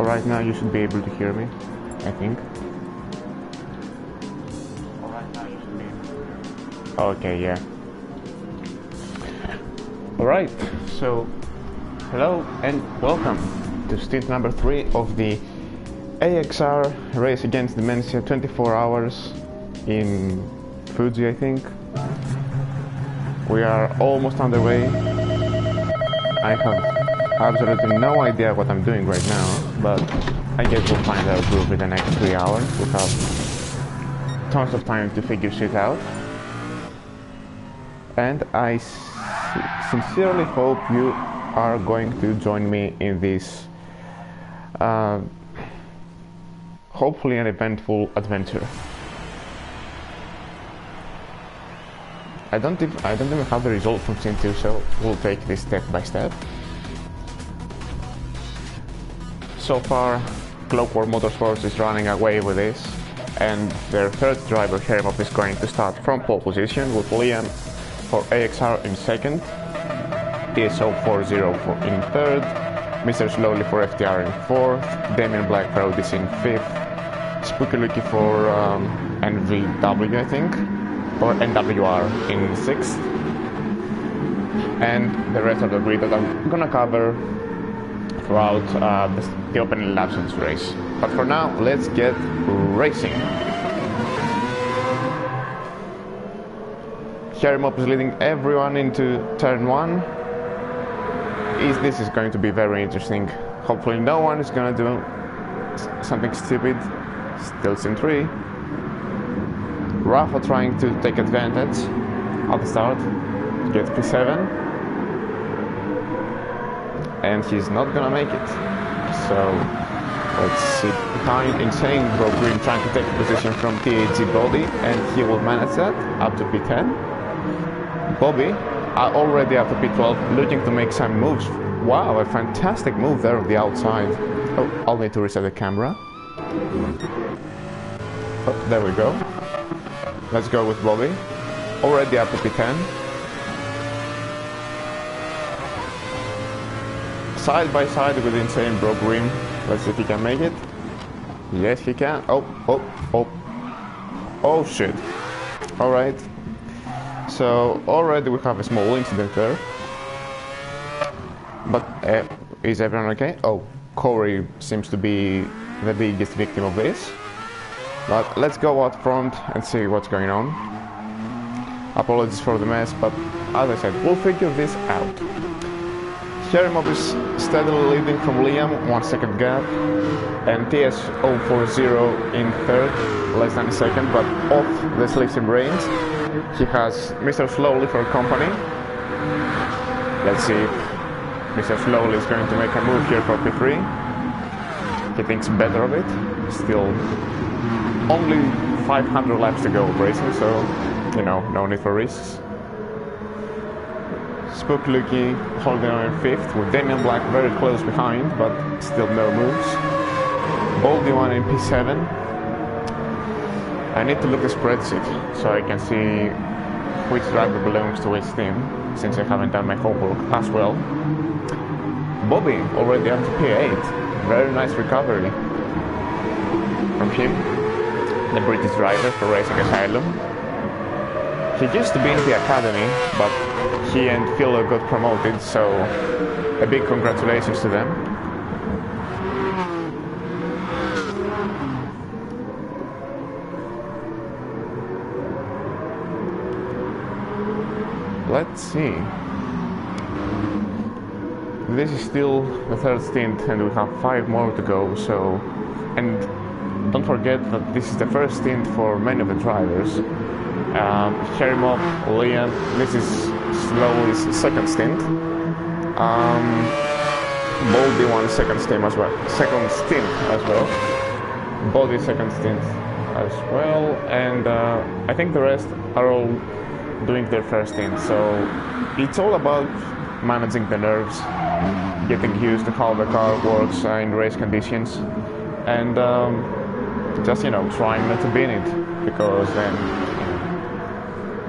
right now you should be able to hear me, I think. Okay, yeah. Alright, so hello and welcome to stint number 3 of the AXR race against Dementia, 24 hours in Fuji, I think. We are almost underway. I have absolutely no idea what I'm doing right now, but I guess we'll find out within the next 3 hours. We have tons of time to figure shit out. And I sincerely hope you are going to join me in this hopefully an eventful adventure. I don't even have the result from Stint 2, so we'll take this step by step. So far, Clockwork Motorsports is running away with this, and their third driver, Hermop, is going to start from pole position with Liam for AXR in second, TSO40 in third, Mr. Slowly for FTR in fourth, Damien Black Road is in fifth, Spooky Lucky for NVW, I think, or NWR in sixth, and the rest of the grid that I'm gonna cover throughout the opening laps of this race. But for now, let's get racing. Hermop is leading everyone into turn 1. This is going to be very interesting. Hopefully no one is gonna do something stupid. Still in 3. Rafa trying to take advantage at the start to get P7, and he's not gonna make it. So let's see, behind Insane Bro Green trying to take a position from TAG Body, and he will manage that up to P10. Bobby already up to P12, looking to make some moves. Wow, a fantastic move there on the outside. Oh, I'll need to reset the camera. Oh, there we go. Let's go with Bobby. Already up to P10. Side by side with Insane Bro Green. Let's see if he can make it. Yes, he can. Oh shit. Alright. So already we have a small incident there. But is everyone okay? Oh, Corey seems to be the biggest victim of this. But let's go out front and see what's going on. Apologies for the mess, but as I said, we'll figure this out. Hermop is steadily leading from Liam, 1 second gap, and TS040 in third, less than a second, but off the slicks and brains. He has Mr. Slowly for company. Let's see if Mr. Slowly is going to make a move here for P3. He thinks better of it. Still only 500 laps to go of racing, so, you know, no need for risks. Spook Lucky holding on in fifth, with Damien Black very close behind, but still no moves. Baldy one in P7. I need to look at the spreadsheet so I can see which driver belongs to which team, since I haven't done my homework as well. Bobby already up to P8. Very nice recovery from him, the British driver for Racing Asylum. He used to be in the academy, but he and Philo got promoted, so a big congratulations to them. Let's see. This is still the third stint and we have 5 more to go, so... And don't forget that this is the first stint for many of the drivers. Hermop, Liam, this is Slowly's second stint. Baldy won second stint as well. Baldy second stint as well, and I think the rest are all doing their first stint. So it's all about managing the nerves, getting used to how the car works in race conditions, and just, you know, trying not to be in it, because then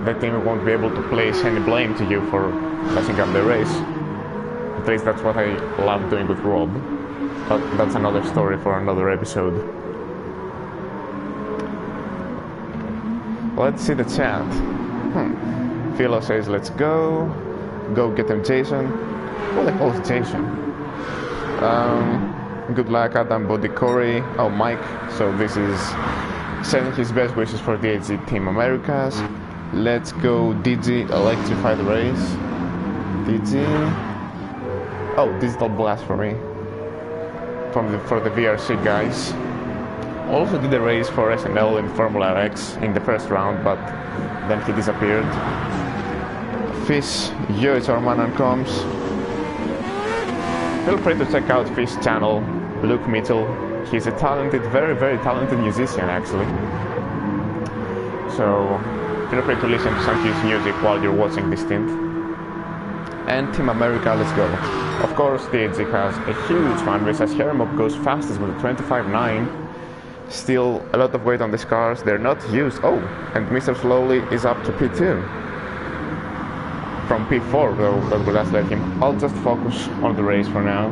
the team won't be able to place any blame to you for messing up the race. At least that's what I love doing with Rob. But that's another story for another episode. Let's see the chat. Philo says, let's go. Go get him, Jason. Who the hell is Jason? Good luck, Adam, Buddy, Corey. Oh, Mike. So this is sending his best wishes for DHZ Team Americas. Let's go, DG, electrify the race. DG. Oh, digital blast for me. For the VRC guys. Also did a race for SNL in Formula X in the first round, but then he disappeared. Fish, yo, it's our man on comms. Feel free to check out Fish's channel, Luke Mitchell. He's a talented, very, very talented musician, actually. So feel free to listen to some of his music while you're watching this stint. And Team America, let's go. Of course, DHZ has a huge fan base as Hermop goes fastest with a 25.9. Still a lot of weight on these cars, they're not used. Oh, and Mr. Slowly is up to P2. From P4 though, but we'll just let him. I'll just focus on the race for now.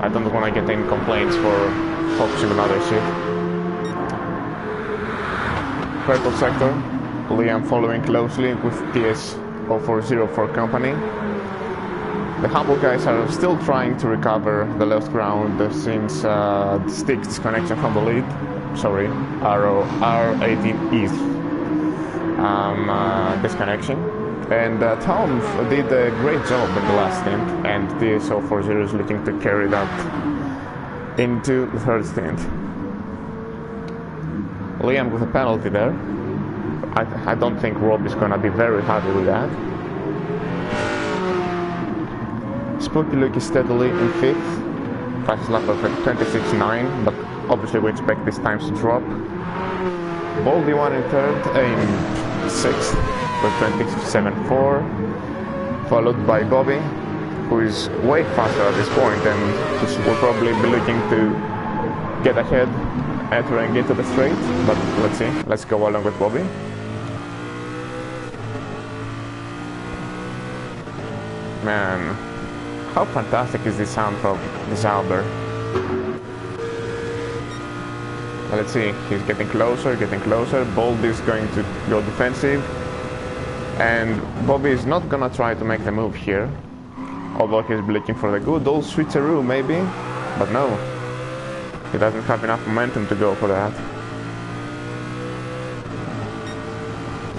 I don't want to get any complaints for focusing on other shit. Purple sector, Liam following closely with TS0404 company. The Humble guys are still trying to recover the lost ground since Stick's disconnection from the lead. Sorry, R18 East disconnection. And Tom did a great job in the last stint, and TS040 is looking to carry that into the third stint. Liam with a penalty there. I don't think Rob is gonna be very happy with that. Spooky Luke is steadily in 5th, fastest lap of 26.9, but obviously we expect these times to drop. Baldy 1 in 3rd, in 6th with 27.4, followed by Bobby, who is way faster at this point, and he will probably be looking to get ahead entering into the straight, but let's see. Let's go along with Bobby. Man, how fantastic is this sound from the Zauber? Let's see, he's getting closer, Bold is going to go defensive, and Bobby is not gonna try to make the move here, although he's looking for the good old switcheroo maybe, but no, he doesn't have enough momentum to go for that.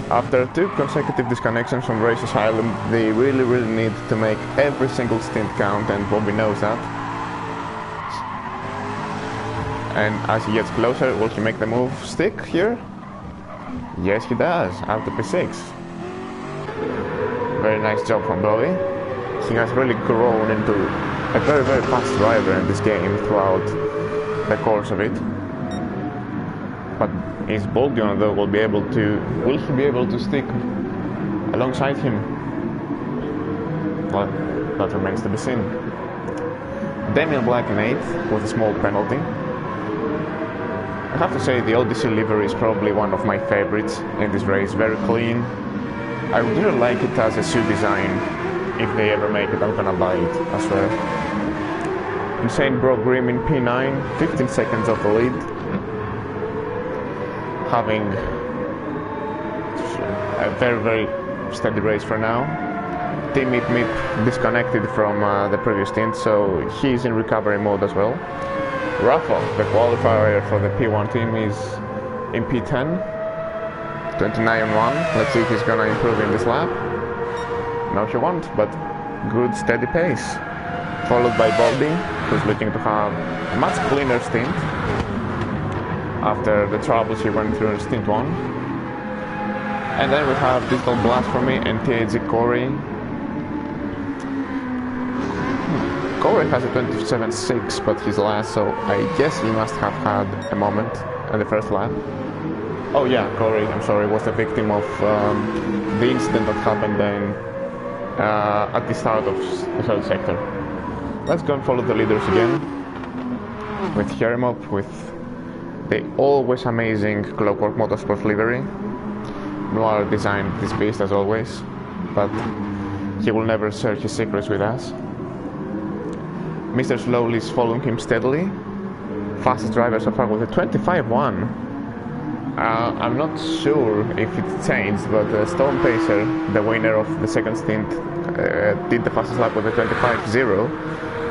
After 2 consecutive disconnections from Race Asylum, they really need to make every single stint count, and Bobby knows that. And as he gets closer, will he make the move stick here? Yes, he does, out to P6. Very nice job from Bobby. He has really grown into a very fast driver in this game throughout the course of it. But is Boldion though will he be able to stick alongside him? Well, that remains to be seen. Damien Black in 8th with a small penalty. I have to say the Odyssey livery is probably one of my favorites in this race, very clean. I really like it as a shoe design. If they ever make it, I'm gonna buy it, I swear. Insane Bro Grimm in P9, 15 seconds off the lead. Having a very steady race for now. Team Meep Meep disconnected from the previous stint, so he's in recovery mode as well. Rafa, the qualifier for the P1 team, is in P10, 29.1. Let's see if he's gonna improve in this lap. No, he won't, but good steady pace. Followed by Baldy, who's looking to have a much cleaner stint after the troubles he went through in stint 1. And then we have Digital Blast for me and THZ Corey. Corey has a 27.6, but he's last, so I guess he must have had a moment in the first lap. Oh yeah, Corey, I'm sorry, was the victim of the incident that happened then at the start of the third sector. Let's go and follow the leaders again with Hermop, with the always amazing Clockwork Motorsport livery. Noir designed this beast as always, but he will never share his secrets with us. Mr. Slowly is following him steadily. Fastest driver so far with a 25.1. I'm not sure if it changed, but Storm Pacer, the winner of the second stint, did the fastest lap with a 25.0.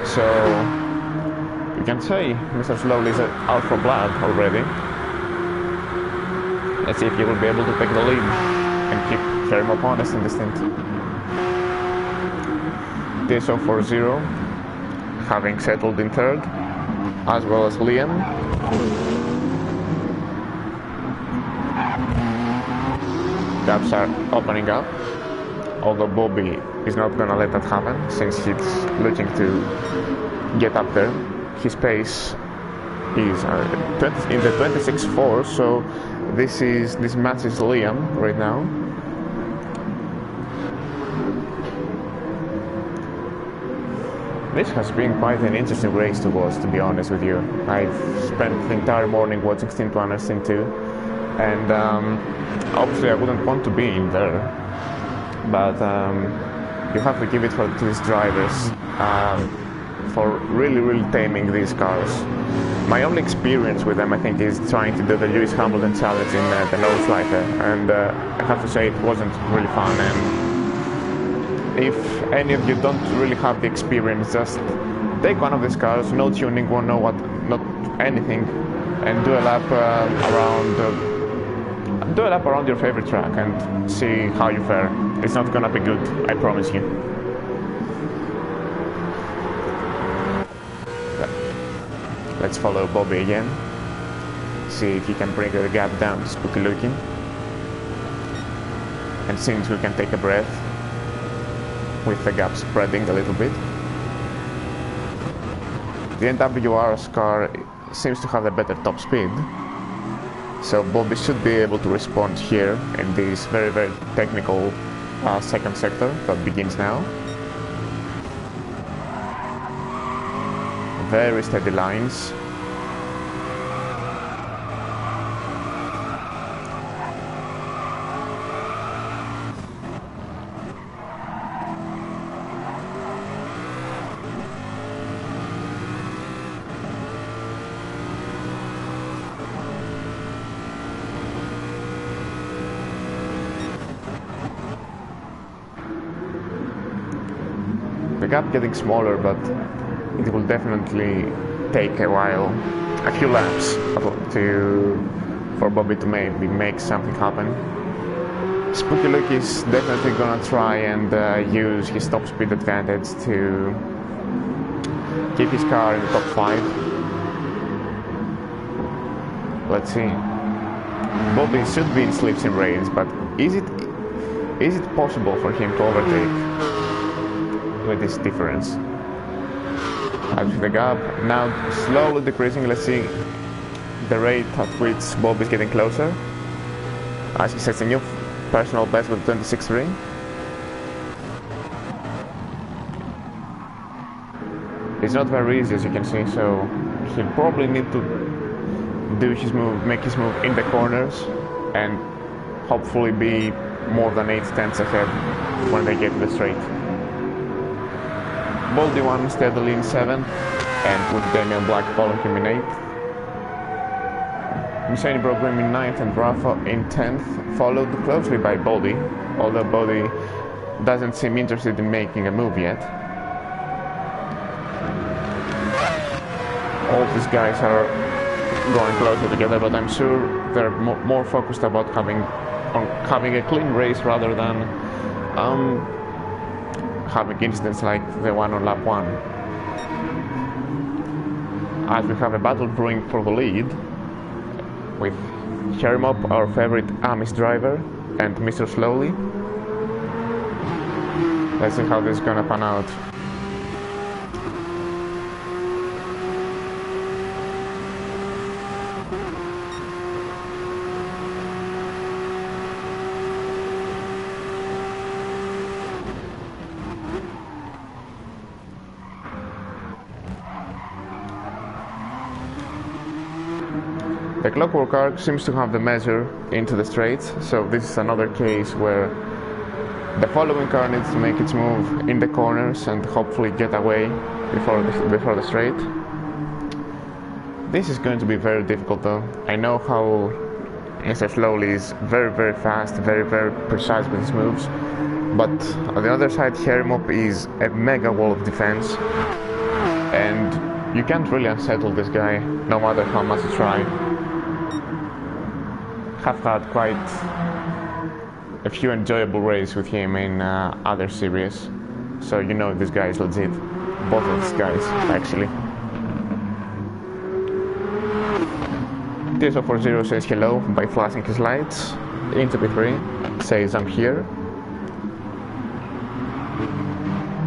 So you can say Mr. Slowly is out for blood already. Let's see if he will be able to take the lead and keep Jeremy up honest in the stint. TSO40 having settled in third, as well as Liam. Gaps are opening up, although Bobby is not gonna let that happen since he's looking to get up there. His pace is in the 26.4, so this matches Liam right now. This has been quite an interesting race to watch, to be honest with you. I've spent the entire morning watching Stint 1 and Stint 2, and obviously I wouldn't want to be in there, but you have to give it to these drivers for really taming these cars. My only experience with them, I think, is trying to do the Lewis Hamilton challenge in the nose lighter, and I have to say it wasn't really fun. And if any of you don't really have the experience, just take one of these cars, no tuning, won't know what, not anything, and do a lap around your favorite track and see how you fare. It's not gonna be good, I promise you. Let's follow Bobby again, see if he can bring the gap down to Spooky looking, and since we can take a breath with the gap spreading a little bit. The NWR's car seems to have a better top speed, so Bobby should be able to respond here in this very technical second sector that begins now. Very steady lines. The gap getting smaller, but it will definitely take a while, a few laps for Bobby to maybe make something happen. Spooky Luke is definitely gonna try and use his top speed advantage to keep his car in the top 5. Let's see. Bobby should be in slips and rains, but is it possible for him to overtake with this difference? Out of the gap, now slowly decreasing. Let's see the rate at which Bob is getting closer as he sets a new personal best with 26.3. It's not very easy, as you can see, so he'll probably need to do his move, make his move in the corners, and hopefully be more than 8/10 ahead when they get to the straight. Baldy 1 steadily in 7th, and with Damian Black following him in 8th. Missani Brogram in 9th and Rafa in 10th, followed closely by Baldy, although Baldy doesn't seem interested in making a move yet. All these guys are going closer together, but I'm sure they're more focused about having a clean race rather than having incidents like the one on lap 1. As we have a battle brewing for the lead with Hermop, our favorite Amish driver, and Mr. Slowly. Let's see how this is gonna pan out. The Clockwork Arc seems to have the measure into the straights, so this is another case where The following car needs to make its move in the corners and hopefully get away before the straight. This is going to be very difficult though. I know how Mr. Slowly is very fast, very precise with his moves, but on the other side Hermop is a mega wall of defense, and you can't really unsettle this guy no matter how much you try. Have had quite a few enjoyable races with him in other series, so you know this guy is legit. Both of these guys actually. TSO40 says hello by flashing his lights. Into P3 says I'm here.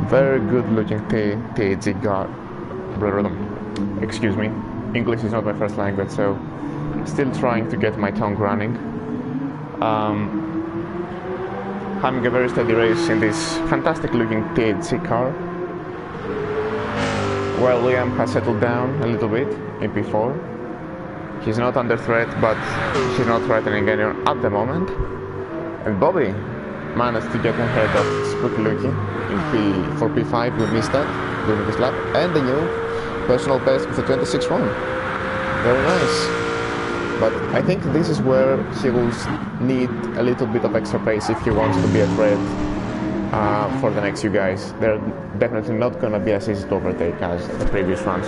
Very good looking TAG guard. Excuse me, English is not my first language, so still trying to get my tongue running. Having a very steady race in this fantastic looking TAG car, while Liam has settled down a little bit in P4. He's not under threat, but he's not threatening anyone at the moment. And Bobby managed to get ahead of Spooky Looky for P5. We missed that during this lap. And the new personal best with the 26-1. Very nice. But I think this is where he will need a little bit of extra pace if he wants to be a threat for the next few guys. They're definitely not going to be as easy to overtake as the previous ones.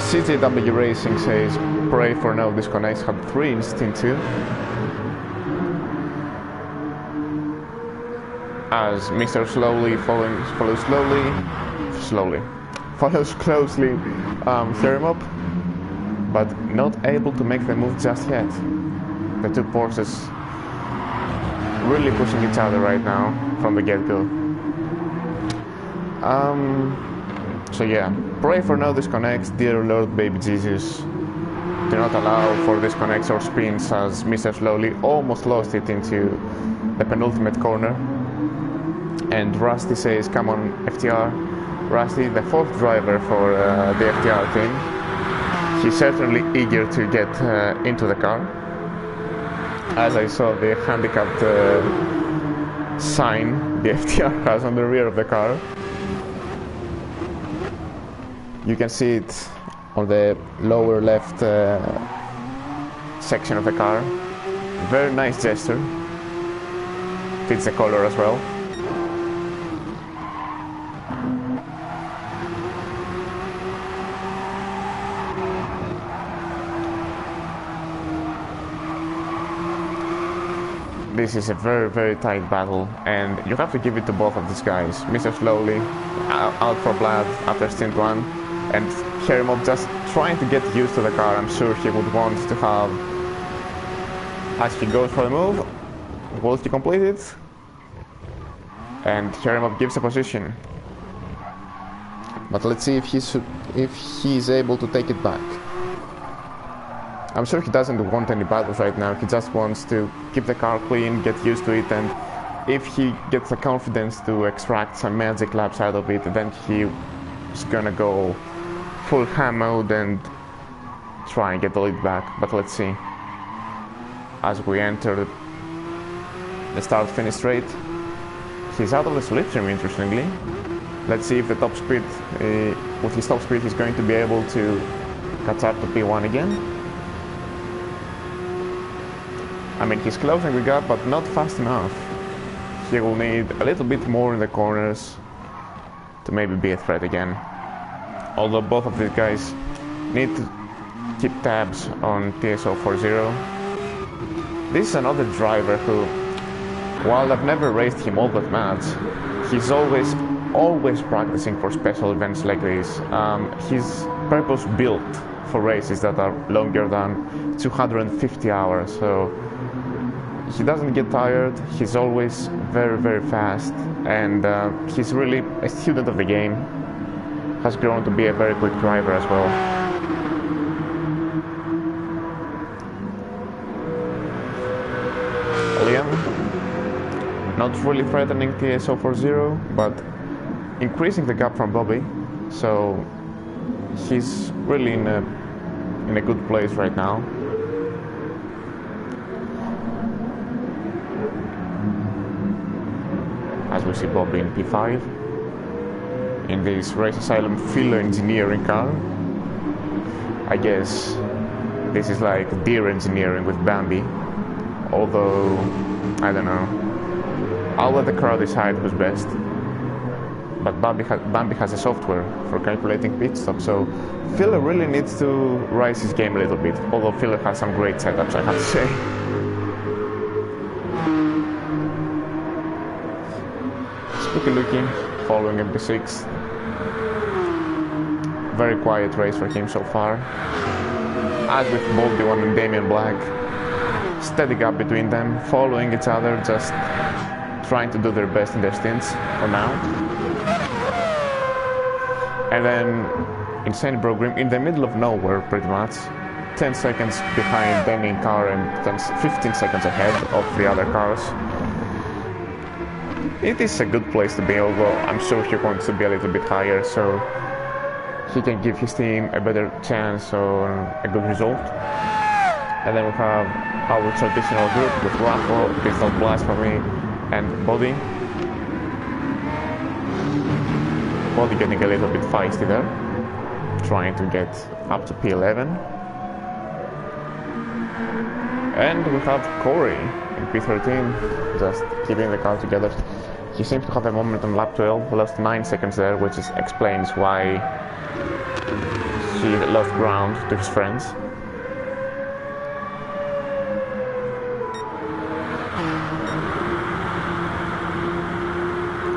CJW Racing says, pray for no disconnects, had 3 in Stint 2. As Mr. Slowly follows closely Thermop, but not able to make the move just yet. The two Porsches really pushing each other right now from the get-go. So yeah, pray for no disconnects, dear Lord baby Jesus. Do not allow for disconnects or spins, as Mr. Slowly almost lost it into the penultimate corner. And Rusty says, come on FTR. Rusty, the 4th driver for the FTR team. He's certainly eager to get into the car. As I saw the handicapped sign the FTR has on the rear of the car. You can see it on the lower left section of the car. Very nice gesture. Fits the color as well. This is a very tight battle, and you have to give it to both of these guys. Mr. Slowly out for blood after Stint 1, and Hermop just trying to get used to the car. I'm sure he would want to have, as he goes for the move, will he complete it? And Hermop gives a position. But let's see if he's able to take it back. I'm sure he doesn't want any battles right now. He just wants to keep the car clean, get used to it, and if he gets the confidence to extract some magic laps out of it, then he's gonna go full ham mode and try and get the lead back. But let's see. As we enter the start-finish straight, he's out of the slipstream, interestingly. Let's see if the top speed, with his top speed, he's going to be able to catch up to P1 again. I mean, he's closing the gap, but not fast enough. He will need a little bit more in the corners to maybe be a threat again. Although both of these guys need to keep tabs on TSO40. This is another driver who, while I've never raced him all that much, he's always practicing for special events like this. He's purpose-built for races that are longer than 250 hours, so he doesn't get tired. He's always very fast, and he's really a student of the game. Has grown to be a very quick driver as well. Liam, not really threatening TSO40, but increasing the gap from Bobby, so he's really in a good place right now. we see Bobby in P5 in this Race Asylum Philo engineering car. I guess this is like deer engineering with Bambi, although I don't know. I'll let the crowd decide who's best. But Bambi has a software for calculating pit stop, so Philo really needs to rise his game a little bit, although Philo has some great setups, I have to say. Spooky looking, following MP6. Very quiet race for him so far. As with Boldy One and Damien Black, steady gap between them, following each other, just trying to do their best in their stints for now. And then Insane Bro Grim in the middle of nowhere, pretty much. 10 seconds behind Danny in car and 15 seconds ahead of the other cars. It is a good place to be, although I'm sure he wants to be a little bit higher, so he can give his team a better chance on a good result. And then we have our traditional group with Raffo, Pistol Blasphemy, and Body. Body getting a little bit feisty there, trying to get up to P11. And we have Corey in P13, just keeping the car together. He seems to have a moment on lap 12, lost 9 seconds there, which explains why he lost ground to his friends.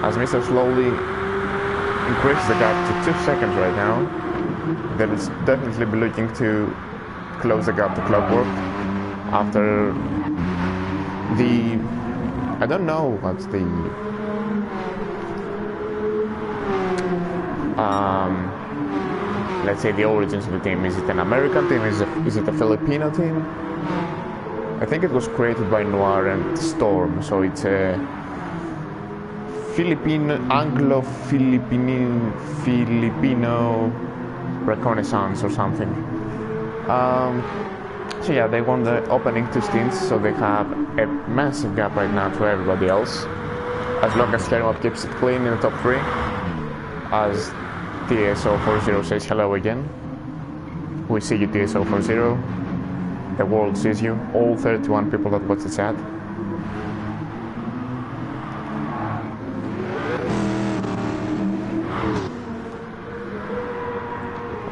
As Mr. slowly increases the gap to 2 seconds right now, they will definitely be looking to close the gap to Clockwork after the... I don't know what's the... let's say the origins of the team. Is it an American team? Is it a Filipino team? I think it was created by Noir and Storm, so it's a Anglo-Filipino reconnaissance or something. So yeah, they won the opening 2 stints, so they have a massive gap right now to everybody else. As long as Sherlock keeps it clean in the top 3, as TSO40 says hello again. We see you, TSO40. The world sees you. All 31 people that watch the chat.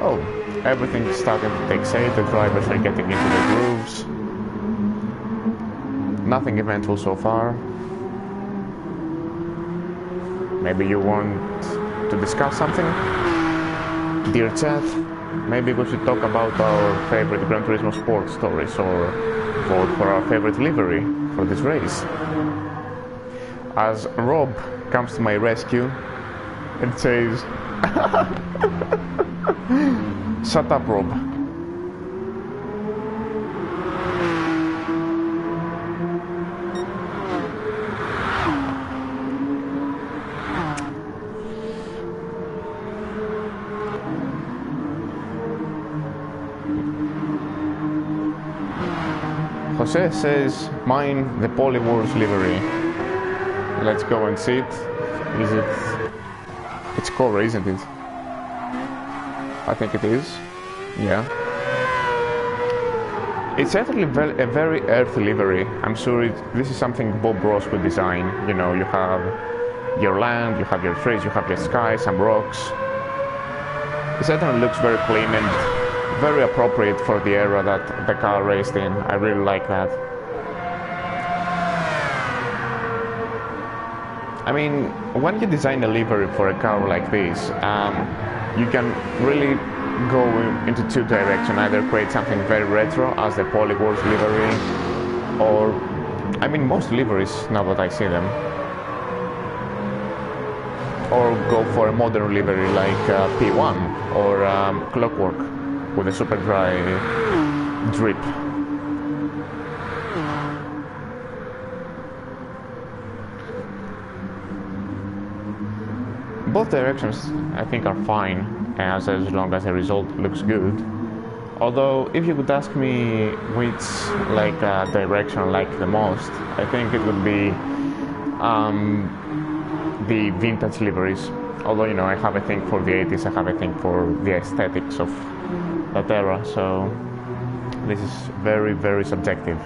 Oh, everything's starting to take shape. The drivers are getting into the grooves. Nothing eventful so far. Maybe you want to discuss something? Dear chat, maybe we should talk about our favorite Gran Turismo Sport stories or vote for our favorite livery for this race. As Rob comes to my rescue and says, shut up, Rob. Jose says, mine, the Polywars livery. Let's go and see it. Is it... It's Corey, isn't it? I think it is. Yeah. It's certainly a very earthy livery. I'm sure this is something Bob Ross would design. You know, you have your land, you have your trees, you have your sky, some rocks. It certainly looks very clean and very appropriate for the era that the car raced in. I really like that. I mean, when you design a livery for a car like this, you can really go into 2 directions. Either create something very retro as the Polywars livery, or, I mean, most liveries, now that I see them, or go for a modern livery like P1 or Clockwork with a super dry drip. Both directions I think are fine as long as the result looks good. Although if you could ask me which direction I like the most, I think it would be the vintage liveries. Although, you know, I have a thing for the 80s, I have a thing for the aesthetics of that era, so this is very, very subjective.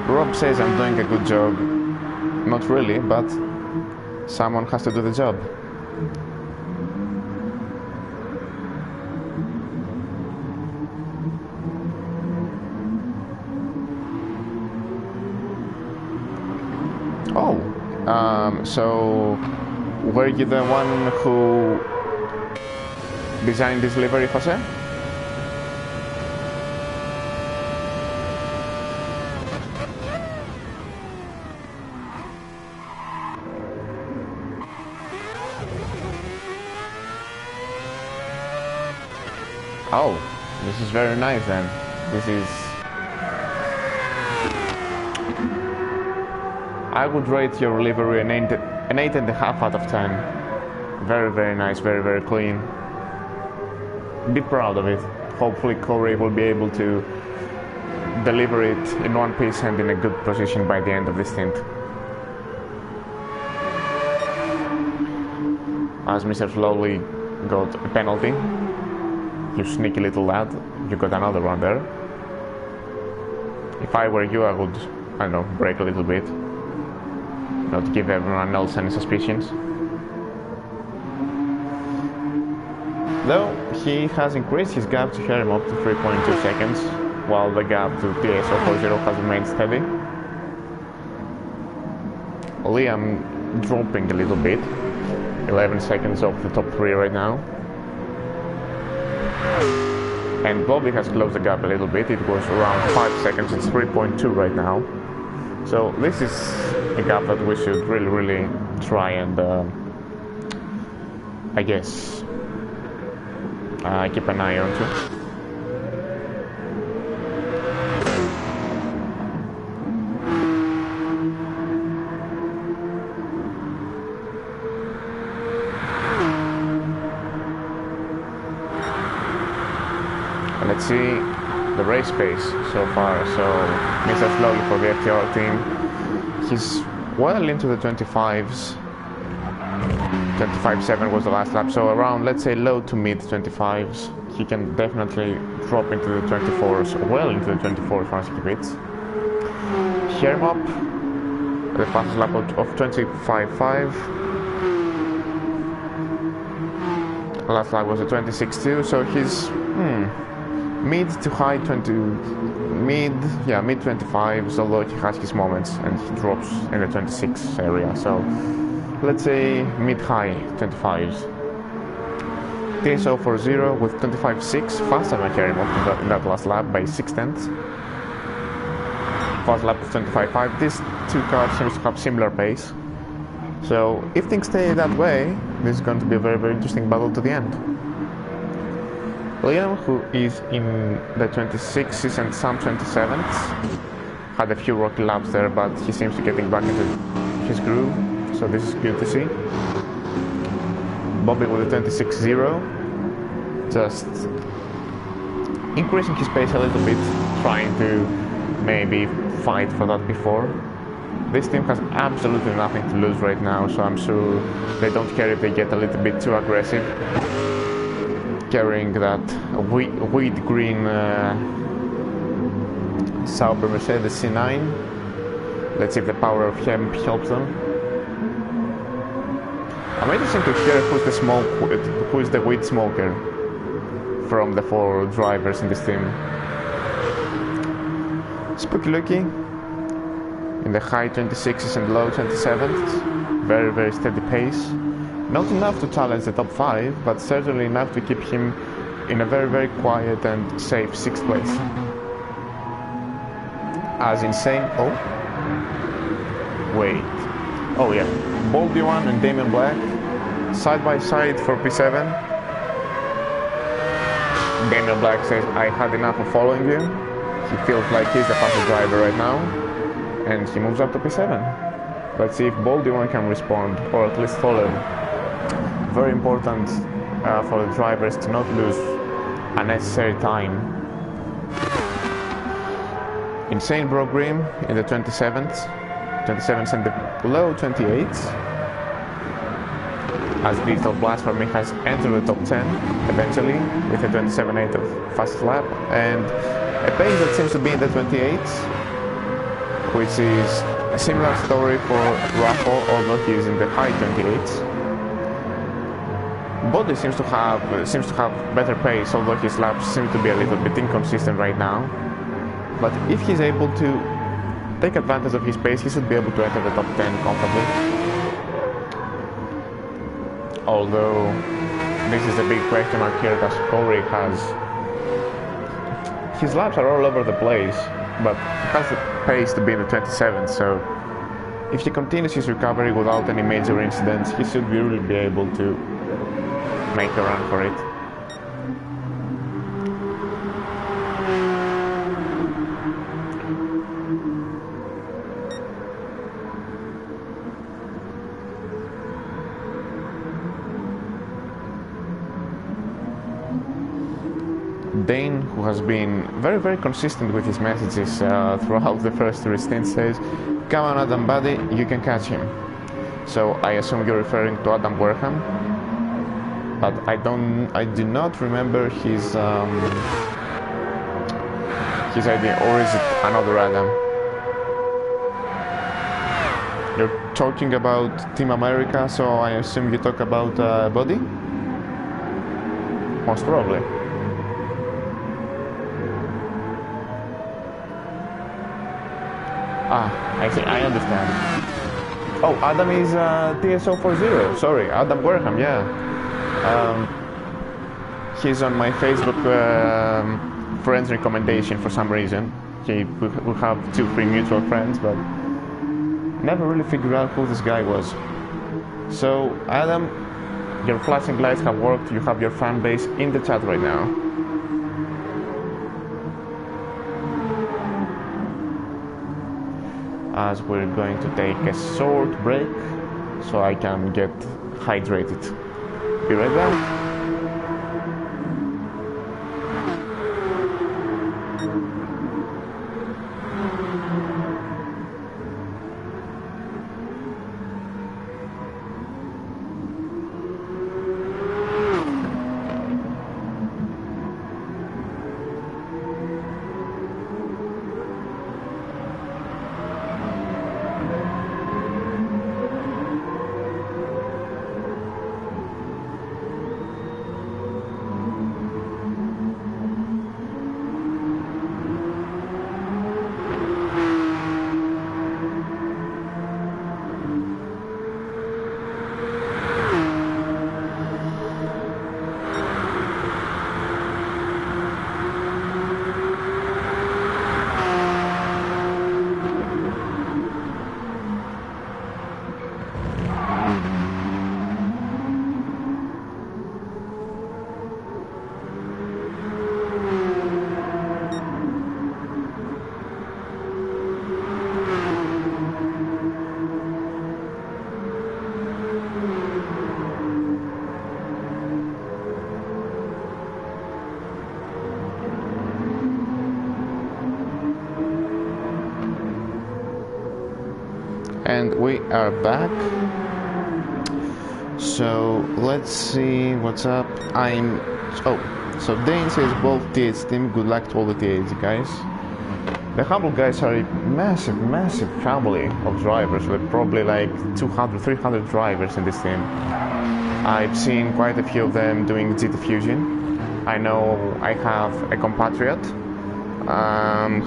Rob says I'm doing a good job. Not really, but someone has to do the job. Oh, so were you the one who designed this livery, Jose? Oh, this is very nice then. This is... I would rate your livery an 8.5 out of 10. Very, very nice, very, very clean. Be proud of it. Hopefully Corey will be able to deliver it in one piece and in a good position by the end of the stint. As Mr. Slowly got a penalty. You sneaky little lad, you got another one there. If I were you, I would, I don't know, brake a little bit. Not give everyone else any suspicions. Though, he has increased his gap to Harry up to 3.2 seconds, while the gap to TS040 has remained steady. Liam dropping a little bit, 11 seconds off the top 3 right now. And Bobby has closed the gap a little bit. It was around 5 seconds, it's 3.2 right now. So this is a gap that we should really, really try and, I guess, keep an eye on too. Let's see the race pace so far. So Mr. Slowly for the FTR team, he's well into the 25s. 25.7 was the last lap, so around, let's say, low to mid 25s. He can definitely drop into the 24s, well into the 24s once he quits. Here up, the fastest lap of 25.5. Last lap was a 26.2, so he's mid to high 20, mid 25s, although he has his moments and he drops in the 26 area, so let's say mid-high 25s. TS040 with 25.6, faster than Kerimov in that last lap by 6/10. First lap of 25.5, these two cars seem to have similar pace, so if things stay that way, this is going to be a very, very interesting battle to the end. Liam, who is in the 26s and some 27s, had a few rocky laps there, but he seems to be getting back into his groove, so this is good to see. Bobby with a 26.0, just increasing his pace a little bit, trying to maybe fight for that before. This team has absolutely nothing to lose right now, so I'm sure they don't care if they get a little bit too aggressive. Carrying that wheat green Sauber Mercedes C9. Let's see if the power of hemp helps them. I'm interested to hear who is the wheat smoker from the 4 drivers in this team. Spooky Lucky in the high 26s and low 27s. Very, very steady pace. Not enough to challenge the top 5, but certainly enough to keep him in a very, very quiet and safe 6th place. As insane. Oh, wait. Oh yeah, Baldy One and Damien Black side by side for P7. Damien Black says, I had enough of following you. He feels like he's the fastest driver right now, and he moves up to P7. Let's see if Baldy One can respond, or at least follow. Very important for the drivers to not lose unnecessary time insane broke rim in the 27s and the low 28s. As Digital Blast for me has entered the top 10 eventually with a 27.8 of fast lap and a pace that seems to be in the 28s, which is a similar story for Raffle, although he is in the high 28s. Body seems to have better pace, although his laps seem to be a little bit inconsistent right now. But if he's able to take advantage of his pace, he should be able to enter the top 10 comfortably. Although this is a big question mark here, because Corey his laps are all over the place, but he has the pace to be in the 27th, so if he continues his recovery without any major incidents, he should really be able to make a run for it. Dane, who has been very consistent with his messages throughout the first three stints, says, "Come on, Adam buddy, you can catch him." So I assume you're referring to Adam Wareham, but I do not remember his idea, or is it another Adam? You're talking about Team America, so I assume you talk about Buddy? Most probably. Ah, I see, I understand. Oh, Adam is TSO40. Sorry, Adam Wareham, yeah. He's on my Facebook friends recommendation for some reason. We have 2 free mutual friends, but never really figured out who this guy was. So, Adam, your flashing lights have worked. You have your fan base in the chat right now. As we're going to take a short break so I can get hydrated. Be right back. And we are back. So let's see what's up. So Dane says both TH team, good luck to all the TH guys. The Humble guys are a massive family of drivers with probably like 200, 300 drivers in this team. I've seen quite a few of them doing GT Fusion. I know I have a compatriot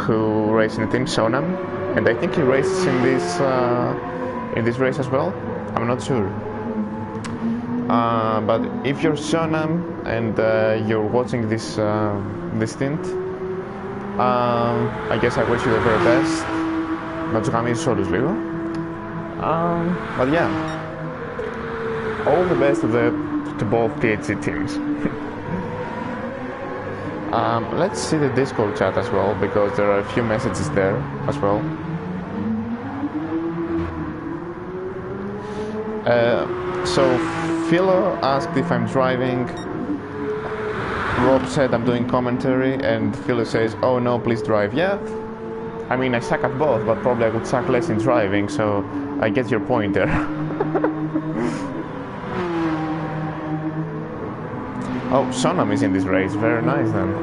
who races in the team, Sonam, and I think he races in this race as well. I'm not sure. But if you're Sonam and you're watching this stint, I guess I wish you the very best. Να τους γαμίσεις όλους λίγο. But yeah, all the best to both THC teams. Let's see the Discord chat as well, because there are a few messages there as well. So Philo asked if I'm driving. Rob said I'm doing commentary, and Philo says, "Oh no, please drive." Yeah, I mean, I suck at both, but probably I would suck less in driving, so I get your point there. Oh, Sonam is in this race. Very nice then.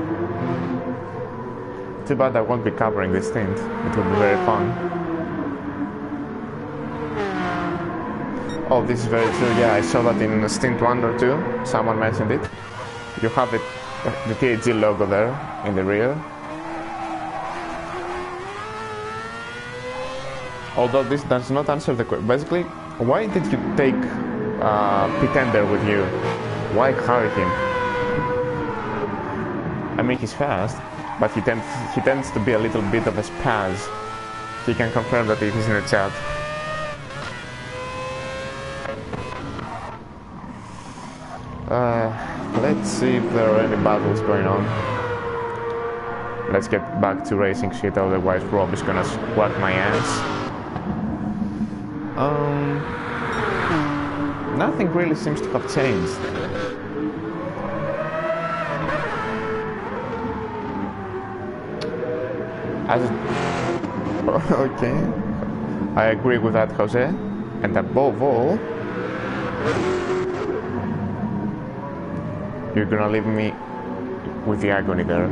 Too bad I won't be covering this stint. It will be very fun. Oh, this is very true. Yeah, I saw that in stint 1 or 2. Someone mentioned it. You have the THG logo there in the rear. Although this does not answer the question. Basically, why did you take Pitender with you? Why carry him? I mean, he's fast, but he tends to be a little bit of a spaz. He can confirm that if he's in the chat. Let's see if there are any battles going on. Let's get back to racing shit, otherwise Rob is gonna squat my ass. Nothing really seems to have changed. Okay, I agree with that, Jose. And above all, you're gonna leave me with the agony there.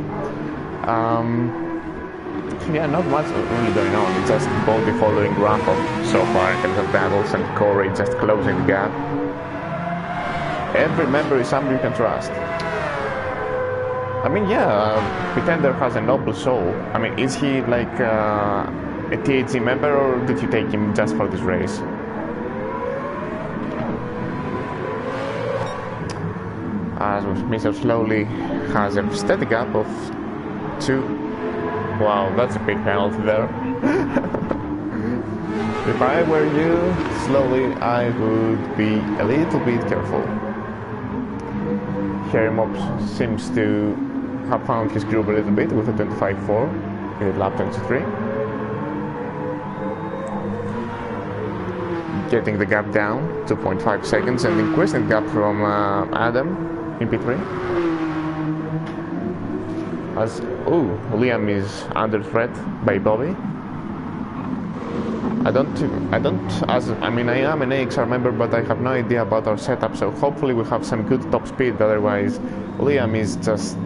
Yeah, not much really going on. It's just Baldy following Rampov so far in terms of battles, and Corey just closing the gap. Every member is somebody you can trust. I mean, yeah, Pitender has a noble soul. I mean, is he like a THC member, or did you take him just for this race? As Mr. Slowly has a steady gap of 2. Wow, that's a big penalty there. If I were you, Slowly, I would be a little bit careful. Harry seems to have found his groove a little bit with a 25.4 in lap 23. Getting the gap down 2.5 seconds and increasing the gap from Adam in P3. As Liam is under threat by Bobby. I mean, I am an AXR member, but I have no idea about our setup, so hopefully we have some good top speed, otherwise Liam is just...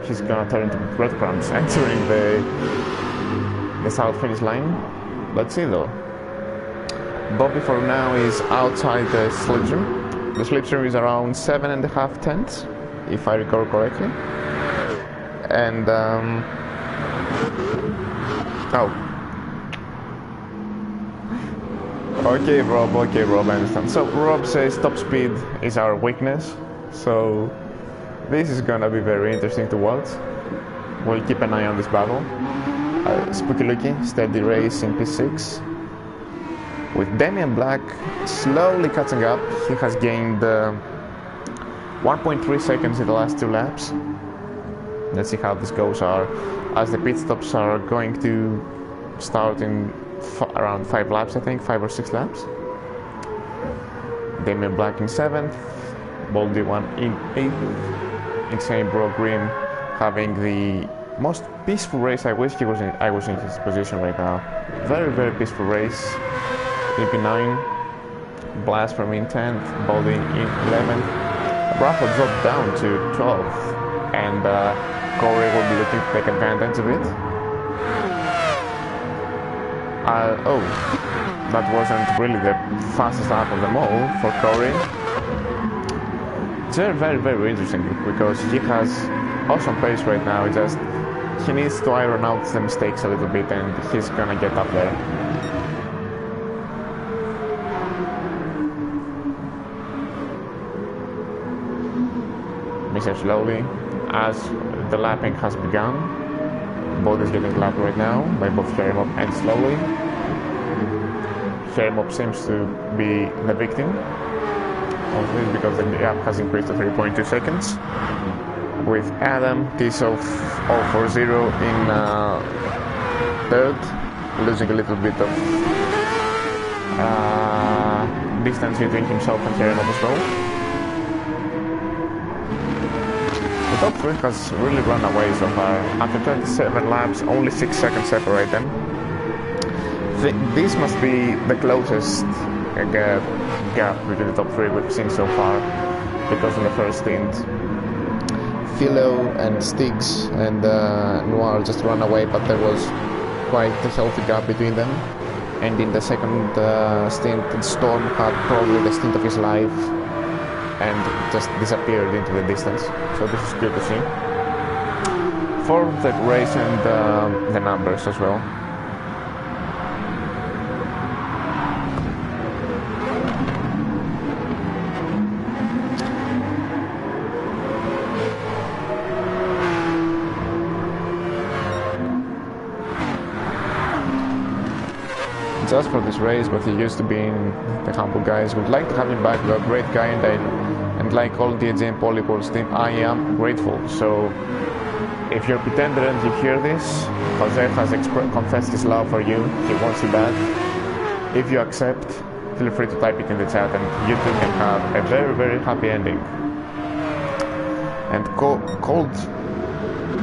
he's gonna turn into breadcrumbs entering the south finish line. Let's see though. Bobby for now is outside the slipstream. The slipstream is around 7.5 tenths, if I recall correctly. And Okay, Rob, I understand. So Rob says top speed is our weakness, so this is gonna be very interesting to watch. We'll keep an eye on this battle. Spooky Lucky, steady race in P6. With Damian Black slowly catching up, he has gained 1.3 seconds in the last 2 laps. Let's see how this goes as the pit stops are going to start in around 5 laps, I think, 5 or 6 laps. Damian Black in 7th, Baldy 1 in 8th, Insane Bro Green having the most peaceful race. I wish I was in his position right now. Very, very peaceful race. EP9, Blast from in 10th, Baldy in 11th. Rafa dropped down to 12th, and Corey will be looking to take advantage of it. That wasn't really the fastest lap of them all for Corey. It's very, very, very interesting because he has awesome pace right now. He needs to iron out the mistakes a little bit, and he's gonna get up there. Mr. Slowly, as the lapping has begun. Both is getting lapped right now by both Ferrimop and Slowly. Ferrimop seems to be the victim of this because the gap has increased to 3.2 seconds. With Adam Tisov 040 in 3rd, losing a little bit of distance between himself and Ferrimop as well. top 3 has really run away so far. After 27 laps, only 6 seconds separate them. This must be the closest gap between the top 3 we've seen so far, because in the first stint Philo and Styx and Noir just ran away, but there was quite a healthy gap between them. And in the second stint, Storm had probably the stint of his life and just disappeared into the distance. So this is good to see for the race and the numbers as well. Just for this race, but he used to be in the Humble Guys. Would like to have him back, though. Great guy, and like all DG and Polypool's team, I am grateful. So if you're a pretender and you hear this, Jose has confessed his love for you. He wants you back. If you accept, feel free to type it in the chat, and you two can have a very, very happy ending. And cold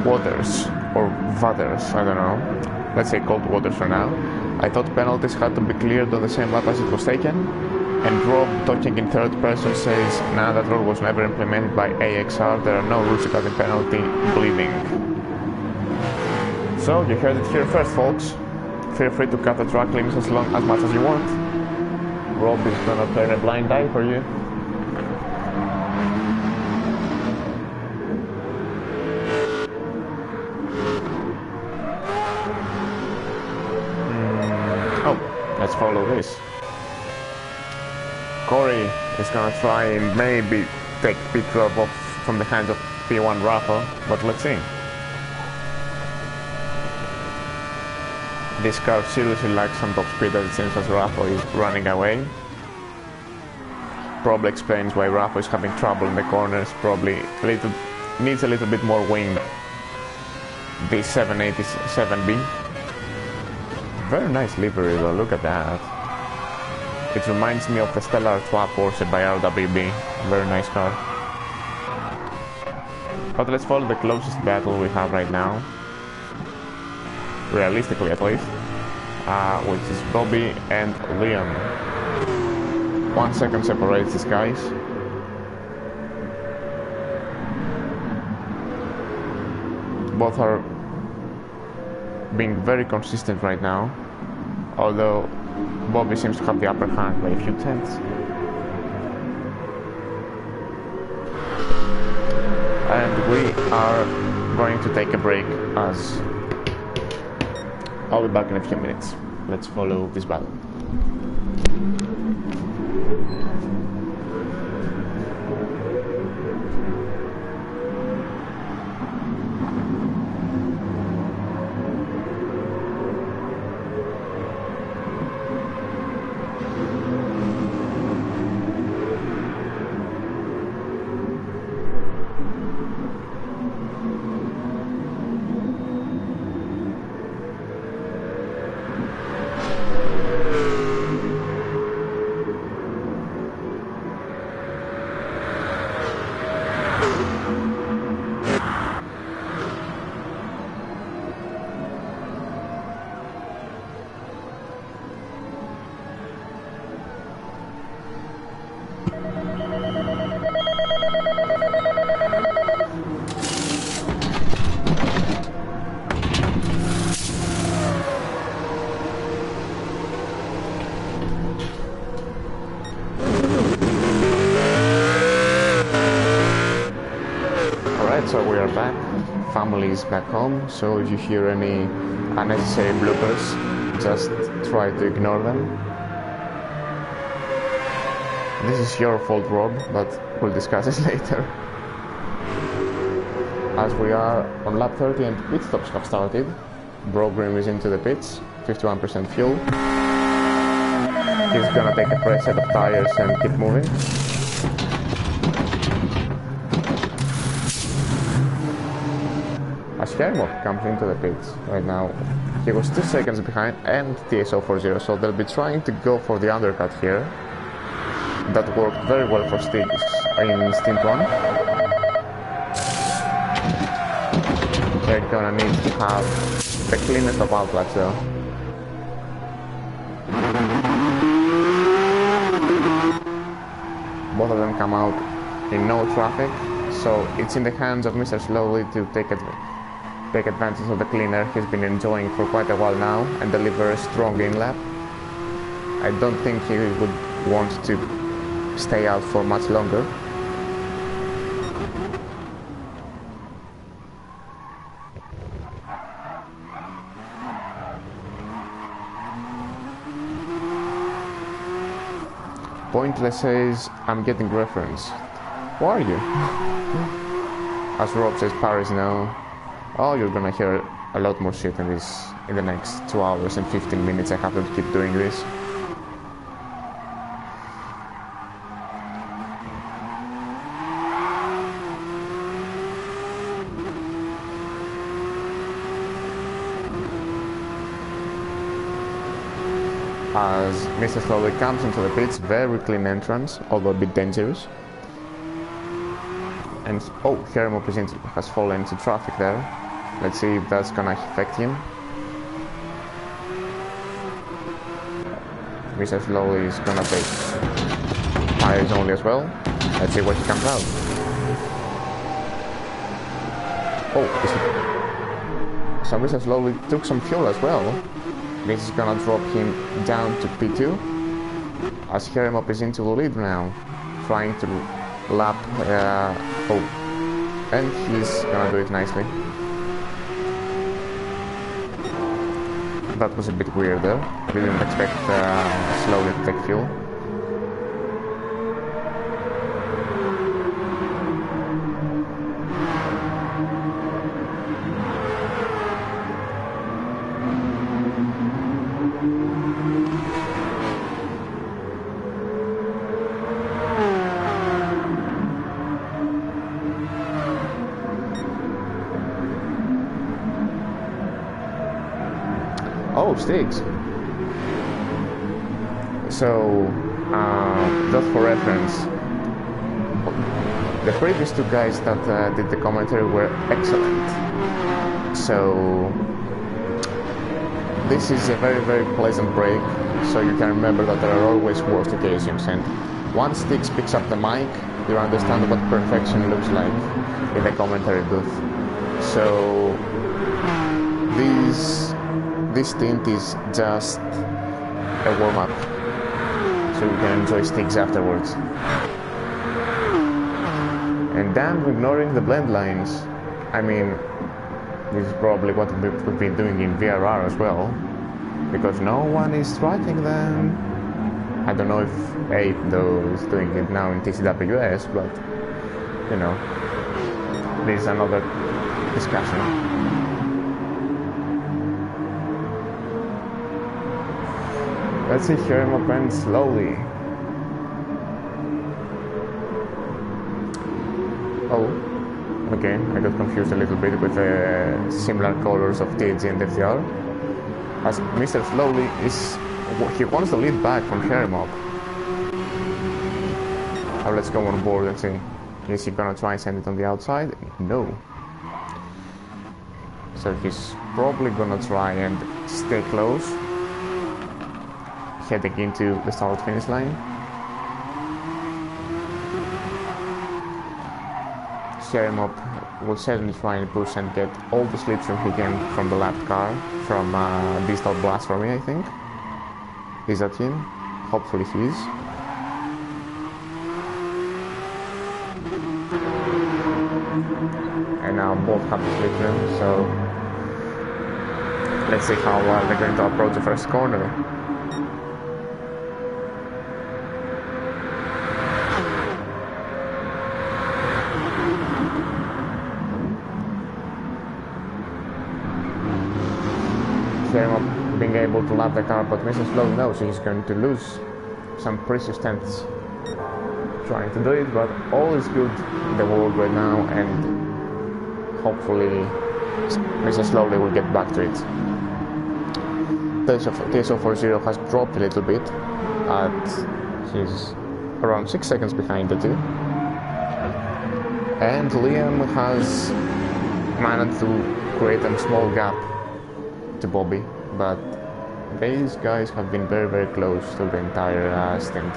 waters, or waters, I don't know. Let's say cold waters for now. I thought penalties had to be cleared on the same lap as it was taken, and Rob, talking in third person, says, nah, that rule was never implemented by AXR, there are no rules regarding penalty bleeding. So, you heard it here first, folks. Feel free to cut the track limits as much as you want. Rob is gonna turn a blind eye for you. Let's follow this. Corey is gonna try and maybe take pit drop off from the hands of P1 Rafa, but let's see. This car seriously lacks some top speed, as it seems as Rafa is running away. Probably explains why Rafa is having trouble in the corners, probably needs a little bit more wing. The 787B. Very nice livery though, look at that. It reminds me of the Stella Artois Porsche by RWB. Very nice car. But let's follow the closest battle we have right now. Realistically at least. Which is Bobby and Leon. 1 second separates these guys. Both are being very consistent right now, although Bobby seems to have the upper hand by a few tenths. And we are going to take a break, as I'll be back in a few minutes. Let's follow this battle. So we are back, family is back home, so if you hear any unnecessary bloopers, just try to ignore them. This is your fault, Rob, but we'll discuss this later. As we are on lap 30 and pit stops have started, Brogrim is into the pits, 51% fuel. He's gonna take a fresh set of tires and keep moving. As Hermod comes into the pits right now, he was 2 seconds behind and TSO40, so they'll be trying to go for the undercut here. That worked very well for Styx in Stint 1. They're gonna need to have the cleanest of outlets though. Both of them come out in no traffic, so it's in the hands of Mr. Slowly to take advantage of the cleaner he's been enjoying for quite a while now and deliver a strong in-lap. I don't think he would want to stay out for much longer. Pointless says, I'm getting reference. Who are you? As Rob says, Paris, no. Oh, you're gonna hear a lot more shit in this in the next 2 hours and 15 minutes I have to keep doing this. As Mr. Slowly comes into the pits, very clean entrance, although a bit dangerous. And oh, Hermo has fallen into traffic there. Let's see if that's gonna affect him. Mr. Slowly is gonna take tires only as well. Let's see what he comes out. Oh, so Mr. Slowly took some fuel as well. This is gonna drop him down to P2 as Hermop is into the lead now, trying to lap oh, and he's gonna do it nicely. That was a bit weird there. Didn't expect Slowly to take fuel. Oh, sticks. So, just for reference, the previous two guys that did the commentary were excellent. So, this is a very, very pleasant break. So you can remember that there are always worst occasions, and once Sticks picks up the mic, you understand what perfection looks like in the commentary booth. So, this stint is just a warm-up, so you can enjoy Sticks afterwards. And damn, ignoring the blend lines. I mean, this is probably what we've been doing in VRR as well, because no one is striking them. I don't know if 8 though is doing it now in TCWS, but you know, this is another discussion. Let's see him open slowly. Oh, okay, I got confused a little bit with the similar colors of TG and FDR. As Mr. Slowly he wants the lead back from Hermop. Now let's go on board and see. Is he gonna try and send it on the outside? No. So he's probably gonna try and stay close, heading into the start-finish line. Hermop will certainly try and push and get all the slipstream he can from the lap car, from Digital Blast for me, I think. Is that him? Hopefully he is. And now both have the slipstream, so let's see how they're going to approach the first corner. Being able to lap the car, but Mr. Slow knows he's going to lose some precious tenths trying to do it, but all is good in the world right now, and hopefully Mr. Slowly will get back to it. TSO40 has dropped a little bit, he's around 6 seconds behind the two, and Liam has managed to create a small gap to Bobby, but these guys have been very, very close to the entire stint.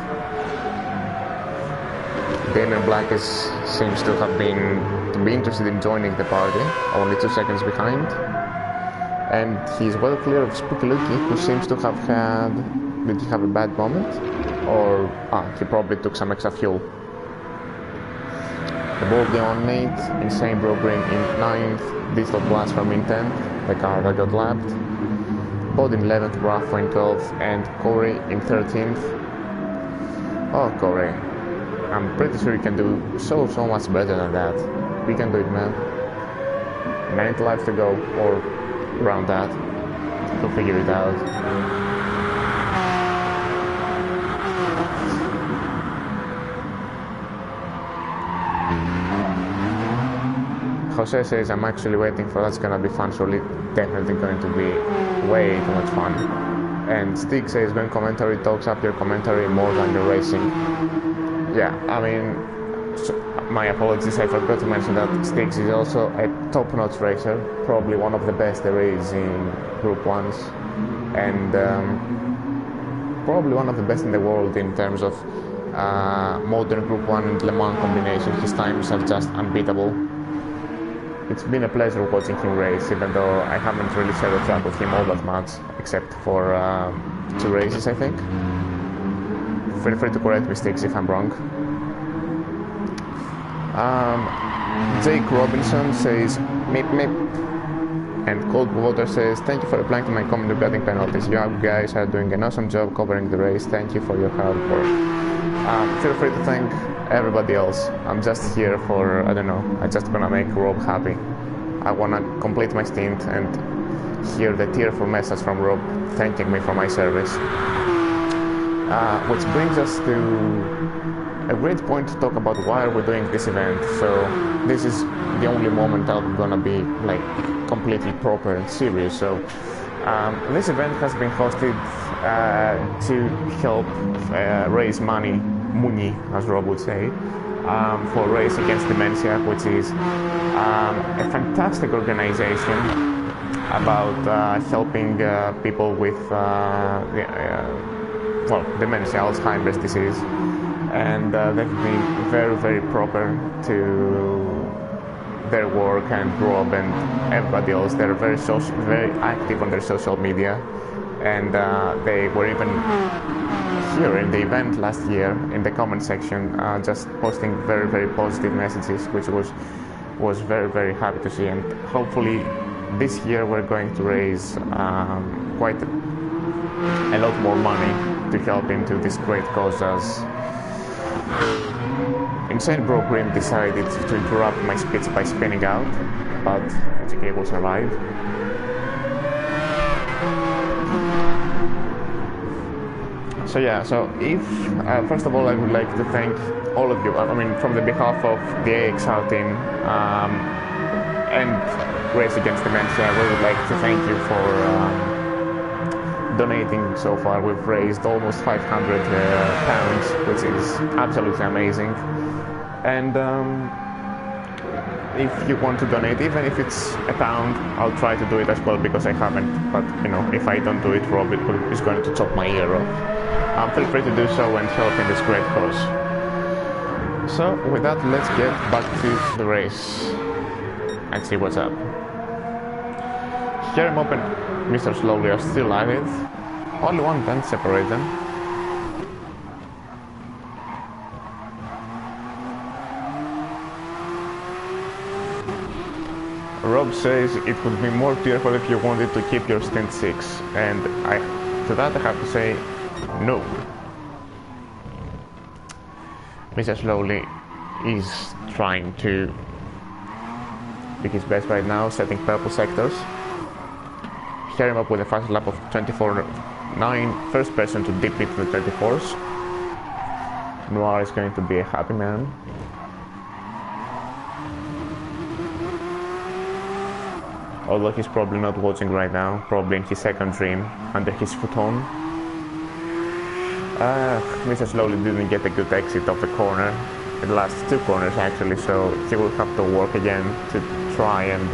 Damon Black seems to be interested in joining the party, only 2 seconds behind. And he's well clear of Spooky Lucky, who seems to have had... Did he have a bad moment? Or... he probably took some extra fuel. The Baldy on 8th, Insane Bro Green in 9th, Digital Blasphemy in 10th, the car that got lapped. Bod in 11th, Rafa in 12th, and Corey in 13th. Oh, Corey. I'm pretty sure you can do so much better than that. We can do it, man. 90 laps to go, or around that. We'll figure it out. Jose says I'm actually waiting for that's gonna be fun, surely definitely going to be way too much fun. And Stig says when commentary talks up your commentary more than your racing. Yeah, I mean, my apologies, I forgot to mention that Stiggs is also a top-notch racer, probably one of the best there is in Group 1s, and probably one of the best in the world in terms of modern Group 1 and Le Mans combination. His times are just unbeatable. It's been a pleasure watching him race, even though I haven't really shared a track with him all that much, except for 2 races, I think. Feel free to correct me, Sticks, if I'm wrong. Jake Robinson says, meep meep. And Coldwater says, thank you for replying to my comment regarding penalties. You guys are doing an awesome job covering the race. Thank you for your hard work. Feel free to thank everybody else. I'm just here for, I don't know, I just gonna make Rob happy. I wanna complete my stint and hear the tearful message from Rob thanking me for my service. Which brings us to a great point to talk about why we're doing this event. So this is the only moment I'm gonna be like completely proper and serious. So this event has been hosted to help raise money, as Rob would say, for Race Against Dementia, which is a fantastic organization about helping people with dementia, Alzheimer's disease, and they've been very, very proper to their work, and Rob and everybody else. They're very active on their social media, and they were even here in the event last year in the comment section, just posting very, very positive messages, which was very, very happy to see. And hopefully this year we're going to raise quite a lot more money to help into this great cause, as Insane Bro Grim decided to interrupt my speech by spinning out, but it's okay, we'll survive. So yeah, so if, first of all, I would like to thank all of you, I mean, from the behalf of the AXR team and Race Against Dementia, we would like to thank you for donating so far. We've raised almost 500 pounds, which is absolutely amazing. And if you want to donate, even if it's £1, I'll try to do it as well, because I haven't. But you know, if I don't do it, Rob is going to chop my ear off. Feel free to do so and help in this great cause. So with that, let's get back to the race and see what's up. Jerem Open, Mr. Slowly are still at it. Only one vent separates them. Rob says it would be more tearful if you wanted to keep your stint 6, and to that I have to say no. Mr. Slowly is trying to do his best right now, setting purple sectors. Carry him up with a fast lap of 24.9, first person to dip into the 34s. Noir is going to be a happy man. Although he's probably not watching right now, probably in his second dream, under his futon. Mr. Slowly didn't get a good exit of the corner, the last 2 corners actually, so he will have to work again to try and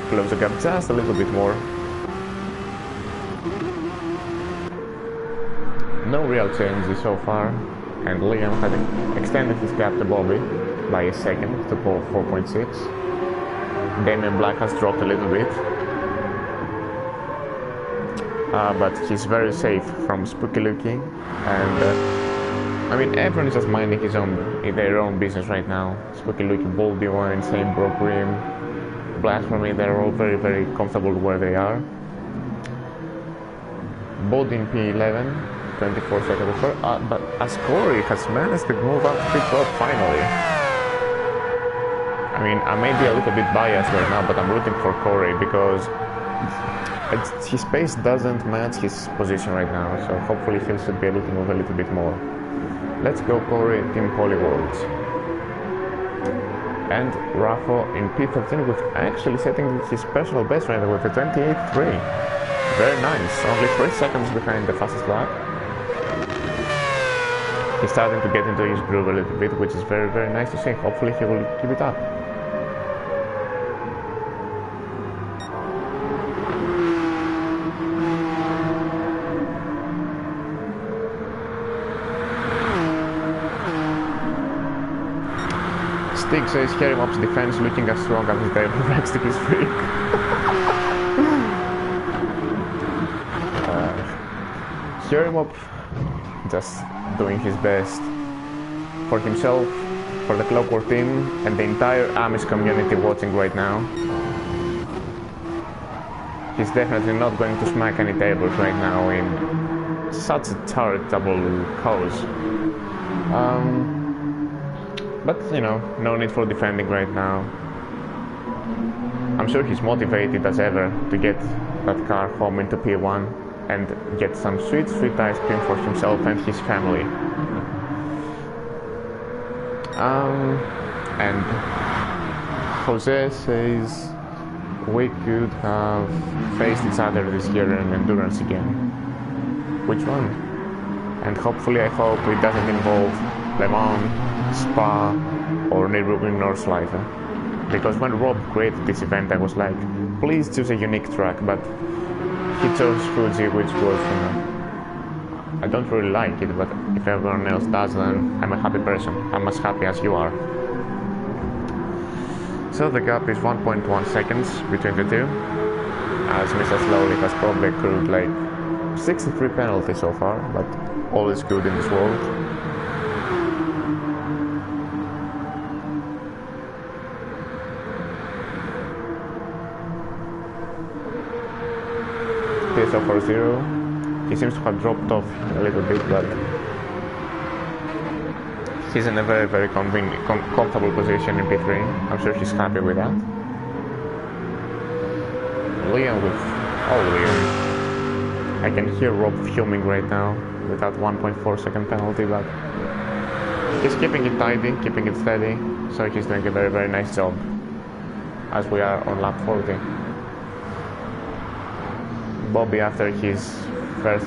close the gap just a little bit more. No real changes so far, and Liam had extended his gap to Bobby by a second to 4.6. Damien Black has dropped a little bit, but he's very safe from Spooky Looking, and I mean everyone is just minding their own business right now. Spooky Looking, Baldy One, same Broke Rim, Blasphemy, they're all very, very comfortable where they are. Baldy in P11, 24 seconds before, but as Corey has managed to move up to P12 finally. I mean, I may be a little bit biased right now, but I'm rooting for Corey because his pace doesn't match his position right now, so hopefully he should be able to move a little bit more. Let's go Corey, Team Polyworlds. And Rafa in P13 with actually setting his personal best right now with a 28.3. Very nice, only 3 seconds behind the fastest lap. He's starting to get into his groove a little bit, which is very, very nice to see. Hopefully he will keep it up. Stig says Herimop's defense looking as strong as his direct stick is freak. Herimop just doing his best for himself, for the Clockwork team, and the entire Amish community watching right now. He's definitely not going to smack any tables right now in such a charitable cause. But, you know, no need for defending right now. I'm sure he's motivated as ever to get that car home into P1 and get some sweet, sweet ice cream for himself and his family. And Jose says we could have faced each other this year in endurance again. Which one? And hopefully I hope it doesn't involve Le Mans, Spa, or Nürburgring Nordschleife. Because when Rob created this event I was like, please choose a unique track, but he chose Fuji, which was, you know, I don't really like it, but if everyone else does, then I'm a happy person. I'm as happy as you are. So the gap is 1.1 seconds between the two, as Mr. Slowly has probably accrued like 63 penalties so far, but all is good in this world. PSO 40. He seems to have dropped off a little bit, but he's in a very, very comfortable position in P3. I'm sure he's happy with that. Liam with... oh, Liam. I can hear Rob fuming right now with that 1.4 second penalty, but he's keeping it tidy, keeping it steady, so he's doing a very, very nice job as we are on lap 40. Bobby, after his first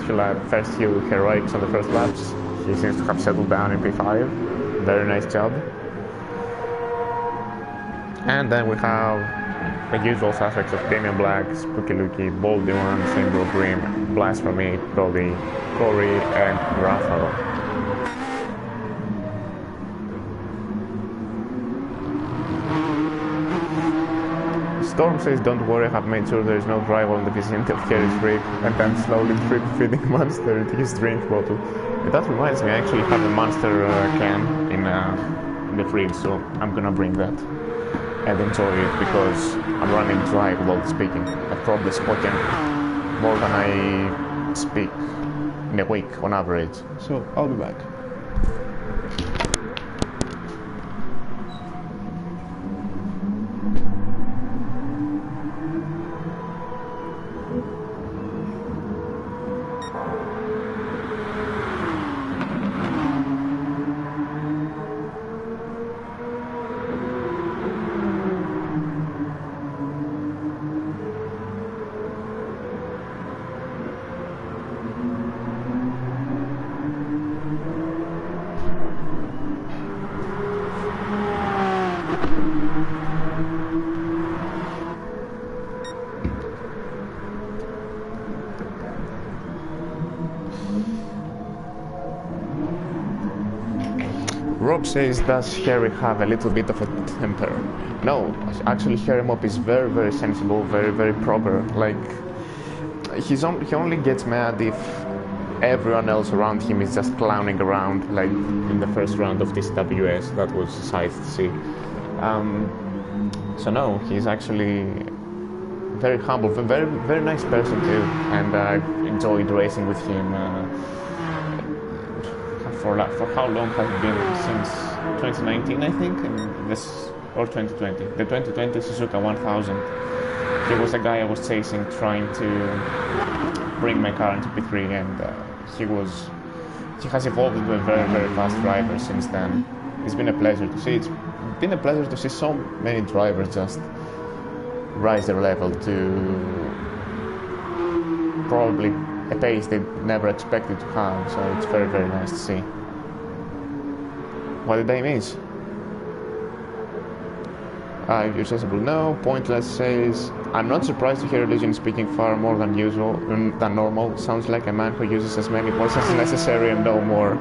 few heroics on the first laps, he seems to have settled down in P5. Very nice job. And then we have the usual suspects of Damien Black, Spooky Looky, Baldy One, Same Broke Rim, Blasphemy, Brody, Corey, and Rafa. Storm says, don't worry, I have made sure there is no drive on the vicinity of Kerry's rig, and I'm slowly drip feeding Monster into his drink bottle. And that reminds me, I actually have a Monster can in the fridge, so I'm gonna bring that and enjoy it because I'm running dry while speaking. I've probably spoken more than I speak in a week on average, so I'll be back. says, does Harry have a little bit of a temper? No, actually Harry Mop is very, very sensible, very, very proper. Like, he only gets mad if everyone else around him is just clowning around, like in the first round of this WS. That was a sight to see. So no, he's actually very humble, very, very nice person too, and I enjoyed racing with him. For how long has it been? Since 2019, I think, and this, or 2020. The 2020 Suzuka 1000. He was the guy I was chasing, trying to bring my car into P3, and he has evolved into a very, very fast driver since then. It's been a pleasure to see. It's been a pleasure to see so many drivers just rise their level to probably a pace they never expected to have, so it's very, very nice to see. What did I miss? Accessible, no. Pointless says, I'm not surprised to hear Elysian speaking far more than usual, than normal. Sounds like a man who uses as many words as necessary and no more.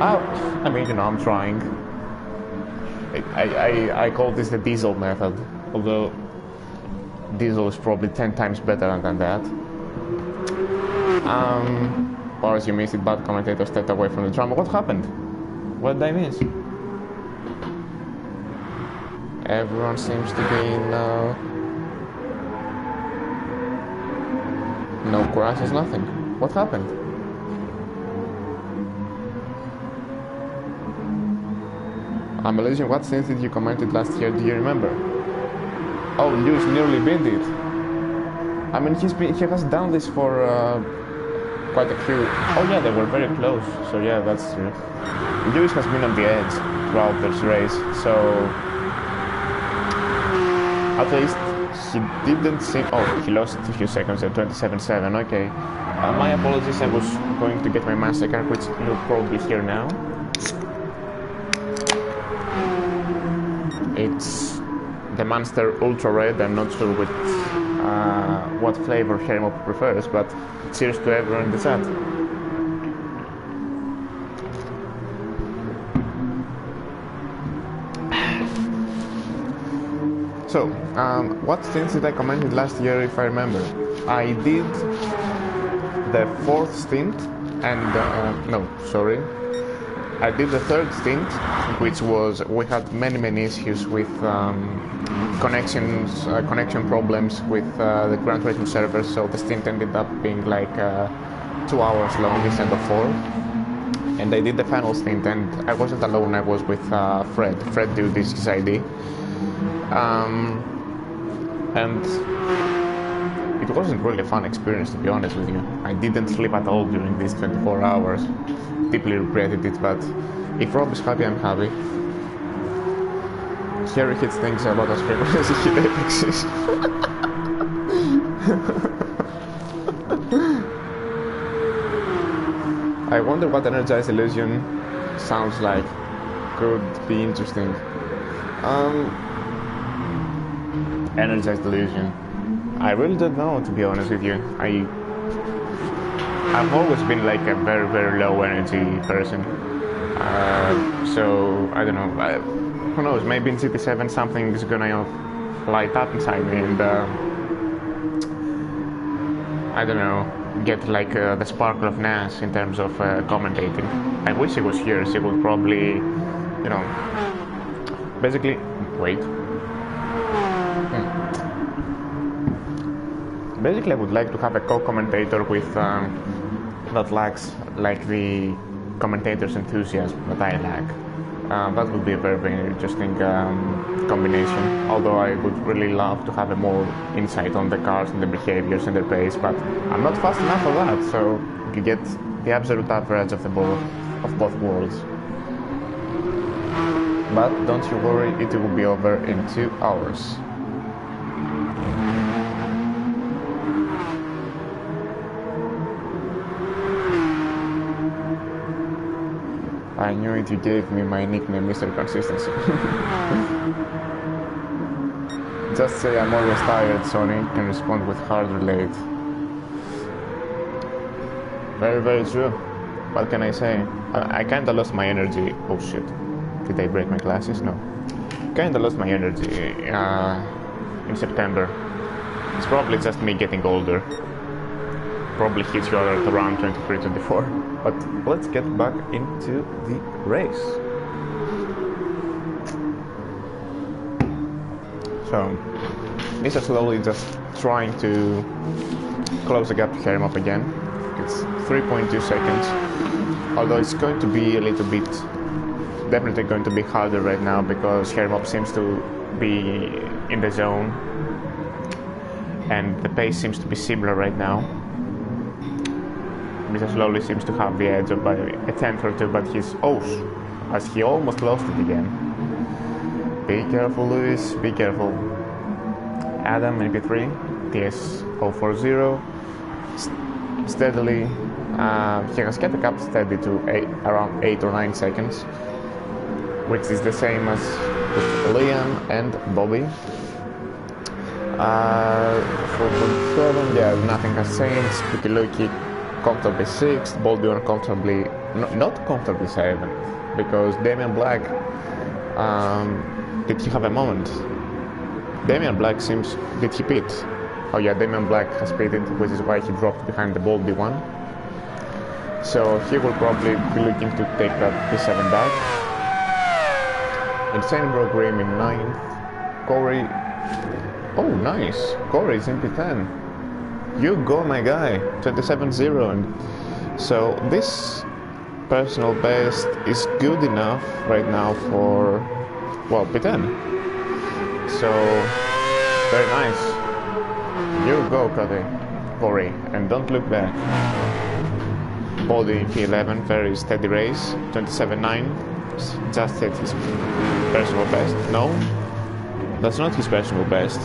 I mean, you know, I'm trying. I call this the Diesel method, although Diesel is probably 10 times better than that. Or as you missed it, bad commentator stepped away from the drama. What happened? What did I miss? Everyone seems to be in no crashes, nothing. What happened? I'm Elysian, what Stint did you commented last year? Do you remember? Oh, Lewis nearly binned it. I mean, he has done this for quite a few. Oh yeah, they were very close. So yeah, that's true. Lewis has been on the edge throughout this race, so at least he didn't seem. Oh, he lost a few seconds at 27.7. Okay, my apologies. I was going to get my Mastercard, which you'll probably hear now. It's the Monster Ultra Red. I'm not sure what flavor Hermo prefers, but cheers to everyone in the chat. So, what stints did I commented last year, if I remember? I did the 4th stint, and no, sorry. I did the 3rd stint, which was, we had many issues with connection problems with the Grand Racing server, so the stint ended up being like 2 hours long instead of 4. And I did the final stint, and I wasn't alone, I was with Fred. Fred did this his ID. And it wasn't really a fun experience, to be honest with you. I didn't sleep at all during these 24 hours. Deeply regretted it, but if Rob is happy, I'm happy. Harry hits things about as frequently as he hit apexes. I wonder what Energized Illusion sounds like. Could be interesting. Energized Illusion. I really don't know, to be honest with you. I've always been like a very low energy person. So I don't know. Who knows? Maybe in GT7 something is gonna light up inside me, and I don't know, get like the sparkle of Nas in terms of commentating. I wish he was here. He would probably, you know, basically. Wait. Basically, I would like to have a co-commentator with that lacks like the commentator's enthusiasm that I lack. That would be a very interesting combination. Although I would really love to have a more insight on the cars and their behaviors and their pace, but I'm not fast enough for that. So you get the absolute average of both worlds. But don't you worry, it will be over in 2 hours. I knew it, you gave me my nickname, Mr. Consistency. Just say I'm always tired, Sony, and respond with hard relate. Very true. what can I say? I kinda lost my energy. Oh shit. Did I break my glasses? No. Kinda lost my energy in September. It's probably just me getting older. Probably hits you at around 23, 24. But let's get back into the race. So, Mr. Slowly just trying to close the gap to Hermop again. It's 3.2 seconds. Although it's going to be a little bit, definitely going to be harder right now because Hermop seems to be in the zone. And the pace seems to be similar right now. Mr. Slowly seems to have the edge of by a tenth or two, but he's as he almost lost it again. Be careful, Lewis, be careful. Adam, MP3, TS040, steadily. He has kept the gap steady to around 8 or 9 seconds, which is the same as with Liam and Bobby. 4.7, yeah, nothing has changed. Spooky Lucky comfortably 6th, Boldion comfortably, not comfortably 7th, because Damian Black, did he have a moment? Damian Black seems, did he pit? Oh yeah, Damian Black has pitted, which is why he dropped behind the Boldy one. So he will probably be looking to take that P7 back. Insane Bro Grim in 9th, Corey, oh nice, Corey's in P10. You go, my guy, 27-0. And so this personal best is good enough right now for, well, P10. So, very nice. You go, Corey, and don't look back. Body P11, very steady race, 27-9. Just hit his personal best. No, that's not his personal best,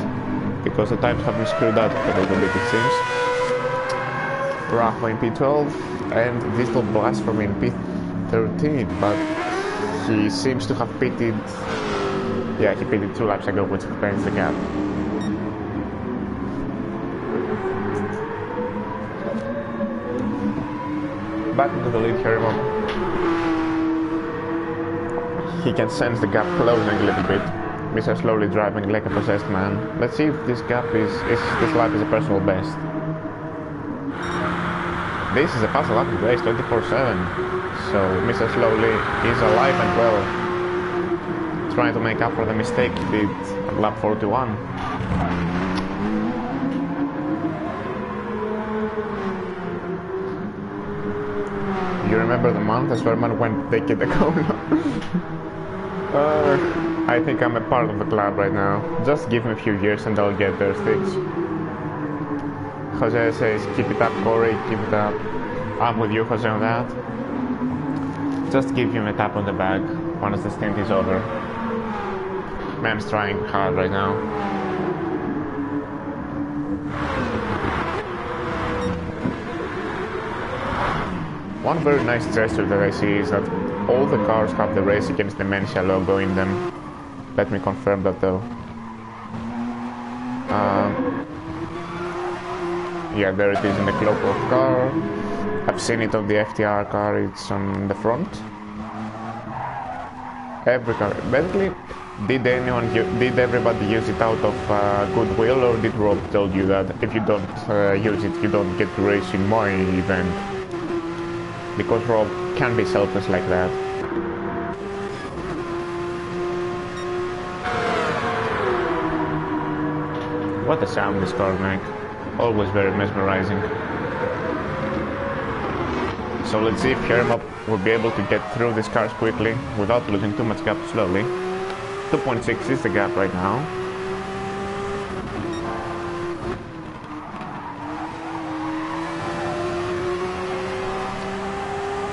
because the times have been screwed up a little bit, it seems. Rafa in P12 and Digital Blasphemy in P13, but he seems to have pitted. Yeah, he pitted 2 laps ago, which explains the gap. Back into the lead here. He can sense the gap closing a little bit. Mr. Slowly driving like a possessed man. Let's see if this gap this lap is a personal best. This is a fast lap race, 24/7. So Mr. Slowly is alive and well, trying to make up for the mistake he did at lap 41. You remember the month as Sherman went naked the corner? I think I'm a part of the club right now. Just give me a few years and I'll get there, Sticks. Jose says, keep it up, Corey, keep it up. I'm with you, Jose, on that. Just give him a tap on the back once the stint is over. Man's trying hard right now. One very nice gesture that I see is that all the cars have the Race Against Dementia logo in them. Let me confirm that though. Yeah, there it is in the Clockwork car. I've seen it on the FTR car, it's on the front. Every car. Basically, did everybody use it out of goodwill, or did Rob tell you that if you don't use it, you don't get to race in my event? Because Rob can be selfless like that. What a sound this car makes. Always very mesmerizing. So let's see if Hermop will be able to get through these cars quickly without losing too much gap slowly. 2.6 is the gap right now.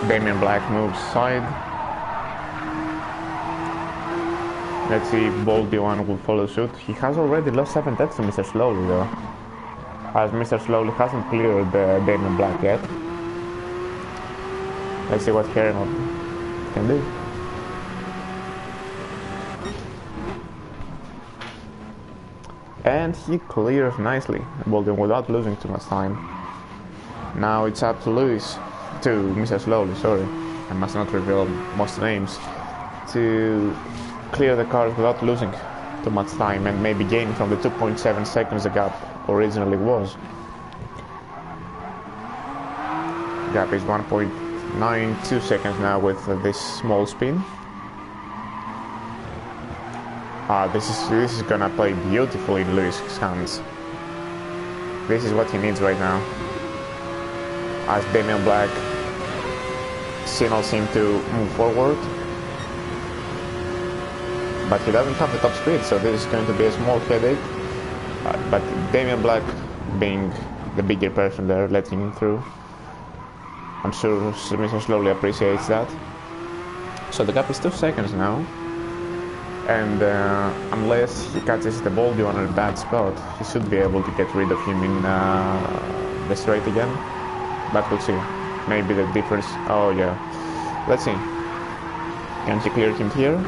Damian Black moves side. Let's see if Boldy one will follow suit. He has already lost 7 tenths to Mr. Slowly though, as Mr. Slowly hasn't cleared Damian Black yet. Let's see what Hermop can do. And he clears nicely, Boldy without losing too much time. Now it's up to Lewis. to Mr. Slowly, sorry, I must not reveal most names, to clear the cars without losing too much time and maybe gain from the 2.7 seconds the gap originally was. Gap is 1.92 seconds now with this small spin. This is gonna play beautifully in Lewis's hands. This is what he needs right now. As Damien Black signals him to move forward. But he doesn't have the top speed, so this is going to be a small headache. But Damien Black, being the bigger person there, letting him through. I'm sure Mr. Slowly appreciates that. So the gap is 2 seconds now. And unless he catches the Baldy on a bad spot, he should be able to get rid of him in the straight again. But we'll see. Maybe the difference... Oh yeah. Let's see. Can he clear him here?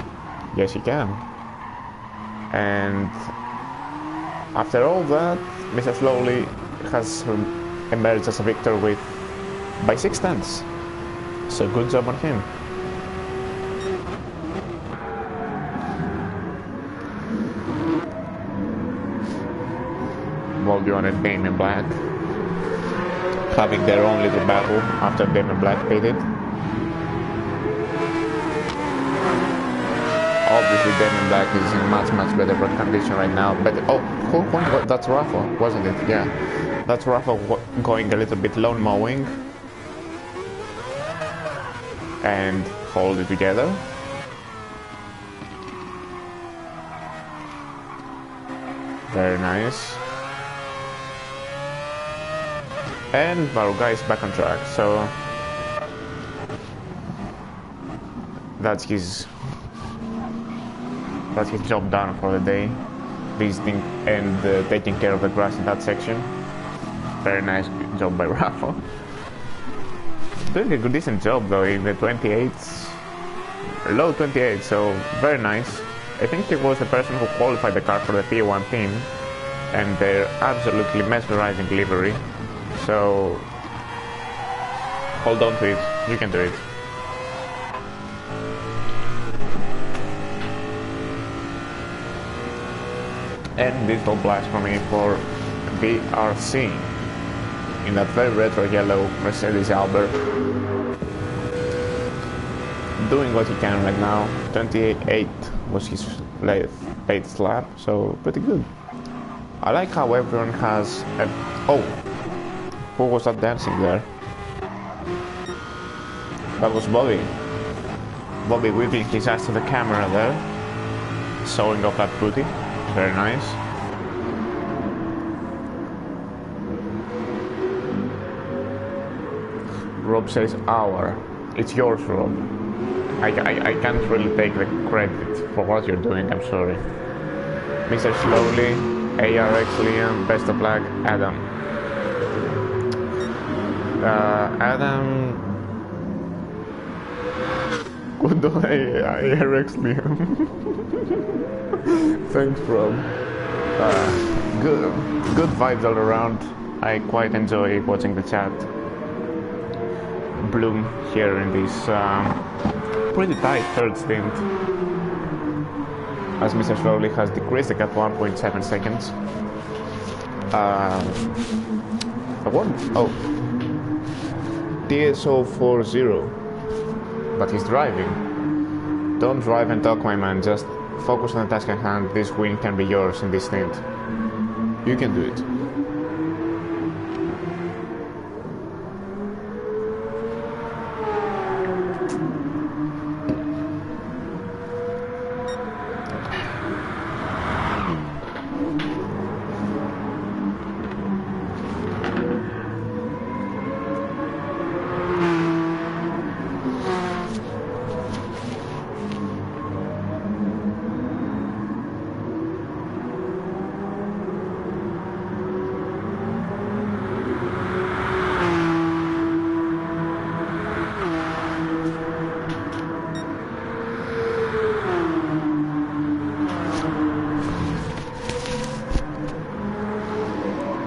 Yes, he can. And after all that, Mr. Slowly has emerged as a victor by 6/10. So good job on him. Baldy on and Damien Black having their own little battle after Damien Black pitted. Obviously Damien Black is in much better condition right now, but that's Rafa, wasn't it? Yeah, that's Rafa going a little bit lone mowing and hold it together. Very nice. And Maruga is back on track, so that's his job done for the day, visiting and taking care of the grass in that section. Very nice job by Rafa. Doing a good decent job though in the 28s, low 28, so very nice. I think he was the person who qualified the car for the P1 team and their absolutely mesmerizing livery. So hold on to it, you can do it. And digital blast for me for VRC in that very retro yellow Mercedes Albert. Doing what he can right now. 28 was his latest lap, so pretty good. I like how everyone has a... Oh! Who was that dancing there? That was Bobby. Bobby wiggling his ass to the camera there, showing off that booty. Very nice. Rob says our. It's yours, Rob. I can't really take the credit for what you're doing, I'm sorry. Mr. Slowly, ARX Liam, best of luck, Adam. Adam... Good day, ARX Liam. Thanks, Rob. Good vibes all around. I quite enjoy watching the chat bloom here in this pretty tight third stint, as Mr. Slowly has decreased the gap 1.7 seconds. TSO 40, but he's driving. Don't drive and talk, my man, just focus on the task at hand. This win can be yours in this stint. You can do it.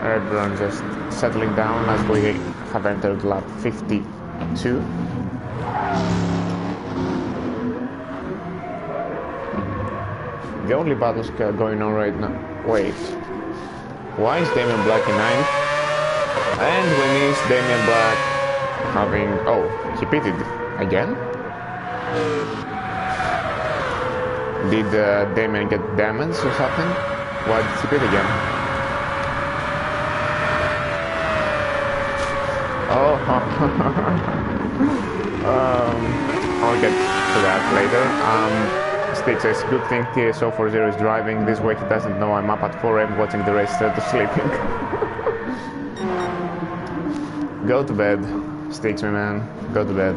Everyone just settling down as we have entered lap 50 2. The only battles going on right now. Wait. Why is Damien Black in 9th? And we miss Damien Black having... Oh, he pitted again? Did Damien get damaged or something? Why did he pit again? Oh, I'll get to that later. Stitch says, good thing TSO40 is driving, this way he doesn't know I'm up at 4 AM watching the race instead of sleeping. Go to bed, Stitch, my man, go to bed.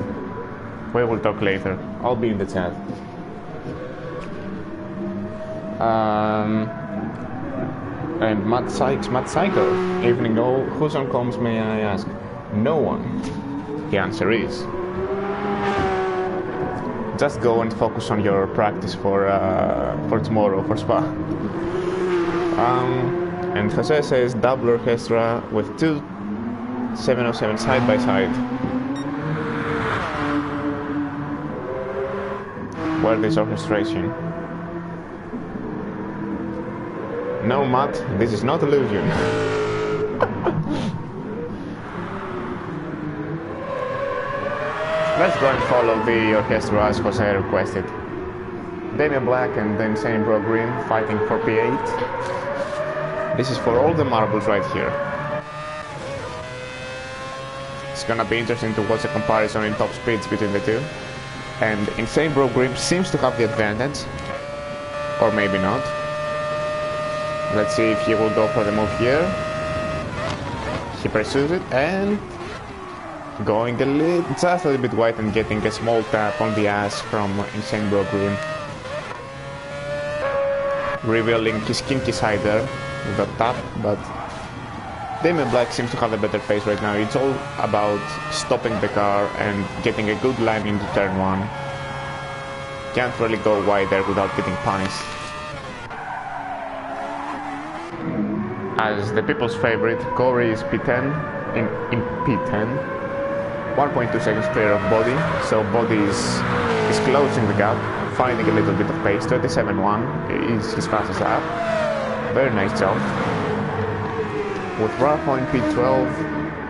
We will talk later, I'll be in the chat. And Matt Psycho, evening all, who's on comms may I ask? No one. The answer is... just go and focus on your practice for tomorrow, for Spa. And Jose says double orchestra with 2 707 side by side. Where is orchestration? No, Matt, this is not illusion. Let's go and follow the orchestra as Jose requested. Damien Black and then Insane Bro Green fighting for P8. This is for all the marbles right here. It's gonna be interesting to watch a comparison in top speeds between the two. And Insane Bro Green seems to have the advantage. Or maybe not. Let's see if he will go for the move here. He pursues it and... going just a little bit wide and getting a small tap on the ass from Insane Bro Green. Revealing his kinky side there with a tap, but Damien Black seems to have a better pace right now. It's all about stopping the car and getting a good line into turn 1. Can't really go wide there without getting punished. As the people's favorite, Corey is P10 in P10. 1.2 seconds clear of Body, so Body is closing the gap, finding a little bit of pace. 27.1 is his fastest lap. Very nice job. With Rafa in P12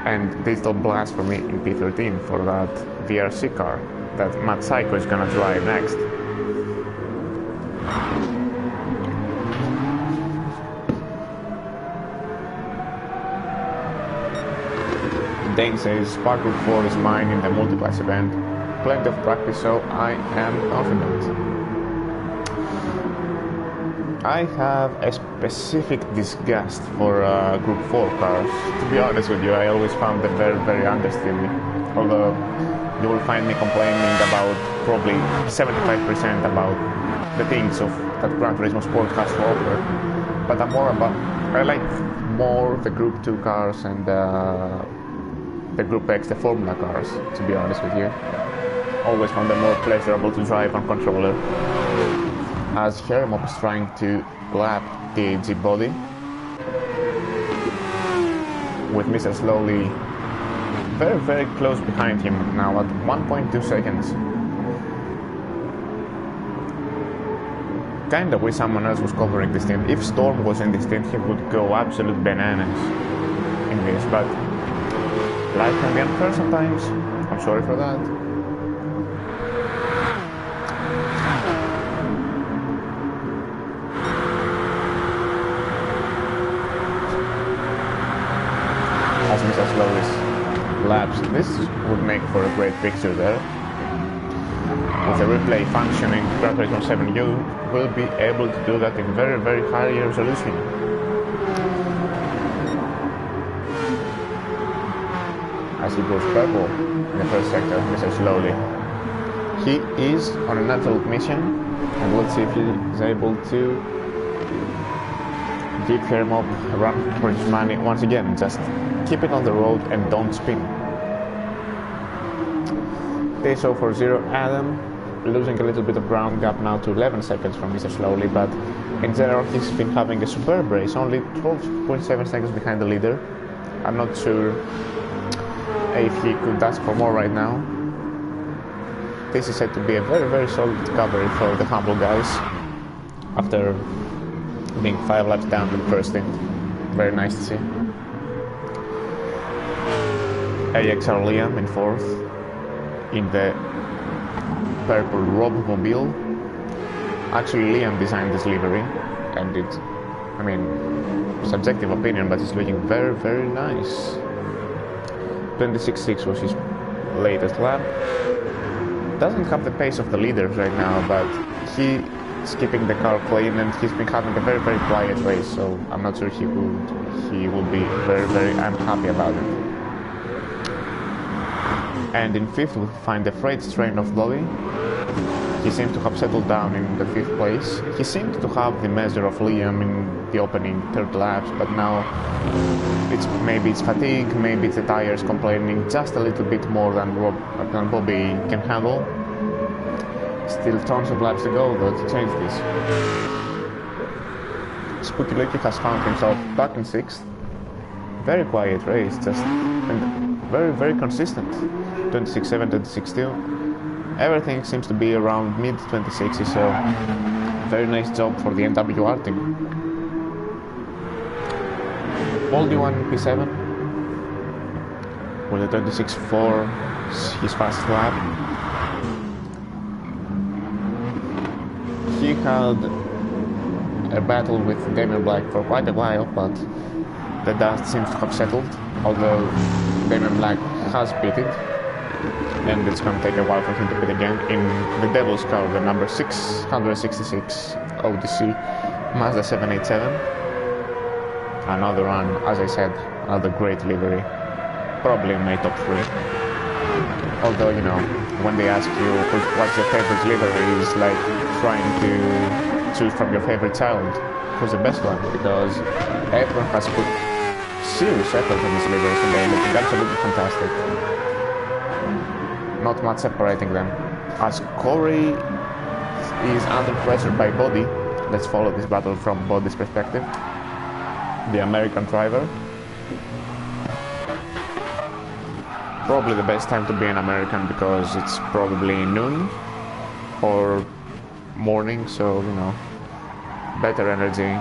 and Digital Blast for me in P13 for that VRC car that Matt Psycho is gonna drive next. Dane says, Spark Group 4 is mine in the multi-class event. Plenty of practice, so I am confident. I have a specific disgust for Group 4 cars. To be honest with you, I always found them very, very understeamy. Although you will find me complaining about probably 75% about the things of that Gran Turismo Sport has to offer. But I like more the Group 2 cars and the Group X, the Formula cars, to be honest with you. Always found them more pleasurable to drive on controller. As Hermop is trying to lap the AG Body. With Mr. Slowly very, very close behind him now at 1.2 seconds. Kinda wish someone else was covering this stint. If Storm was in this stint, he would go absolute bananas in this, but life can be unfair sometimes. I'm sorry for that. As Mr. Slowly's laps, this would make for a great picture there. With a replay functioning Gran Turismo 7, you will be able to do that in very, very high resolution. As he goes purple in the first sector, Mr. Slowly. He is on an absolute mission, and let's see if he is able to give Hermop a run for his money once again. Just keep it on the road and don't spin. TSO40 Adam losing a little bit of ground gap now to 11 seconds from Mr. Slowly, but in general he's been having a superb race, only 12.7 seconds behind the leader. I'm not sure if he could ask for more right now. This is said to be a very, very solid recovery for the humble guys after being 5 laps down in the first stint. Very nice to see. AXR Liam in 4th in the purple Robmobile. Actually, Liam designed this livery, and it, I mean, subjective opinion, but it's looking very, very nice. 26.6 was his latest lap. Doesn't have the pace of the leaders right now, but he's keeping the car clean, and he's been having a very, very quiet race, so I'm not sure he will be very, very unhappy about it. And in 5th we find the freight train of Lolly. He seems to have settled down in the 5th place. He seemed to have the measure of Liam in the opening 3rd laps, but now maybe it's fatigue, maybe it's the tires complaining just a little bit more than Bobby can handle. Still tons of laps to go though to change this. Spooky Lucky has found himself back in 6th. Very quiet race, just and very, very consistent. 26.7, 26.2. Everything seems to be around mid-26s, so very nice job for the NWR team. Moldy one P7 with a 26.4, his fastest lap. He had a battle with Damien Black for quite a while, but the dust seems to have settled, although Damien Black has pitted. And it's going to take a while for him to pit again in the Devil's car, the number 666 ODC Mazda 787. Another one, as I said, another great livery, probably in my top 3. Although, you know, when they ask you what's your favorite livery, it's like trying to choose from your favorite child who's the best one, because everyone has put serious effort in this livery today, looking absolutely fantastic. Not much separating them. As Corey is under pressure by Body, let's follow this battle from Body's perspective. The American driver. Probably the best time to be an American because it's probably noon or morning, so you know, better energy,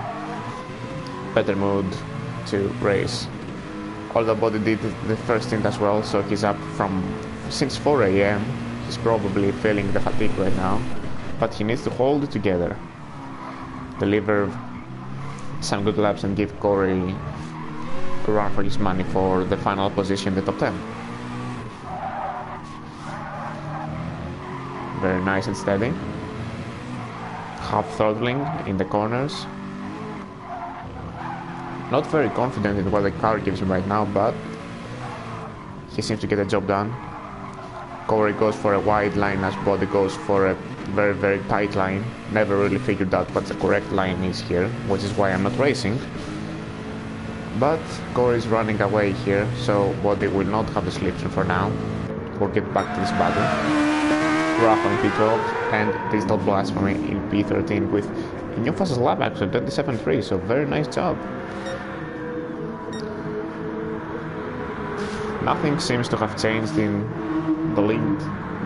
better mood to race. Although Body did the first stint as well, so he's up since 4 AM. He's probably feeling the fatigue right now, but he needs to hold it together, deliver some good laps and give Corey a run for his money for the final position in the top 10. Very nice and steady. Half throttling in the corners. Not very confident in what the car gives him right now, but he seems to get the job done. Corey goes for a wide line as Body goes for a very, very tight line. Never really figured out what the correct line is here, which is why I'm not racing. But Corey's running away here, so Body will not have the slipstream for now. We'll get back to this battle. Rough on P12 and Digital Blasphemy in P13 with a new fastest lap actually, 27.3, so very nice job. Nothing seems to have changed in the lead.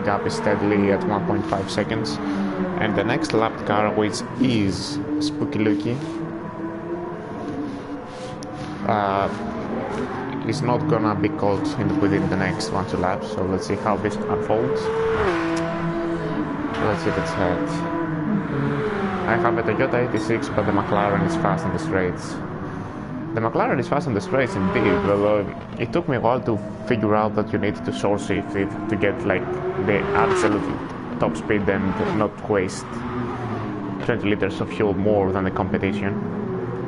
Gap is steadily at 1.5 seconds, and the next lapped car, which is Spooky Lucky, is not gonna be caught within the next 1-2 laps, so let's see how this unfolds. Let's see if it's head. I have a Toyota 86, but the McLaren is fast on the straights. The McLaren is fast on the straights indeed, although it took me a while to figure out that you need to source it to get like the absolute top speed and not waste 20 liters of fuel more than the competition.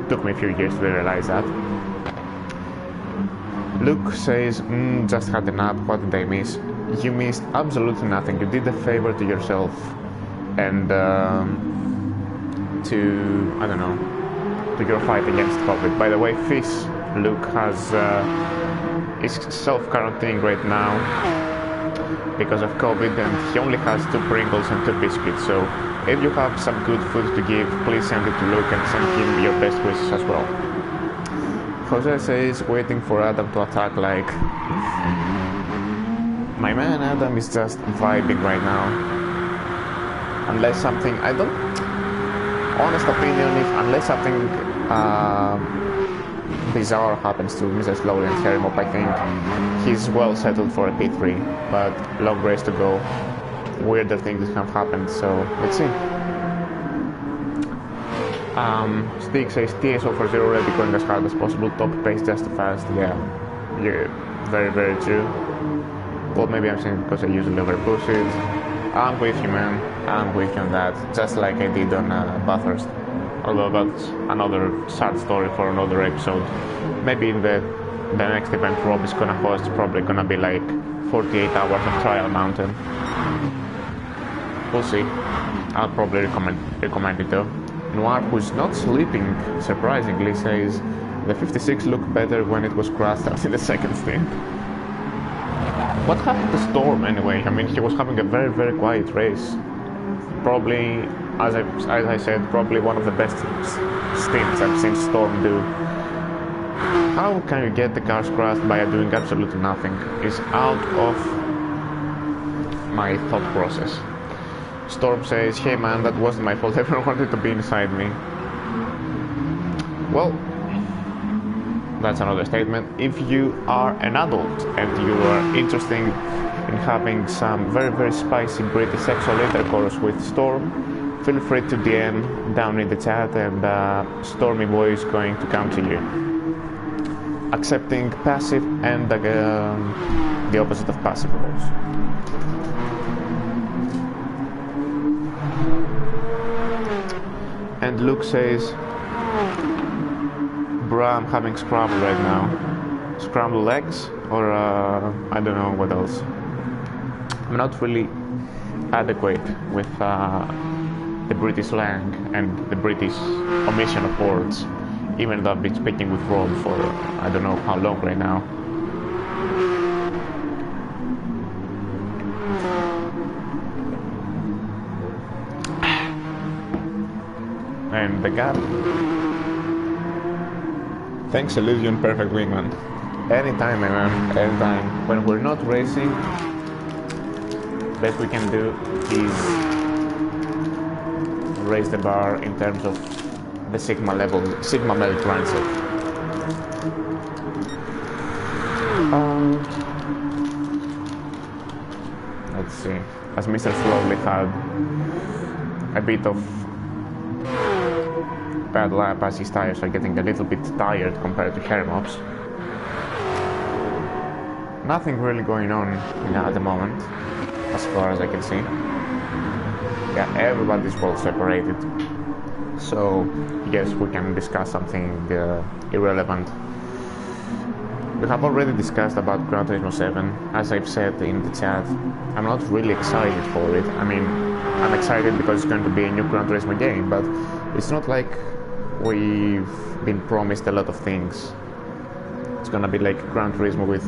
Took me a few years to realize that. Luke says, just had a nap, what did I miss? You missed absolutely nothing. You did a favor to yourself and to, I don't know, to your fight against COVID. By the way, Fizz, Luke is self-quarantining right now because of COVID, and he only has 2 Pringles and 2 biscuits, so if you have some good food to give, please send it to Luke and send him your best wishes as well. Jose says, waiting for Adam to attack like... My man Adam is just vibing right now. Unless something, I don't, honest opinion, unless something bizarre happens to Mr. Slowly and tear him up, I think he's well settled for a P3, but long race to go. Weirder things have happened, so let's see. Stick says TSO for 0 ready, going as hard as possible, top pace just fast. Yeah, very, very true. Well, maybe I'm saying because I usually overpush it. I'm with you, man. I'm with you on that. Just like I did on Bathurst. Although that's another sad story for another episode. Maybe in the next event Rob is gonna host, probably gonna be like 48 hours of Trial Mountain. We'll see. I'll probably recommend it though. Noir, who's not sleeping, surprisingly, says the 56 looked better when it was crashed after the second stint. What happened to Storm anyway? I mean, he was having a very, very quiet race. Probably, as I said, probably one of the best stints I've seen Storm do. How can you get the cars crashed by doing absolutely nothing? Is out of my thought process. Storm says, hey man, that wasn't my fault, everyone wanted to be inside me. Well, that's another statement. If you are an adult and you are interested in having some very, very spicy British sexual intercourse with Storm, feel free to DM down in the chat and Stormy Boy is going to come to you. Accepting passive and the opposite of passive roles. And Luke says, bruh, I'm having scramble right now. Scrambled eggs? Or I don't know what else. I'm not really adequate with the British slang and the British omission of words. Even though I've been speaking with Rob for I don't know how long right now. And the gap. Thanks, Illusion, perfect wingman. Anytime, my man, anytime. When we're not racing, best we can do is raise the bar in terms of the Sigma level, Sigma melt grindset. Let's see. As Mr. Slowly had a bit of bad lap as his tires are getting a little bit tired compared to Hermops. Nothing really going on at the moment, as far as I can see. Yeah, everybody's well separated. So, yes, we can discuss something irrelevant. We have already discussed about Gran Turismo 7. As I've said in the chat, I'm not really excited for it. I mean, I'm excited because it's going to be a new Gran Turismo game, but it's not like we've been promised a lot of things. It's gonna be like Gran Turismo with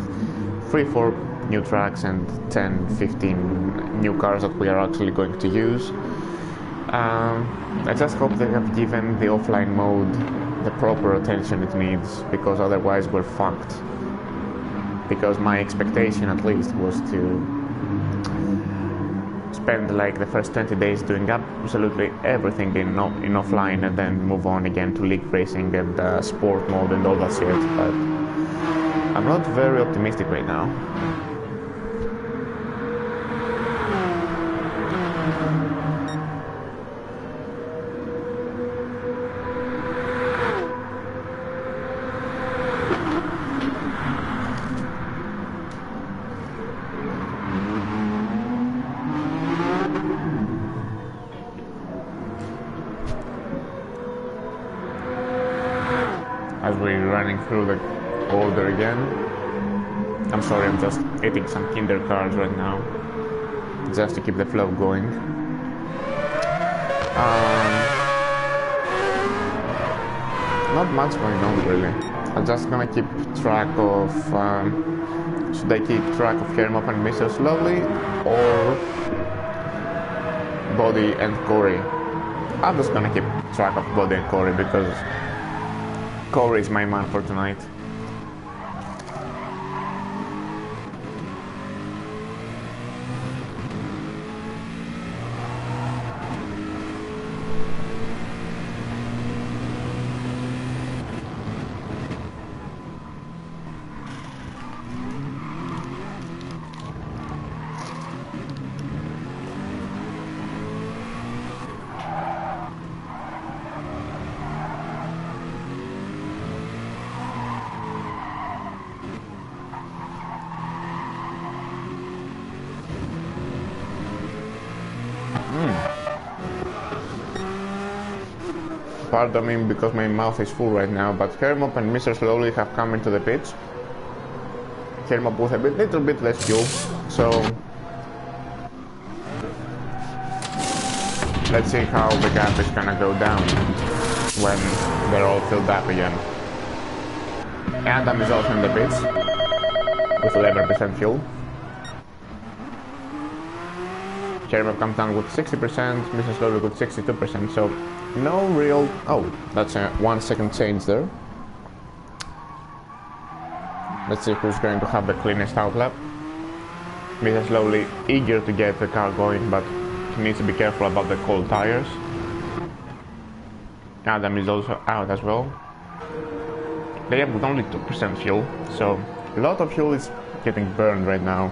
3-4 new tracks and 10-15 new cars that we are actually going to use. I just hope they have given the offline mode the proper attention it needs, because otherwise we're fucked. Because my expectation at least was to spend like the first 20 days doing absolutely everything in offline and then move on again to league racing and sport mode and all that shit, but I'm not very optimistic right now. As we're running through the order again. I'm sorry, I'm just eating some Kinder cards right now, just to keep the flow going. Not much going on really. I'm just gonna keep track of, should I keep track of Hermop and Mr. Slowly, or Body and Corey? I'm just gonna keep track of Body and Corey because Corey is my man for tonight. Pardon me because my mouth is full right now, but Hermop and Mr. Slowly have come into the pits. Hermop with a little bit less fuel, so let's see how the gap is gonna go down when they're all filled up again. Adam is also in the pits with 11% fuel. Hermop comes down with 60%, Mr. Slowly with 62%, so no real... Oh, that's a 1 second change there. Let's see who's going to have the cleanest outlap. Mr. Slowly eager to get the car going, but he needs to be careful about the cold tires. Adam is also out as well. They have with only 2% fuel, so a lot of fuel is getting burned right now.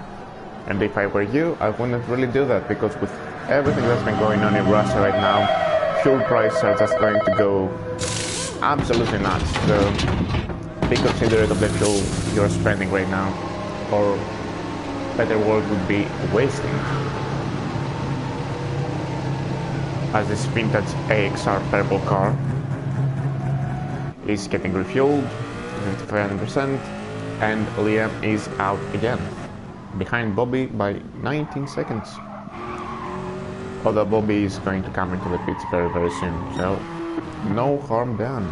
And if I were you, I wouldn't really do that, because with everything that's been going on in Russia right now, fuel prices are just going to go absolutely nuts. So be considerate of the fuel you're spending right now, or better word would be wasting. As this vintage AXR purple car is getting refueled, 57%, and Liam is out again, behind Bobby by 19 seconds. Although Bobby is going to come into the pits very, very soon, so no harm done.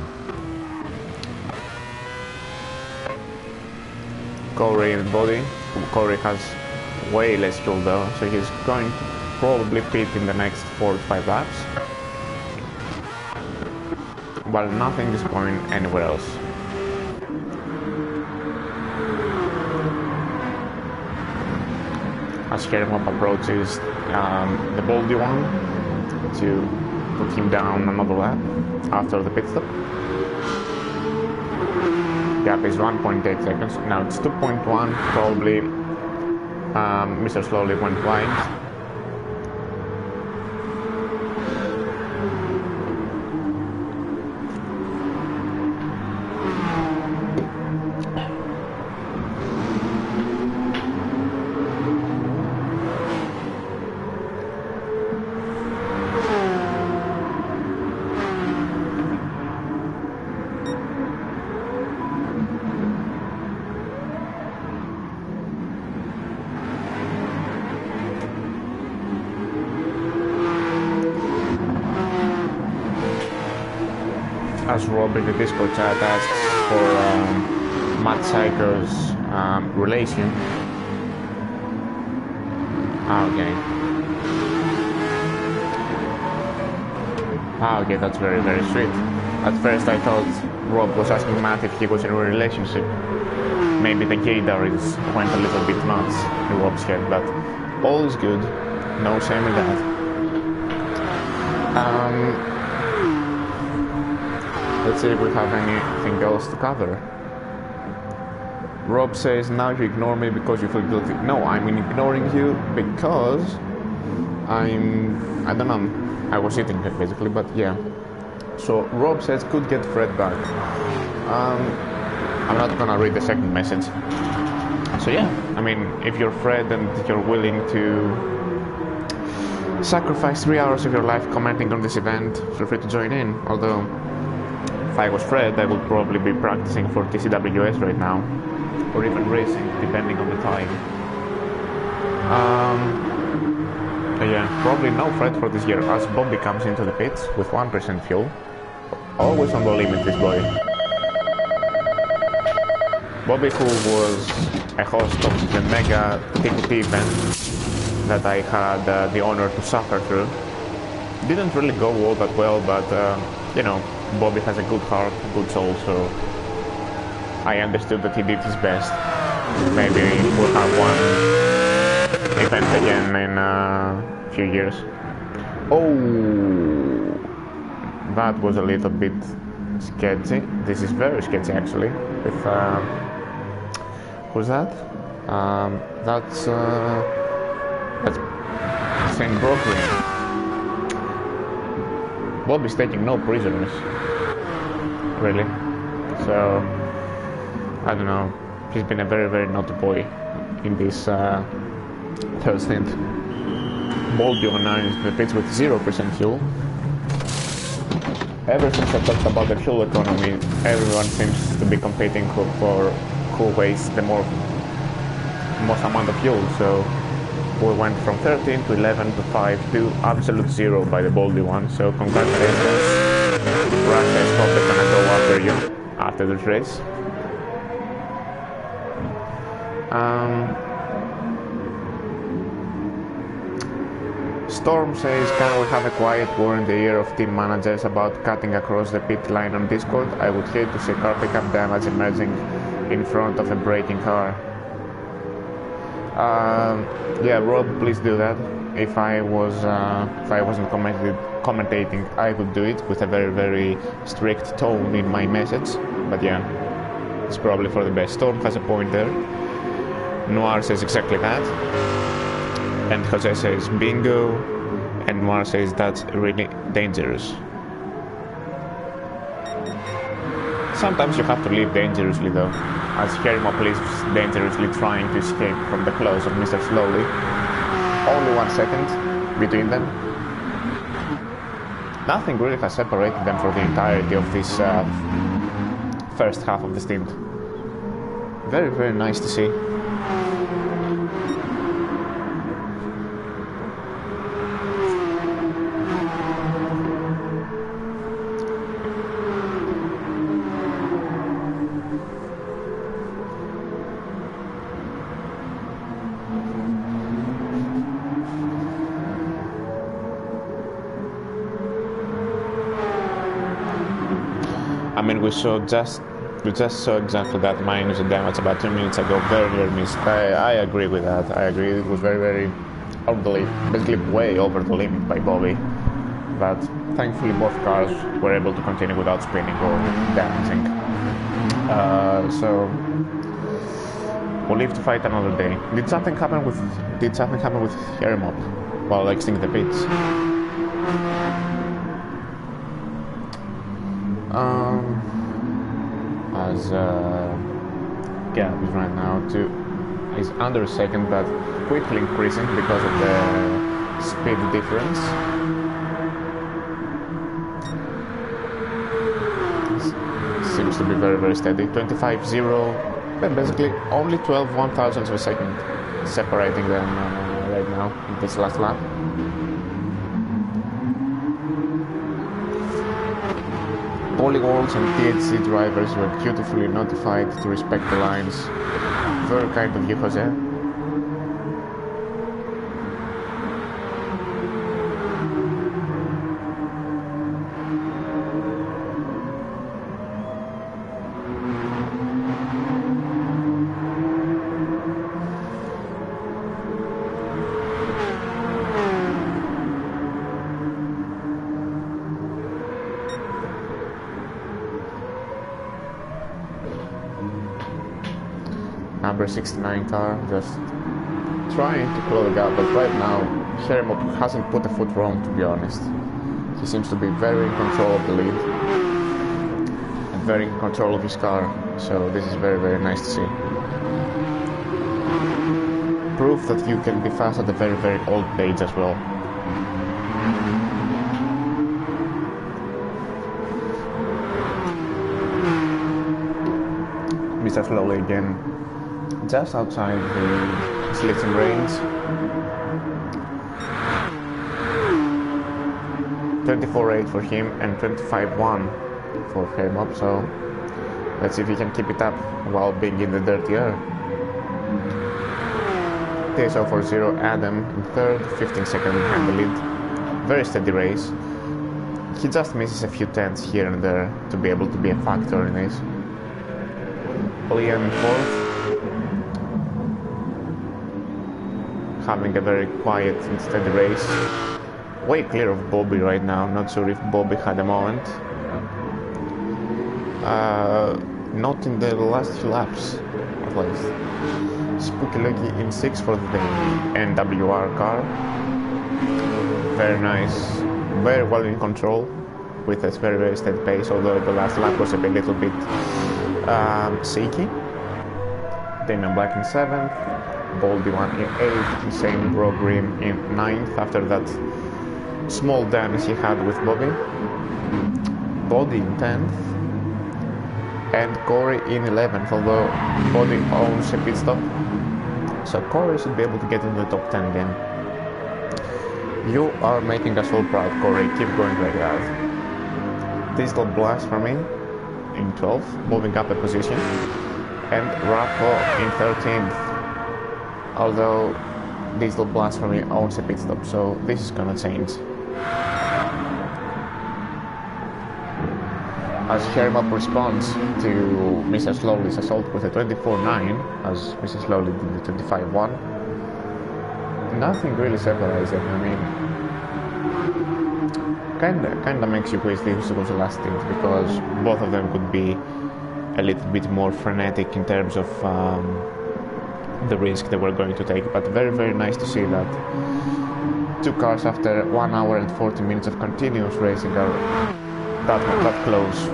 Corey in the body. Corey has way less fuel though, so he's going to probably pit in the next 4 to 5 laps, while nothing is going anywhere else. As Hermop approaches the Baldy one to put him down another lap after the pit stop. Gap is 1.8 seconds, now it's 2.1, probably Mr. Slowly went blind. As Rob in the Discord chat asks for Matt Psycho's relation. Okay. Okay, that's very, very sweet. At first I thought Rob was asking Matt if he was in a relationship. Maybe the gaydar went a little bit nuts in Rob's head, but all is good. No shame in that. Let's see if we have anything else to cover. Rob says, now you ignore me because you feel guilty. No, I'm ignoring you because I don't know, I was eating it basically, but yeah. So Rob says, could get Fred back. I'm not gonna read the second message. So yeah, I mean, if you're Fred and you're willing to sacrifice 3 hours of your life commenting on this event, feel free to join in. Although, if I was Fred, I would probably be practicing for TCWS right now, or even racing, depending on the time. Yeah, probably no Fred for this year, as Bobby comes into the pits with 1% fuel. Always on the limit, this boy. Bobby, who was a host of the mega TQT event that I had the honor to suffer through, didn't really go all that well, but you know, Bobby has a good heart, a good soul, so I understood that he did his best. Maybe we'll have one event again in a few years. Oh, That was a little bit sketchy. This is very sketchy actually. With who's that? That's St. Brooklyn. Bobby's taking no prisoners, really. So I don't know. He's been a very, very naughty boy in this third stint. Boldy on 9 in the pits with 0% fuel. Ever since I talked about the fuel economy, everyone seems to be competing for who wastes the most amount of fuel. So we went from 13 to 11 to 5 to absolute 0 by the Boldy one. So congratulations. Russia is probably gonna go after you after this race. Storm says, can we have a quiet war in the ear of team managers about cutting across the pit line on Discord? I would hate to see car pickup damage emerging in front of a braking car. Yeah, Rob, please do that. If I wasn't commentating, I would do it with a very, very strict tone in my message. But yeah, it's probably for the best. Storm has a point there. Noir says exactly that. And Jose says bingo, and Noir says that's really dangerous. Sometimes you have to live dangerously though, as Herimop lives dangerously trying to escape from the claws of Mr. Slowly. Only 1 second between them. Nothing really has separated them for the entirety of this first half of the stint. Very, very nice to see. I mean, we just saw exactly that minus the damage about 2 minutes ago. Very, very missed. I agree with that. I agree. It was very, very over the limit, basically way over the limit by Bobby. But thankfully, both cars were able to continue without spinning or damaging. So we'll live to fight another day. Did something happen with Herimop while exiting the pits? As gap is right now is under a second, but quickly increasing because of the speed difference. Seems to be very, very steady. 25.0, but basically only 12 1,000ths of a second separating them right now in this last lap. Polygons and THC drivers were dutifully notified to respect the lines. Very kind of you, Jose. Number 69 car just trying to close the gap, but right now Herimop hasn't put a foot wrong, to be honest. He seems to be very in control of the lead and very in control of his car, so this is very, very nice to see. Proof that you can be fast at a very, very old age as well. Mr. Slowly again, just outside the slitting range. 24.8 for him and 25.1 for Herimop, so let's see if he can keep it up while being in the dirty air. TSO 40, Adam in third, 15 seconds behind the lead. Very steady race. He just misses a few tenths here and there to be able to be a factor in this. Liam in fourth, having a very quiet and steady race. way clear of Bobby right now. Not sure if Bobby had a moment. Not in the last few laps, at least. Spooky Lucky in 6 for the NWR car. Very nice, very well in control, with a very steady pace, although the last lap was a little bit shaky. Damon Black in 7th, Baldy 1 in 8th, Insane Bro Grimm in 9th after that small damage he had with Bobby. Body in 10th, and Corey in 11th, although Body owns a pit stop, so Corey should be able to get into the top 10 again. You are making us all proud, Corey. Keep going like that. Digital Blast for me in 12th, moving up a position, and Raffo in 13th, although Digital Blast for me owns a pit stop, so this is gonna change. As Shermap responds to Mr. Slowly's assault with a 24-9, as Mr. Slowly did the 25-1. Nothing really surprising. I mean, kinda makes you wish this was the last stint, because both of them could be a little bit more frenetic in terms of the risk they were going to take. But very nice to see that two cars after 1 hour and 40 minutes of continuous racing are that close.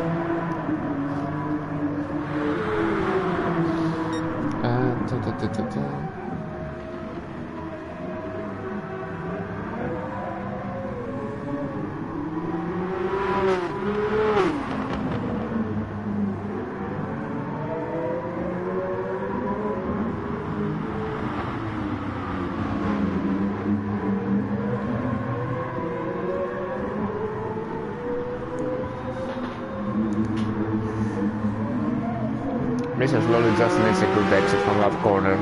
Mr. Slowly just needs a good exit from that corner,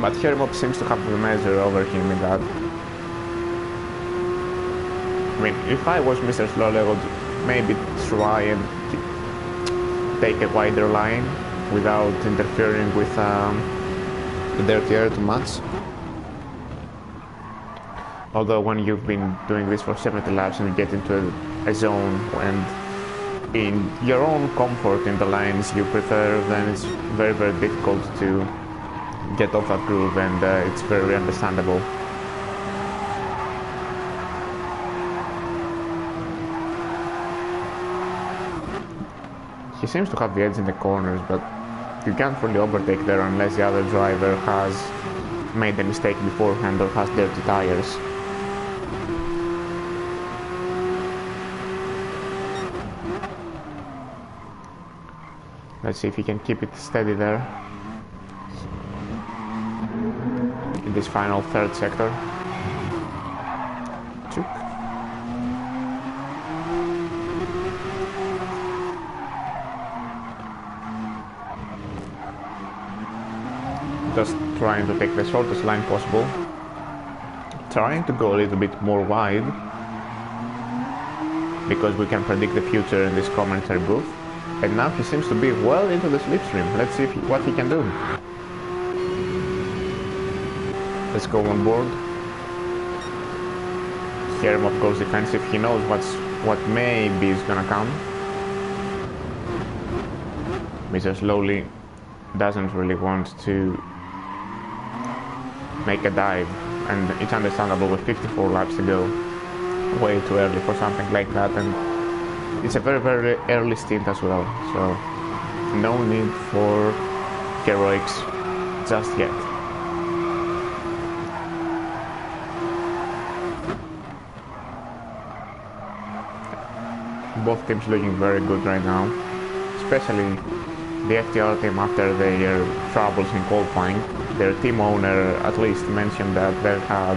but Hermop seems to have the measure over him in that. I mean, if I was Mr. Slowly, I would maybe try and take a wider line without interfering with the dirty air too much. Although when you've been doing this for 70 laps and you get into a zone and in your own comfort in the lines you prefer, then it's very difficult to get off that groove, and it's very understandable. He seems to have the edge in the corners, but you can't really overtake there unless the other driver has made a mistake beforehand or has dirty tires. Let's see if he can keep it steady there in this final third sector. Chook. Just trying to take the shortest line possible. Trying to go a little bit more wide, because we can predict the future in this commentary booth. And now he seems to be well into the slipstream. Let's see what he can do. Let's go on board. Hermop goes defensive. He knows what maybe is gonna come. Mr. Slowly doesn't really want to make a dive, and it's understandable with 54 laps to go. Way too early for something like that, and it's a very early stint as well, so no need for heroics just yet. Both teams looking very good right now, especially the FTR team after their troubles in qualifying. Their team owner at least mentioned that they had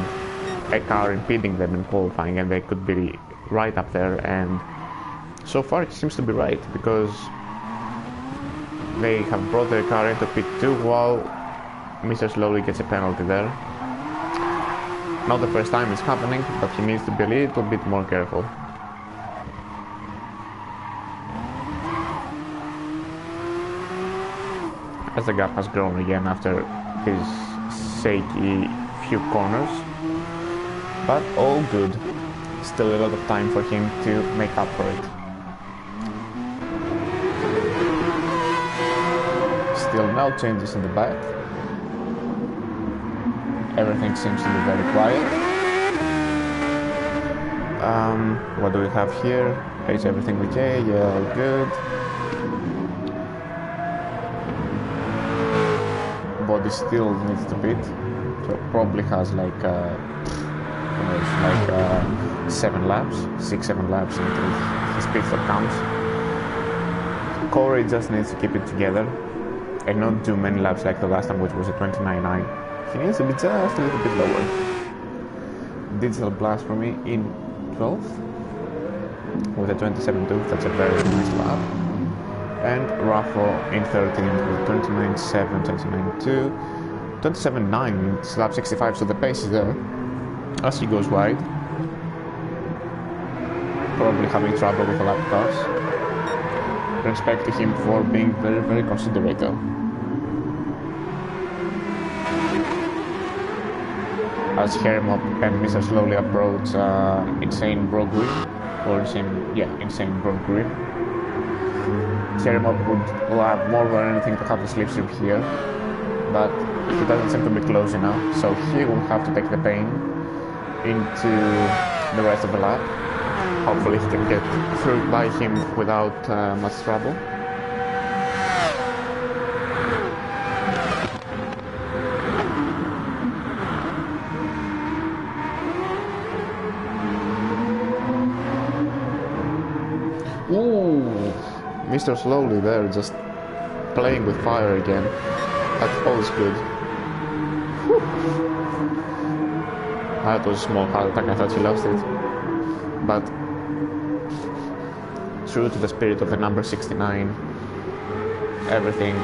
a car impeding them in qualifying and they could be right up there, and so far it seems to be right, because they have brought their car into pit 2 while Mr. Slowly gets a penalty there. Not the first time it's happening, but he needs to be a little bit more careful. As the gap has grown again after his shaky few corners, but all good. still a lot of time for him to make up for it. Still no changes in the back. Everything seems to be very quiet. What do we have here? Is everything okay? Yeah, all good. Body still needs to beat, so probably has like 7 laps, 6-7 laps until his pit stop counts. Corey just needs to keep it together and not do many laps like the last time, which was a 29.9. He needs to be just a little bit lower. Digital Blast for me in 12th with a 27.2. That's a very nice lap. And Raffo in 13th with 29.7, 29.2, 27.9. It's lap 65, so the pace is there as he goes wide. Probably having trouble with the lap cars. Respect to him for being very, very considerate though. As Hermop and Mr. Slowly approach Insane Bro Grip, or Insane Bro Grip. Hermop would love more than anything to have the slipstream here, but he doesn't seem to be close enough, so he will have to take the pain into the rest of the lap. Hopefully he can get through by him without much trouble. Ooh, Mr. Slowly there, just playing with fire again. That's always good. Whew. That was a small heart attack, I thought he lost it. But true to the spirit of the number 69, everything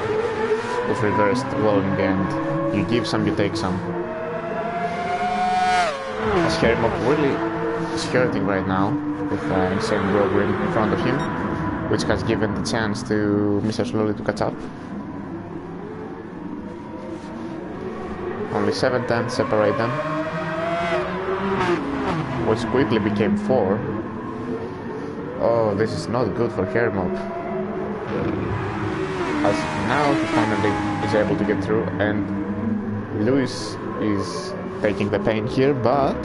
was reversed well in the end. You give some, you take some. Scarimop really skirting right now with Insane Rover in front of him, which has given the chance to Mr. Slowly to catch up. Only 7 tenths separate them, which quickly became 4. Oh, this is not good for Hermop. As now he finally is able to get through, and Lewis is taking the pain here, but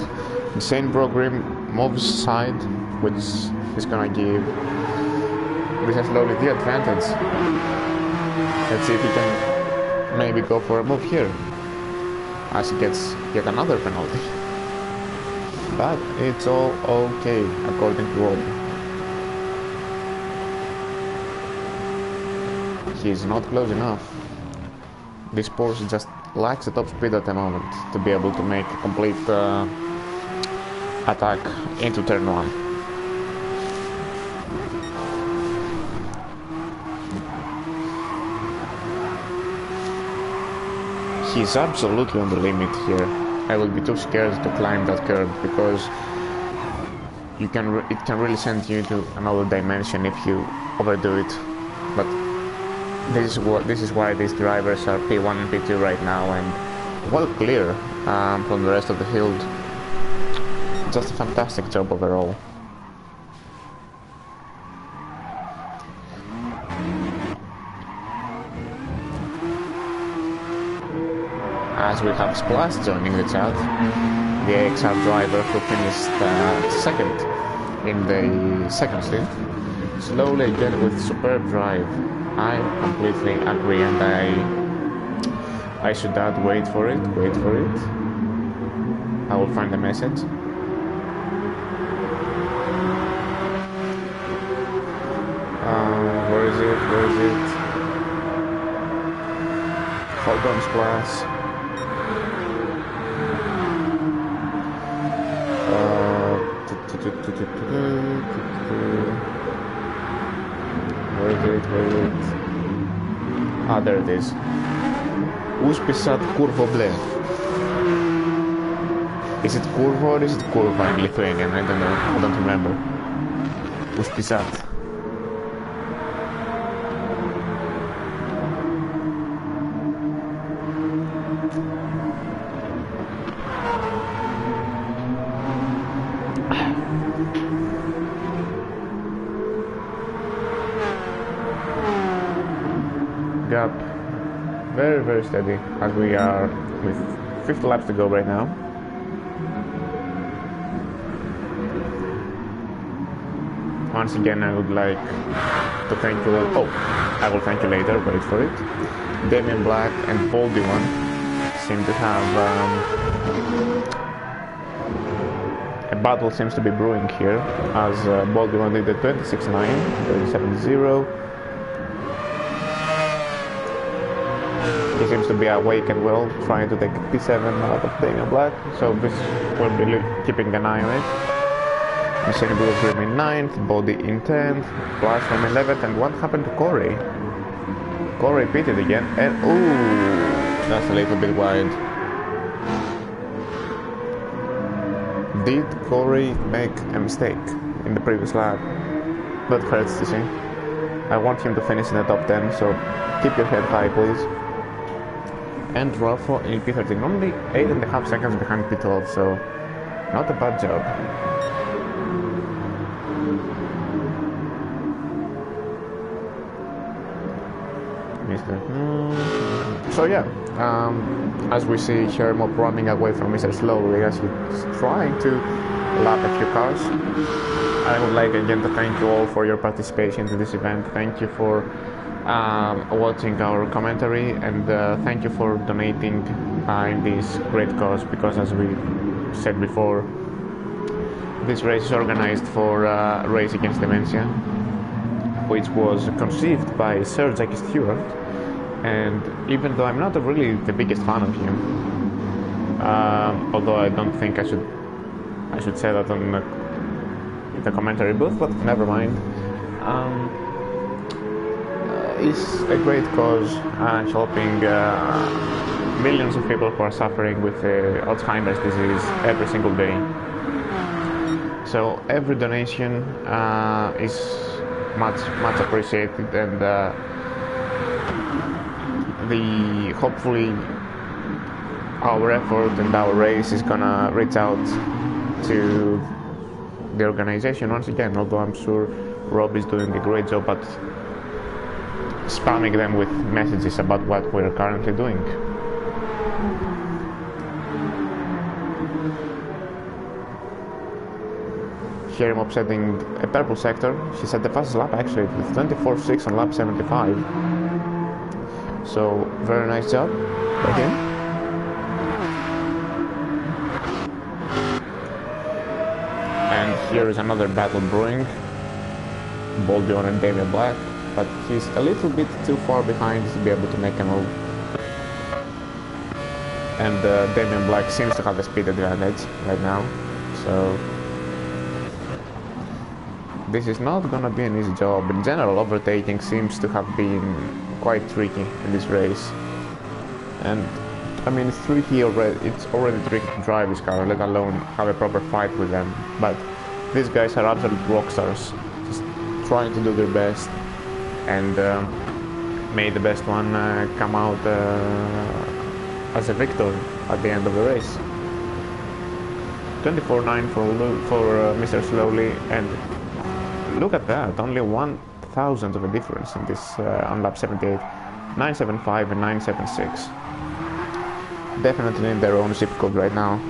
Insane Program moves aside, which is gonna give Mr. Slowly the advantage. Let's see if he can maybe go for a move here, as he gets yet another penalty. But it's all okay, according to Rob. He's not close enough. This Porsche just lacks the top speed at the moment to be able to make a complete attack into turn 1. He's absolutely on the limit here. I will be too scared to climb that curb because it can really send you into another dimension if you overdo it. But this is why these drivers are P1 and P2 right now, and well clear from the rest of the field. Just a fantastic job overall. As we have Splash joining the chat, the AXR driver who finished second in the second stint. Slowly again with superb drive. I completely agree, and I should add, wait for it. I will find the message. Where is it? Hold on, Splash. Where is it? Ah, there it is. Uspisat Kurvo Ble. Is it Kurvo or is it Kurva in Lithuanian? I don't know. I don't remember. Uspisat. gap very, very steady as we are with 50 laps to go right now. Once again, I would like to thank you all. Oh, I will thank you later, wait for it. Damien Black and Baldy One seem to have a battle seems to be brewing here, as Baldy One did the 26.9, 37.0. He seems to be awake and well, trying to take P7 out of Damien Black, so this will be keeping an eye on it. Machine Blues remain 9th, Body in 10th, Flash from 11th, and what happened to Corey? Corey pitted again, and ooh, that's a little bit wide. Did Corey make a mistake in the previous lap? That hurts to see. I want him to finish in the top 10, so keep your head high, please. And Rolfo in P13, only 8.5 seconds behind P12, so not a bad job. So yeah, as we see Shermop running away from Mr. Slowly as he's trying to lap a few cars. I would like again to thank you all for your participation in this event. Thank you for watching our commentary, and thank you for donating in this great cause, because as we said before, this race is organized for Race Against Dementia, which was conceived by Sir Jackie Stewart. And even though I'm not really the biggest fan of him, although I don't think I should say that on the commentary booth, but never mind. It's a great cause, helping millions of people who are suffering with Alzheimer's disease every single day. So every donation is much appreciated, and hopefully our effort and our race is gonna reach out to the organization once again, although I'm sure Rob is doing a great job at spamming them with messages about what we're currently doing. Here I'm upsetting a purple sector. He set the fastest lap actually with 24.6 on lap 75. So very nice job by him. And here is another battle brewing. Boldion and Damien Black, but he's a little bit too far behind to be able to make a move. And Damien Black seems to have a speed advantage right now, so this is not gonna be an easy job. In general, overtaking seems to have been quite tricky in this race, and I mean it's tricky already. It's already tricky to drive this car, let alone have a proper fight with them. But these guys are absolute rock stars, just trying to do their best, and may the best one come out as a victor at the end of the race. 24.9 for Mr. Slowly, and look at that, only 1,000 of a difference in this on lap 78. 975 and 976. Definitely in their own zip code right now.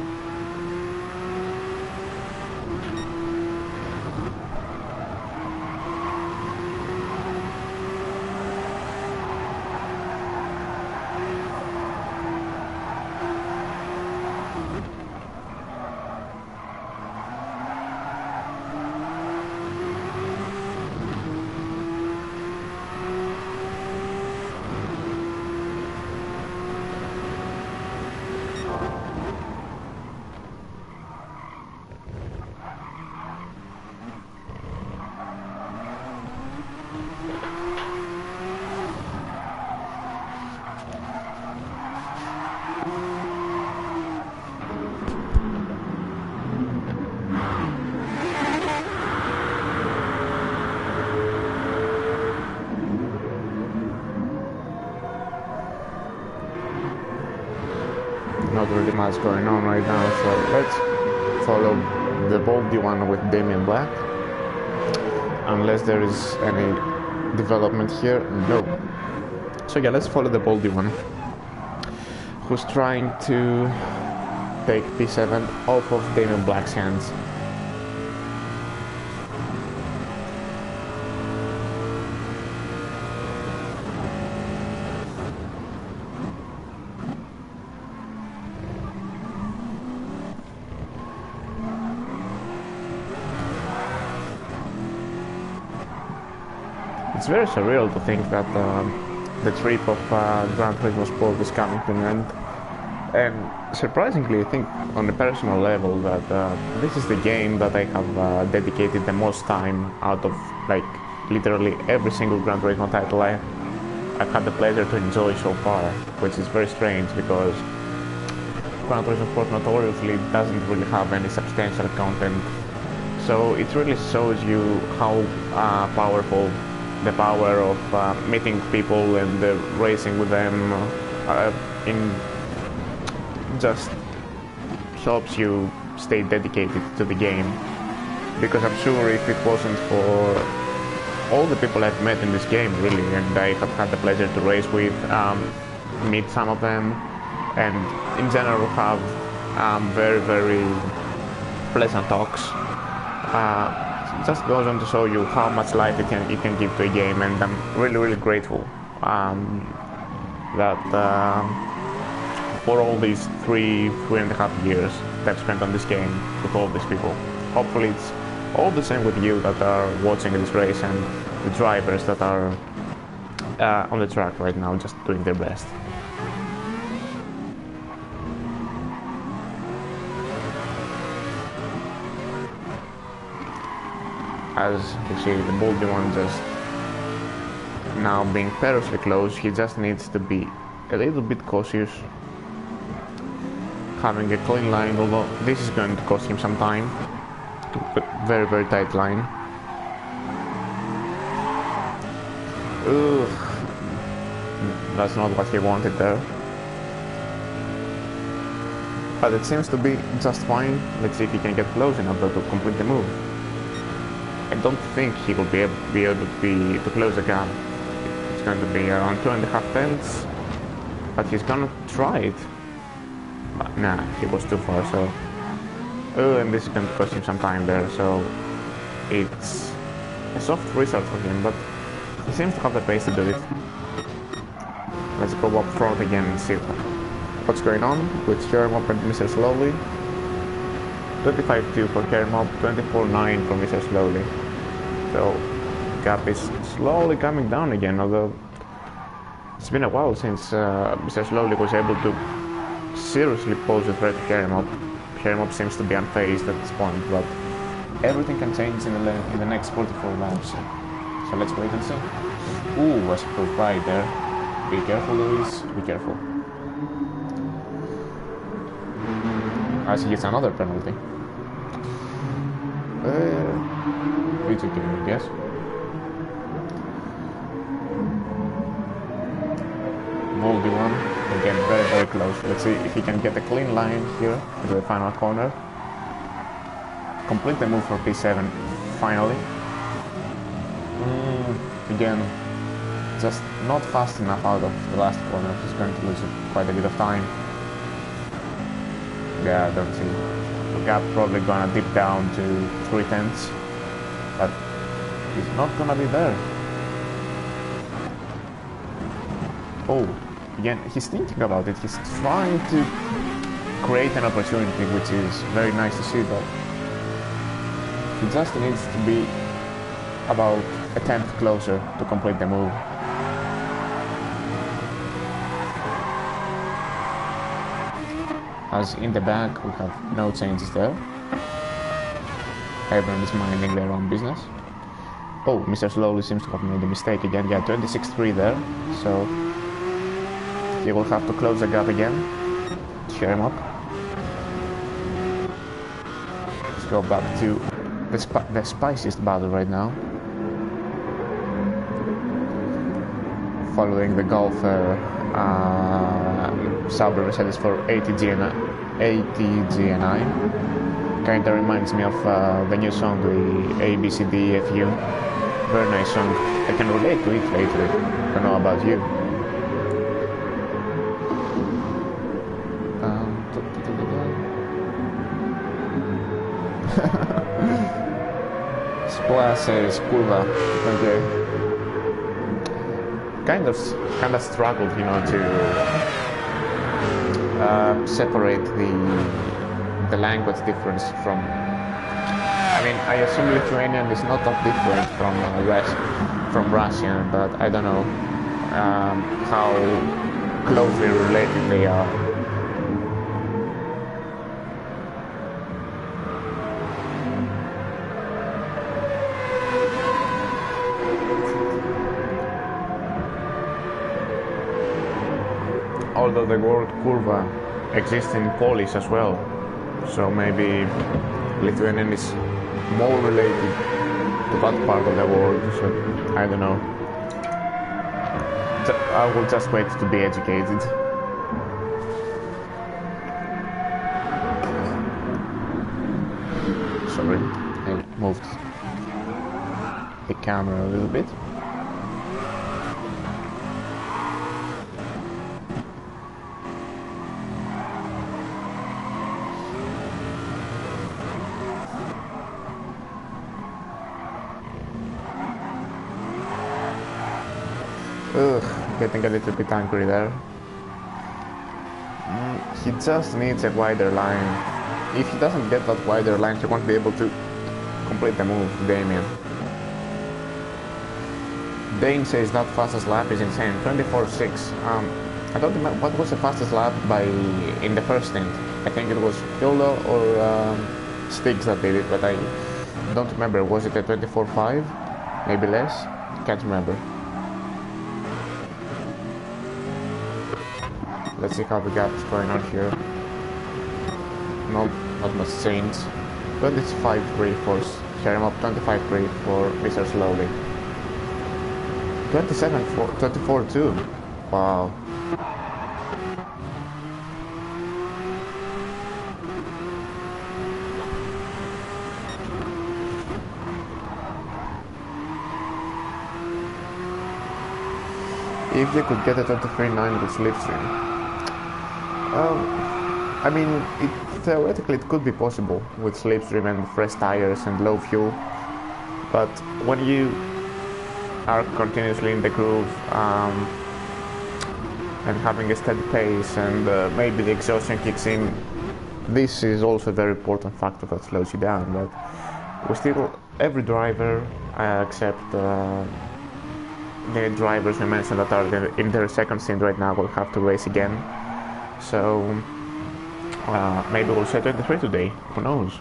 Not really much going on right now, so let's follow the boldy one with Damien Black. Unless there is any development here, no. So yeah, let's follow the boldy one, who's trying to take P7 off of Damien Black's hands. It's very surreal to think that the trip of Gran Turismo Sport is coming to an end. And surprisingly, I think on a personal level that this is the game that I have dedicated the most time out of like literally every single Gran Turismo title I've had the pleasure to enjoy so far, which is very strange because Gran Turismo Sport notoriously doesn't really have any substantial content. So it really shows you how powerful the power of meeting people and racing with them in just helps you stay dedicated to the game. Because I'm sure if it wasn't for all the people I've met in this game, really, and I have had the pleasure to race with, meet some of them, and in general have very, very pleasant talks. It just goes on to show you how much life it can give to a game, and I'm really, really grateful that for all these three and a half years that I've spent on this game with all these people. Hopefully it's all the same with you that are watching this race and the drivers that are on the track right now just doing their best. As you see, the boldy one just now being perilously close, he just needs to be a little bit cautious, having a clean line, although this is going to cost him some time. Very, very tight line. Ugh. That's not what he wanted there. But it seems to be just fine. Let's see if he can get close enough to complete the move. I don't think he will be able to close the gap. It's going to be around 2.5 tenths, but he's gonna try it. But nah, he was too far, so... Oh, and this is going to cost him some time there, so... It's a soft restart for him, but he seems to have the pace to do it. Let's go up front again and see what's going on with Kermop and Mr. Slowly. 25.2 for Kermop, 24.9 for Mr. Slowly. So, gap is slowly coming down again, although it's been a while since Mr. Slowly was able to seriously pose a threat to Kermop. Kermop seems to be unfazed at this point, but everything can change in the next 44 laps. So let's wait and see. Ooh, was right there. Be careful, Luis. Be careful. As he gets another penalty. It's okay, I guess. Boldy one. Again, very, very close. Let's see if he can get a clean line here into the final corner. Complete the move for P7, finally. Again, just not fast enough out of the last corner. He's going to lose quite a bit of time. Yeah, I don't see. The gap probably gonna dip down to 3 tenths, but he's not gonna be there. Oh, again, he's thinking about it. He's trying to create an opportunity, which is very nice to see, but he just needs to be about a tenth closer to complete the move. As in the back, we have no changes there. Everyone is minding their own business. Oh, Mr. Slowly seems to have made a mistake again. Yeah, 26.3 there. So he will have to close the gap again. Cheer him up. Let's go back to the spiciest battle right now. Following the Golfer Sauber Mercedes for ATGNI. Kinda reminds me of the new song, the ABCDFU. Very nice song. I can relate to it lately. I don't know about you. classes, curva 28. Kind of struggled, you know, to separate the language difference from. I mean, I assume Lithuanian is not that different from Russian, but I don't know how closely related they are. Although the word kurva exists in Polish as well, so maybe Lithuanian is more related to that part of the world, so I don't know. I will just wait to be educated. Sorry, I moved the camera a little bit. Ugh, getting a little bit angry there. He just needs a wider line. If he doesn't get that wider line, he won't be able to complete the move, Damien. Dane says that fastest lap is insane. 24.6. I don't remember what was the fastest lap in the first stint. I think it was Hilda or Stiggs that did it, but I don't remember. Was it a 24.5? Maybe less? Can't remember. Let's see how the gap is going on here. No, not much change. 25.3 for Sherm up, 25.3 for Mr. Slowly. 24.2. Wow. If they could get a 23.9 with slipstream. I mean, theoretically it could be possible with slipstream and fresh tires and low fuel, but when you are continuously in the groove and having a steady pace and maybe the exhaustion kicks in, this is also a very important factor that slows you down. But we still, every driver except the drivers we mentioned that are in their second stint right now will have to race again. So maybe we'll say 23 today, who knows?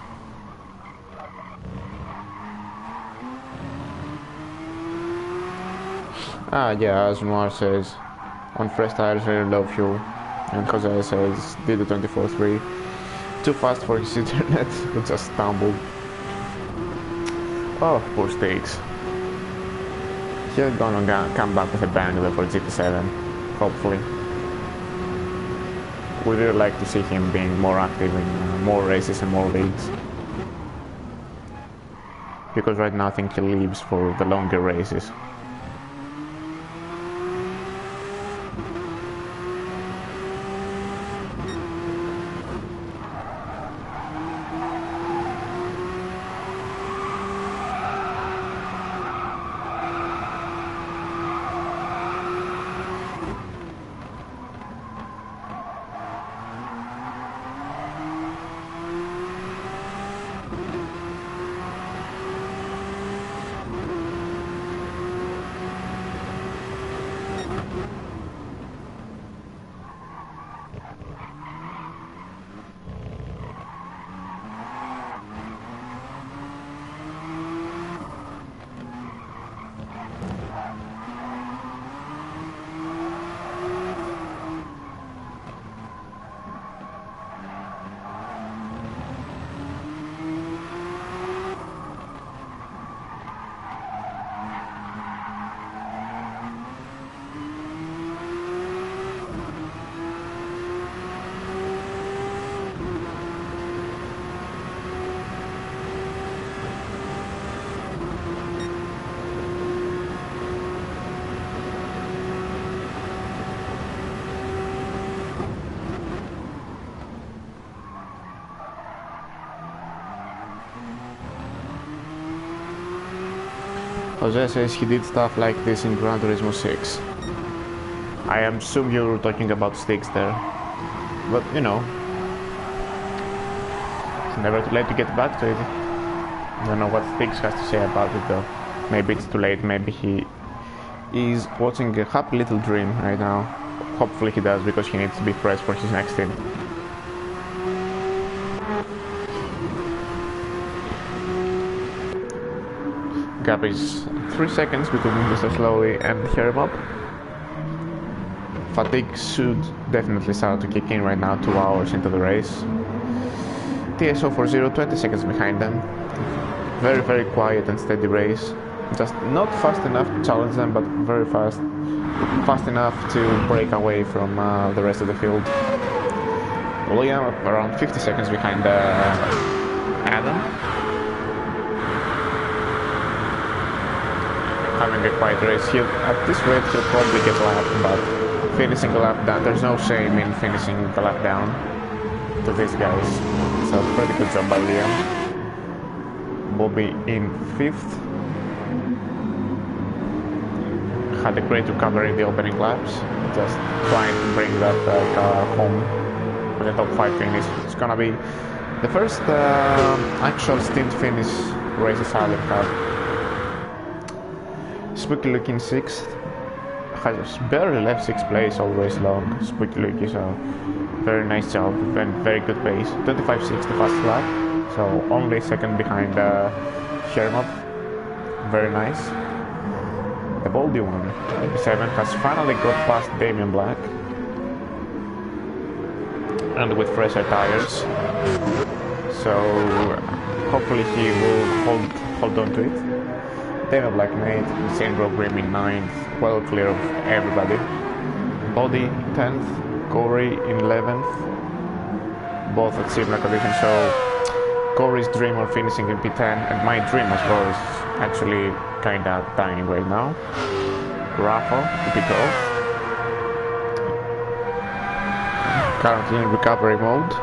Yeah, as Noir says, on fresh tires very low fuel, and Jose says did the 24.3, too fast for his internet, who just stumbled. Oh, poor Stakes. He's gonna come back with a bang there for GT7, hopefully. We'd really like to see him being more active in more races and more leagues. Because right now I think he leaves for the longer races. Jose says he did stuff like this in Gran Turismo 6. I assume you're talking about sticks there. But, you know, it's never too late to get back to it. I don't know what Sticks has to say about it though. Maybe it's too late, maybe he is watching a happy little dream right now. Hopefully he does, because he needs to be fresh for his next stint. Gap is 3 seconds between Mr. Slowly and Hear Up. Fatigue should definitely start to kick in right now, 2 hours into the race. TSO 40, 20 seconds behind them. Very, very quiet and steady race. Just not fast enough to challenge them, but very fast. Fast enough to break away from the rest of the field. William around 50 seconds behind Adam. Having a quiet race. At this rate he'll probably get lapped, but finishing a lap down, there's no shame in finishing the lap down to these guys. So pretty good job by Liam. Bobby in 5th. Had a great recovery in the opening laps. Just trying to bring that car home with a top 5 finish. It's gonna be the first actual stint finish races I've had. Spooky looking 6th. Has barely left 6th place all race long. Spooky looking, so very nice job and very good pace. 25.6 the fast lap, so only 2nd behind Shermop. Very nice. The Baldy one, 7, has finally got past Damien Black, and with fresher tires, so hopefully he will hold on to it. Damien Black made, Sandro Grimm in 9th, well clear of everybody. Body 10th, Corey in 11th, both at similar conditions, so Corey's dream of finishing in P10 and my dream as well is actually kinda dying right now. Rafa to pick off. Currently in recovery mode.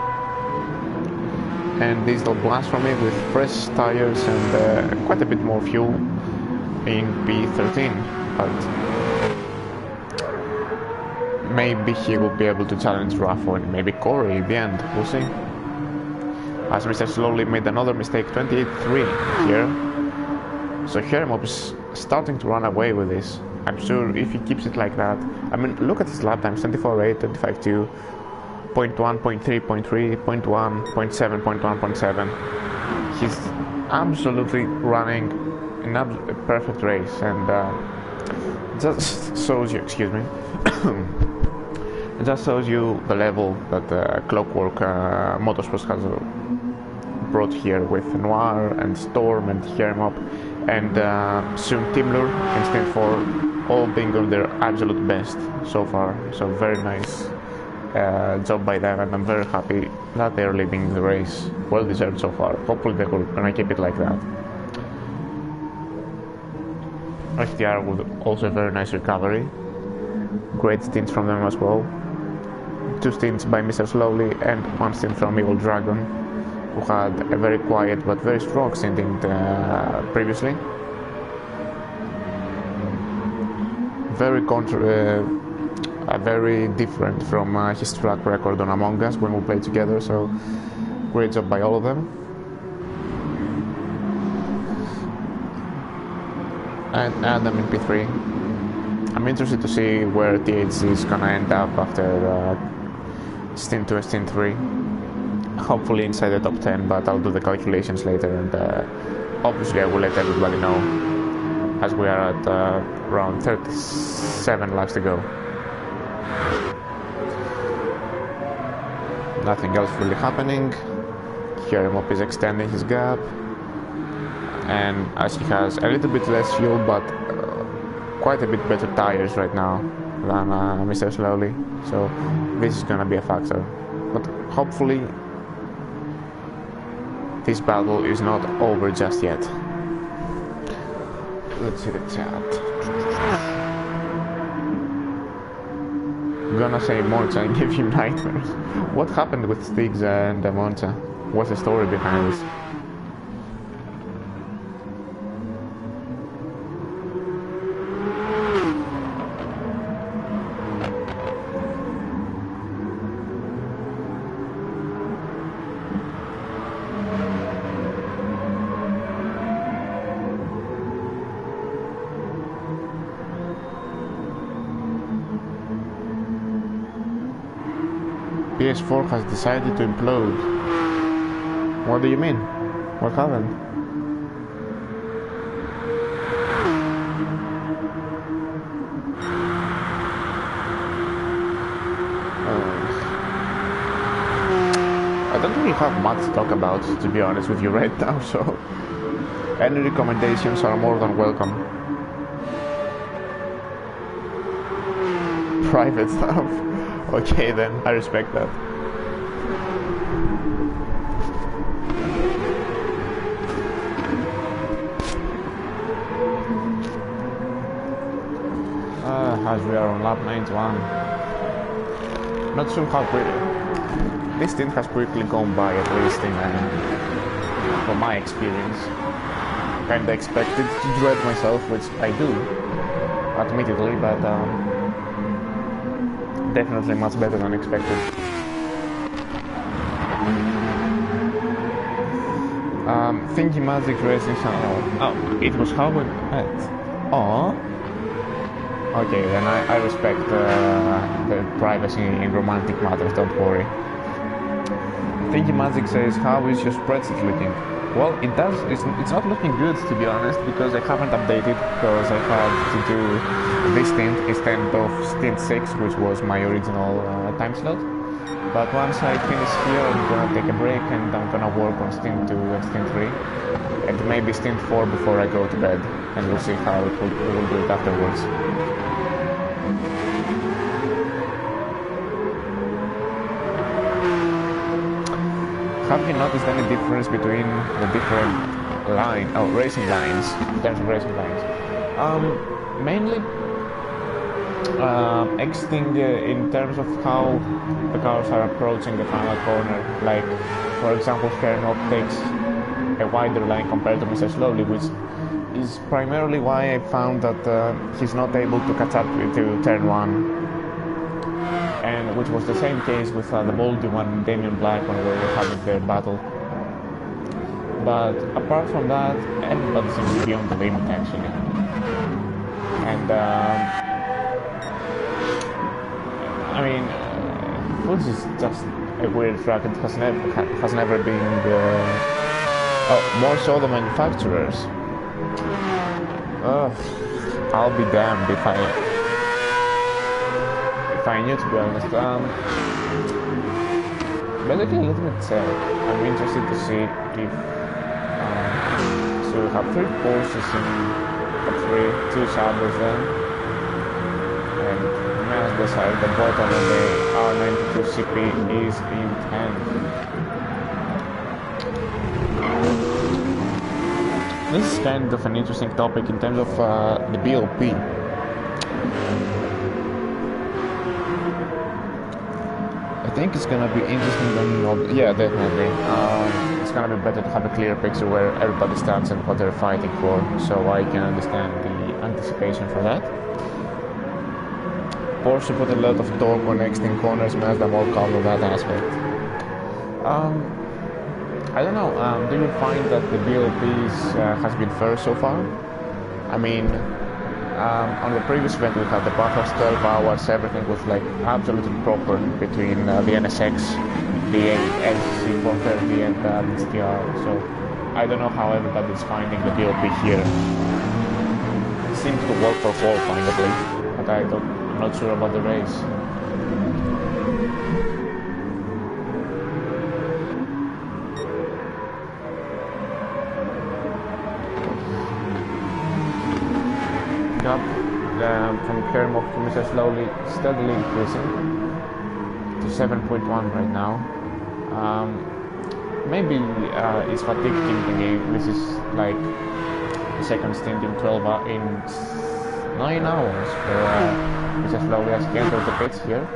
And Diesel Blasphemy with fresh tires and quite a bit more fuel in P13. But maybe he will be able to challenge Rafa and maybe Corey in the end. We'll see. As Mr. Slowly made another mistake, 28.3 here. So Hermop is starting to run away with this. I'm sure if he keeps it like that. I mean, look at his lap times, 24.8, 25.2, 0.1, 0.3, 0.3, 0.1, 0.7, 0.1, 0.7. He's absolutely running a perfect race, and just shows you, excuse me, it just shows you the level that Clockwork Motorsports has brought here with Noir and Storm and Hermop and soon Timlur and Stint 4 all being on their absolute best so far. So very nice job by them, and I'm very happy that they're leading the race. Well deserved so far. Hopefully they're gonna keep it like that. HDR with also a very nice recovery. Great stints from them as well. 2 stints by Mr. Slowly and 1 stint from Evil Dragon, who had a very quiet but very strong stinting previously. Very different from his track record on Among Us when we played together, so great job by all of them. And Adam in P3. I'm interested to see where THC is gonna end up after Stint 2 and Stint 3. Hopefully inside the top 10, but I'll do the calculations later, and obviously I will let everybody know, as we are at around 37 laps to go. Nothing else really happening. Here Mop is extending his gap, and as he has a little bit less fuel but quite a bit better tires right now than Mr. Slowly, so this is gonna be a factor. But hopefully this battle is not over just yet. Let's see the chat. I'm gonna say Monza and give him nightmares. What happened with Stiggs and Monza? What's the story behind this? PS4 has decided to implode. What do you mean? What happened? I don't really have much to talk about, to be honest with you right now, so any recommendations are more than welcome. Private stuff. Okay then, I respect that. As we are on lap 91. Not sure how quickly. This stint has quickly gone by, at least from my experience. Kinda expected to dread myself, which I do, admittedly, but definitely much better than expected. Thingy Magic Racing Channel. Oh, it was how we met. Aww. Okay, then I respect the privacy in romantic matters, don't worry. Thingy Magic says, how is your spreadsheet looking? Well, it's not looking good, to be honest, because I haven't updated, because I had to do this stint instead of stint 6, which was my original time slot. But once I finish here, I'm gonna take a break and I'm gonna work on stint 2 and stint 3, and maybe stint 4 before I go to bed, and we'll see how we will do it afterwards. Have you noticed any difference between the different racing lines, in terms of racing lines? Mainly exiting in terms of how the cars are approaching the final corner. Like, for example, Hermop takes a wider line compared to Mr. Slowly, which is primarily why I found that he's not able to catch up to turn 1. And which was the same case with the Baldy one and Damien Black when they were having their battle. But apart from that, everybody seems to be on the limit actually. And I mean, Fuji is just a weird track. It has never been more so the manufacturers. I'll be damned if I knew, to be honest. Basically, let me check. I'm interested to see if so we have 3 Porsches in top 3, 2 Sabres then, and Mazda's at the bottom, and the R92 CP is in 10. This is kind of an interesting topic in terms of the BOP. I think it's gonna be interesting when, yeah, definitely. It's gonna be better to have a clear picture where everybody stands and what they're fighting for, so I can understand the anticipation for that. Porsche put a lot of torque on exiting corners, Mazda more calm on that aspect. I don't know, do you find that the BLPs has been fair so far? I mean, on the previous event we had the bathhouse 12 hours, everything was like absolutely proper between the NSX, the LCC 430 and the STR, so I don't know how everybody's finding the DOP here. It seems to work for qualifying at least, but I'm not sure about the race. Up from Kermok to Mr. Slowly, steadily increasing to 7.1 right now. Maybe it's fatigue in the game. This is like the second stint in 9 hours for Mr. Slowly as he enters the pits here.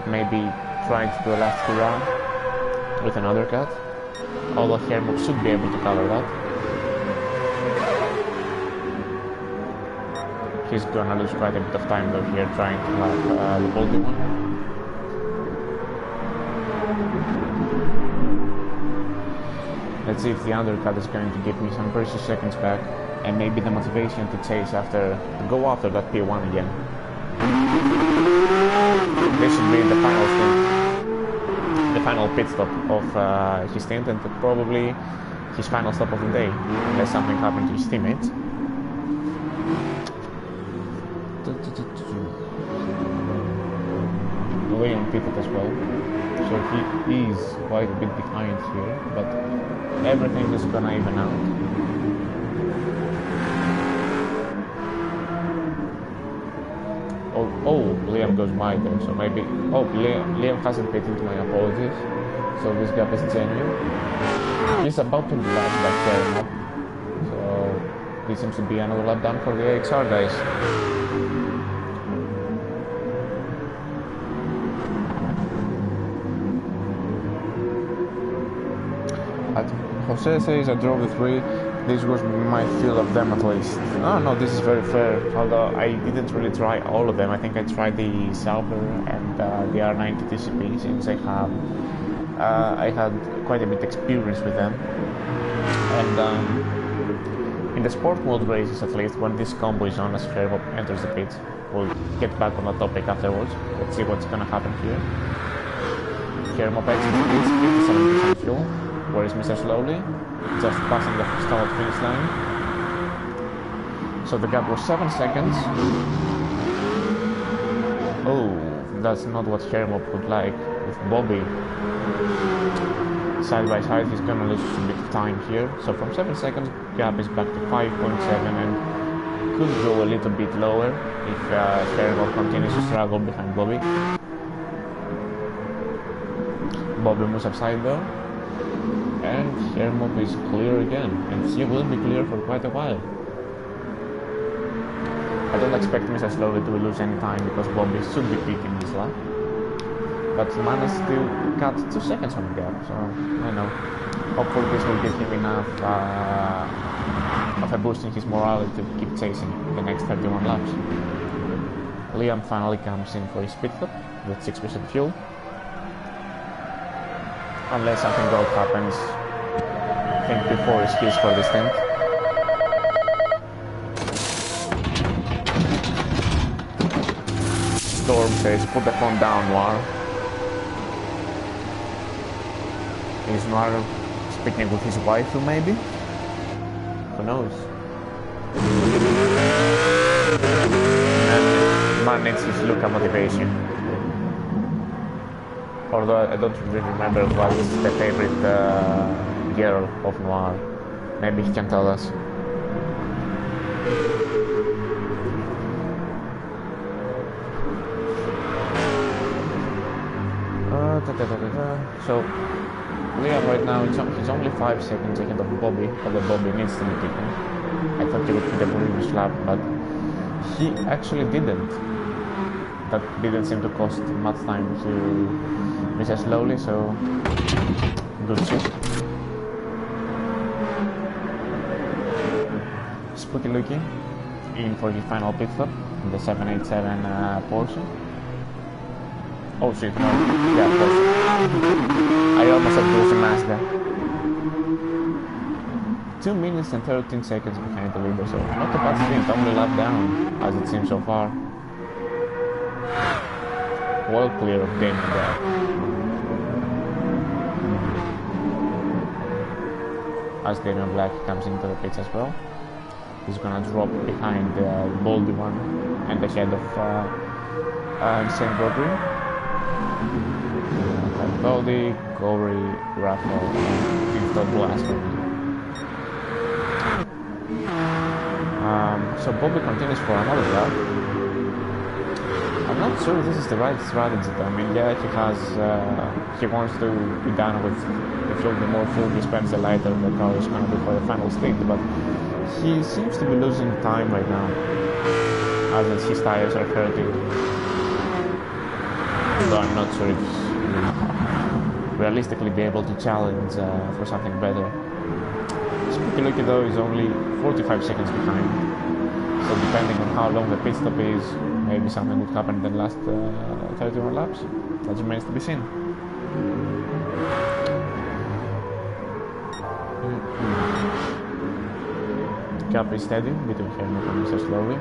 Maybe trying to do a last run with an undercut, although Kermok should be able to cover that. He's gonna lose quite a bit of time though here trying to have the Baldy one. Let's see if the undercut is going to give me some precious seconds back and maybe the motivation to chase go after that P1 again. This should be the final stint. final pit stop of his stint, and probably his final stop of the day, unless something happened to his teammates. Liam pitted as well, so he is quite a bit behind here, but everything is gonna even out. Oh, Liam goes by there, so maybe... Oh, Liam hasn't pitted, my apologies. So this gap is genuine. He's about to lap that turn up, so this seems to be another lap down for the AXR guys. Jose says I drove the 3. This was my feel of them at least. Oh no, this is very fair. Although I didn't really try all of them. I think I tried the Sauber and the R90 TCP, since I had quite a bit experience with them. And in the sport mode races, at least, when this combo is on as Fairhope enters the pits, we'll get back on the topic afterwards. Let's see what's gonna happen here. Fairhope exits 57% fuel. Where is Mr. Slowly? Just passing the start finish line. So the gap was 7 seconds. Oh, that's not what Hermop would like with Bobby. Side by side, he's gonna lose a bit of time here. So from 7 seconds, gap is back to 5.7 and could go a little bit lower if Hermop continues to struggle behind Bobby. Bobby moves upside though. And Hermop is clear again, and he will be clear for quite a while. I don't expect Mr. Slowly to lose any time because Bobby should be peaking this lap. But managed to cut 2 seconds on the gap, so I know. Hopefully this will give him enough of a boost in his morale to keep chasing the next 31 laps. Liam finally comes in for his pit stop with 6% fuel. Unless something good happens, I think before his keys for the stint. Storm says, put the phone down, Noir. Is Noir speaking with his wife, maybe? Who knows? And man needs his Luca motivation. Although I don't really remember what is the favorite girl of Noir. Maybe he can tell us. So, Liam right now, he's only 5 seconds ahead of Bobby, although Bobby needs to be picking. I thought he would hit the previous lap, but he actually didn't. That didn't seem to cost much time to Mr. Slowly, so good shit. Spooky looking in for his final pit stop in the 787 Porsche. Oh shit, no. Yeah, Porsche. I almost had to Mazda. 2 minutes and 13 seconds behind the leader, so not a bad stint, only lap down, as it seems so far. Well clear of Damien there. As Damien Black comes into the pits as well. He's gonna drop behind the Baldy one and ahead of St. Gregory. Baldy, Corey, Raffle, and Victor Blasphemy. So Bobby continues for another lap. I'm not sure this is the right strategy though. I mean, yeah, he wants to be done with the fuel. The more fuel he spends, the lighter the car is going to be for the final stint. But he seems to be losing time right now, as his tires are hurting. Though I'm not sure if he'll realistically be able to challenge for something better. Spooky Lucky though is only 45 seconds behind. So depending on how long the pit stop is, maybe something would happen in the last 31 laps. That remains to be seen. Gap is steady between Hermop and Mr. Slowly.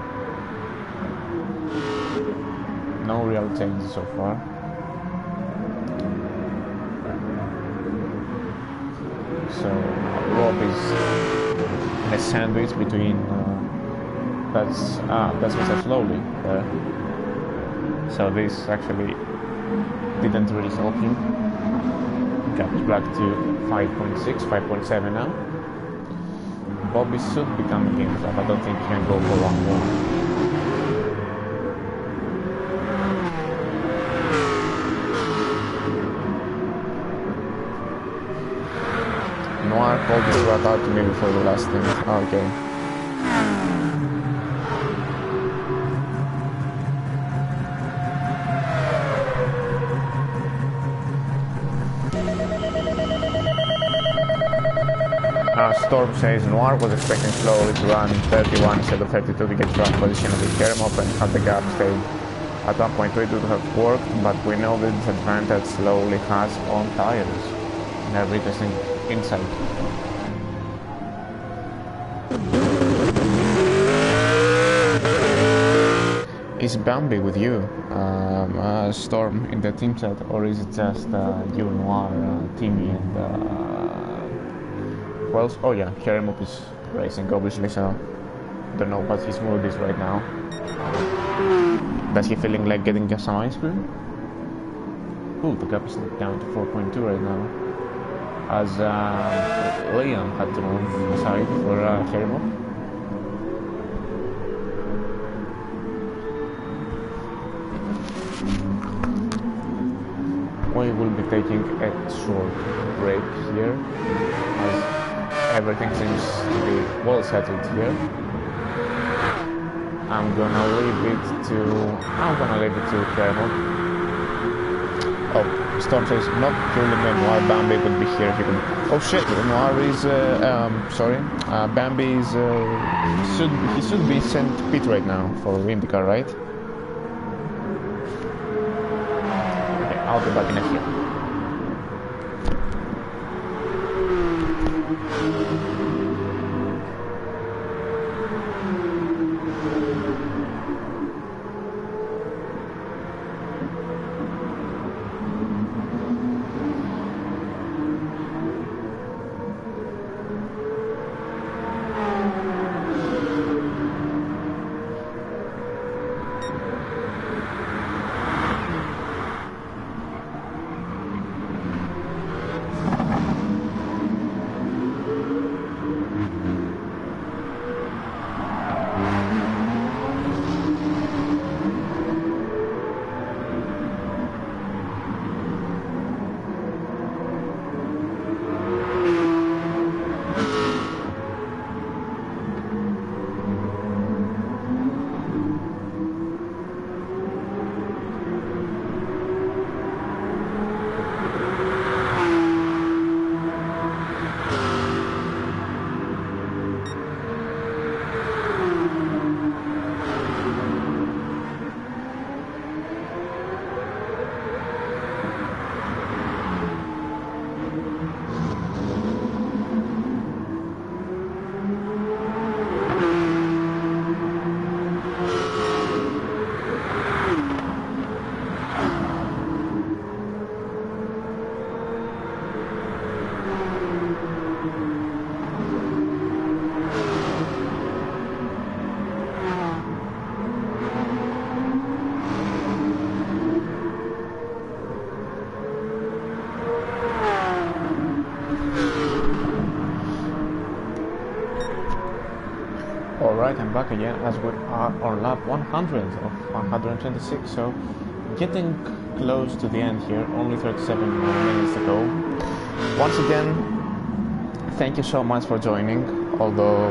No real changes so far. So Rob is in a sandwich between. That's Mr. Slowly there. So this actually didn't really help him. Got back to 5.6, 5.7 now. Bobby should be coming in, so I don't think he can go for one more. Noir called this right out to me before the last thing. Okay. Storm says Noir was expecting slowly to run 31 instead of 32 to get to run position of the Kermop and have the gap stay. At one point it would have worked, but we know the disadvantage slowly has on tires. Never interesting insight. Is Bambi with you, Storm, in the team chat, or is it just you, Noir, Timmy, and who else? Oh yeah, Kermop is racing, obviously, so don't know what his mood is right now. Does he feeling like getting just some ice cream? Ooh, the gap is down to 4.2 right now, as Liam had to move aside for Kermop. We will be taking a short break here, as everything seems to be well settled here. I'm gonna leave it to Kermop. Oh, Storm says not purely Noir. Bambi would be here. He would. Oh shit! Noir is sorry. Bambi is he should be sent pit right now for IndyCar, right? I'll be back in a few. Alright, I'm back again as we are on lap 100 of 126, so getting close to the end here, only 37 more minutes to go. Once again, thank you so much for joining, although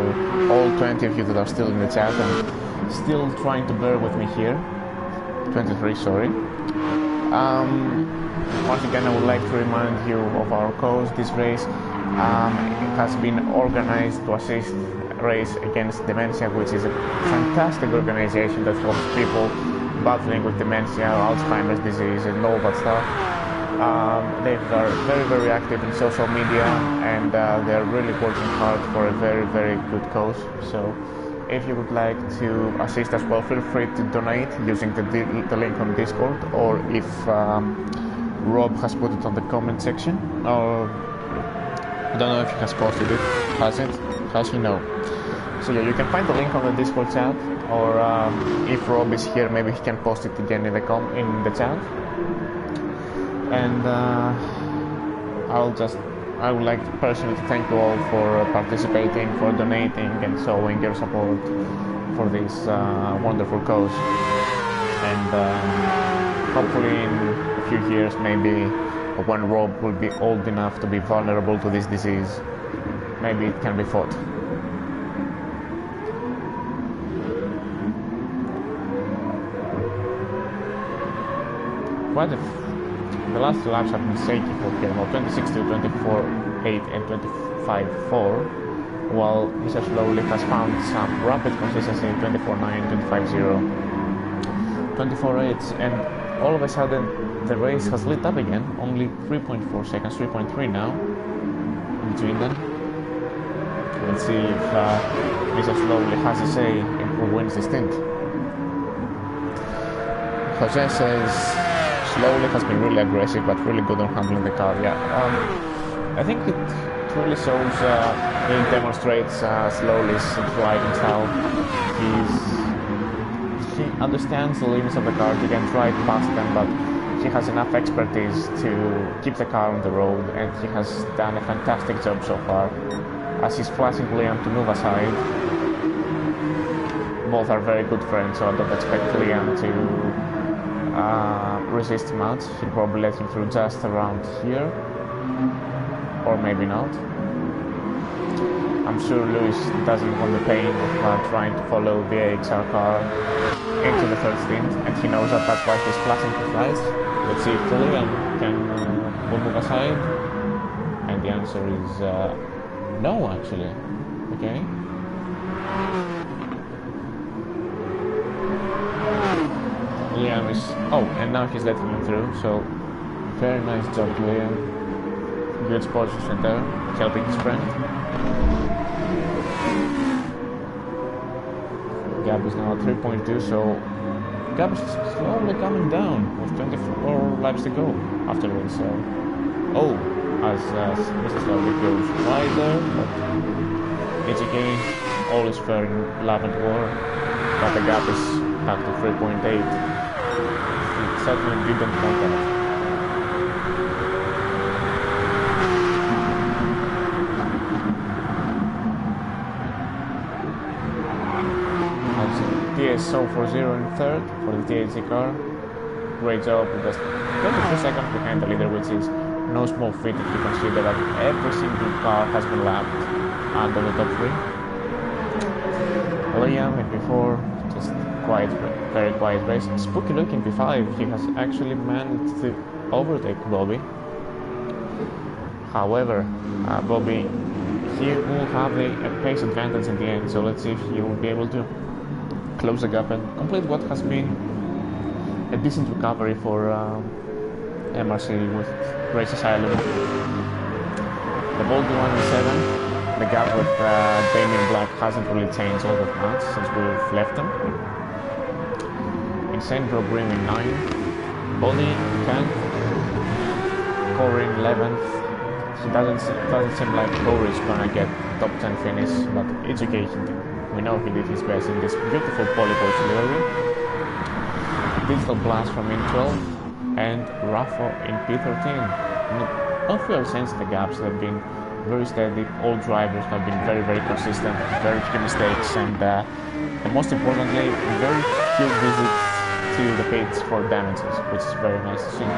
all 20 of you that are still in the chat and still trying to bear with me here. 23, sorry. Once again, I would like to remind you of our cause. This race has been organized to assist race against Dementia, which is a fantastic organization that helps people battling with dementia, Alzheimer's disease, and all that stuff. They are very, very active in social media, and they're really working hard for a very, very good cause. So if you would like to assist as well, feel free to donate using the link on Discord, or if Rob has put it on the comment section, or I don't know if he has posted it. Has it? Has he? No. So yeah, you can find the link on the Discord chat, or if Rob is here, maybe he can post it again in the chat. And I would like personally to thank you all for participating, for donating, and showing your support for this wonderful cause. And hopefully in a few years, maybe when Rob will be old enough to be vulnerable to this disease, maybe it can be fought. The last two laps have been shaky for him, 26 to 24.8 and 25.4, while Mr. Slowly has found some rapid consistency in 24.9, 25.0, 24.8, and all of a sudden the race has lit up again, only 3.4 seconds, 3.3 now in between them. Let's see if Mr. Slowly has a say in who wins the stint. Jose says Slowly has been really aggressive, but really good on handling the car. Yeah, I think it really shows, it demonstrates Slowly's driving style. He understands the limits of the car. He can drive past them, but he has enough expertise to keep the car on the road, and he has done a fantastic job so far. As he's flashing Liam to move aside, both are very good friends, so I don't expect Liam to resist much. He'll probably let him through just around here, or maybe not. I'm sure Lewis doesn't want the pain of trying to follow the AXR car into the third stint, and he knows that that's why he's flashing to flies. Let's see if Liam will move aside, and the answer is no, actually. Okay. Liam is... Oh, and now he's letting him through, so very nice job, Liam. Good position there, helping his friend. Gap is now at 3.2, so Gap is slowly coming down with 24 laps to go after this. So, as Mr. Slowly goes wider, but it's again all is fair in love and war, but the gap is back to 3.8. Certainly didn't want that. TSO 40 in third for the THC car. Great job, with just 23 seconds behind the leader, which is no small feat if you consider that every single car has been lapped under the top 3. Liam in P4, just quiet, very quiet race. Spooky look in P5, he has actually managed to overtake Bobby. However, Bobby, he will have a pace advantage in the end, so let's see if he will be able to close the gap and complete what has been a decent recovery for MRC with Race Asylum. The Boldy 1 in 7, the gap with Damien Black hasn't really changed all that much since we've left them. Insane Bro Grim in 9, Boldy 10th, Corey in 11th. It doesn't seem like Corey is gonna get top 10 finish, but it's okay. We know he did his best in this beautiful polypose livery. Digital Blast from in 12 and Raffo in P13. On fuel sense, the gaps have been very steady. All drivers have been very, very consistent, very few mistakes, and most importantly, very few visits to the pits for damages, which is very nice to see.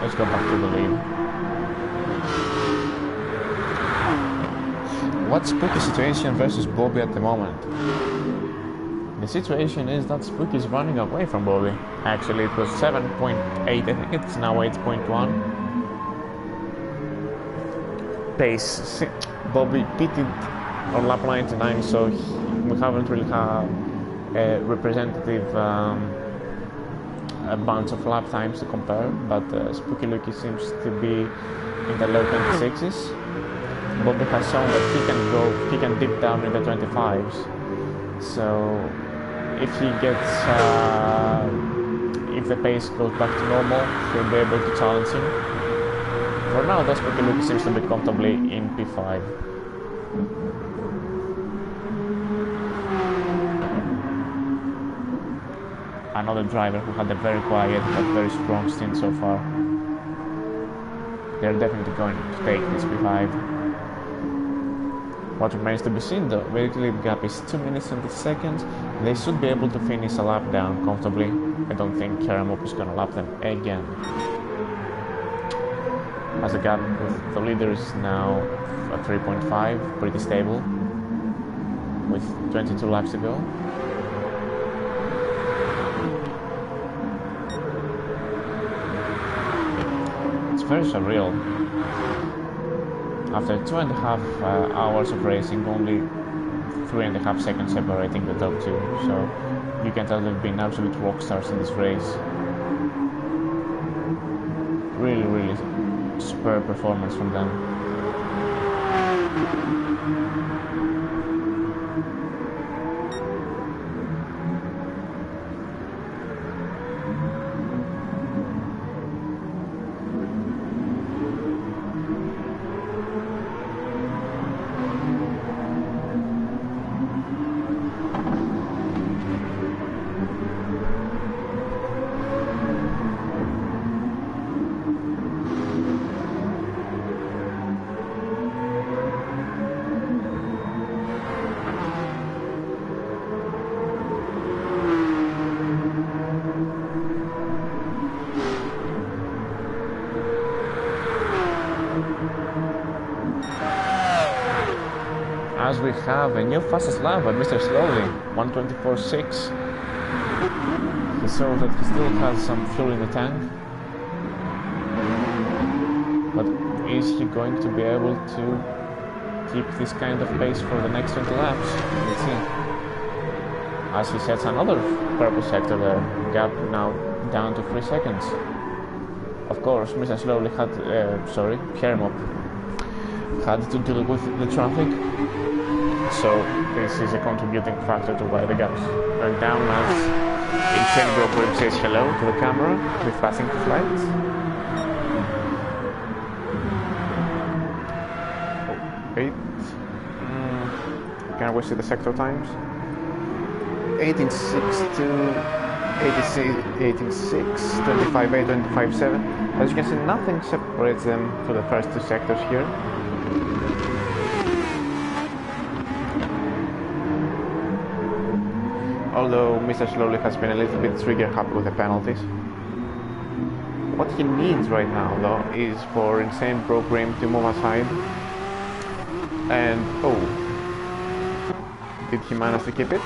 Let's go back to the lead. What's Spooky's situation versus Bobby at the moment? The situation is that Spooky is running away from Bobby. Actually, it was 7.8, I think it's now 8.1. Pace. Bobby pitted on lap 99, so we haven't really had a representative a bunch of lap times to compare, but Spooky Lucky seems to be in the low 26s. Bobby has shown that he can dip down in the 25s, so if he gets, if the pace goes back to normal, he'll be able to challenge him. For now, though, Luke seems to be comfortably in P5. Another driver who had a very quiet but very strong stint so far. They're definitely going to take this P5. What remains to be seen though, the lead gap is 2 minutes and 20 seconds. They should be able to finish a lap down comfortably. I don't think Karamop is going to lap them again. As the gap with the leader is now at 3.5, pretty stable, with 22 laps to go. Very surreal. After 2.5 hours of racing, only 3.5 seconds separating the top two, so you can tell they've been absolute rock stars in this race. Really superb performance from them. As we have a new fastest lap by Mr. Slowly, 1:24.6. He shows that he still has some fuel in the tank. But is he going to be able to keep this kind of pace for the next 20 laps? Let's see. As he sets another purple sector there, gap now down to 3 seconds. Of course, Mr. Slowly had, Karamop had to deal with the traffic. So this is a contributing factor to why the gaps are down, as Insane Broker says hello to the camera with passing to flights. Oh, 8. Can we see the sector times? 18.6 to 18.6, 25.8, 25.7. As you can see, nothing separates them to the first two sectors here. Although Mr. Slowly has been a little bit trigger happy with the penalties. What he needs right now, though, is for Insane Program to move aside. And, oh, did he manage to keep it?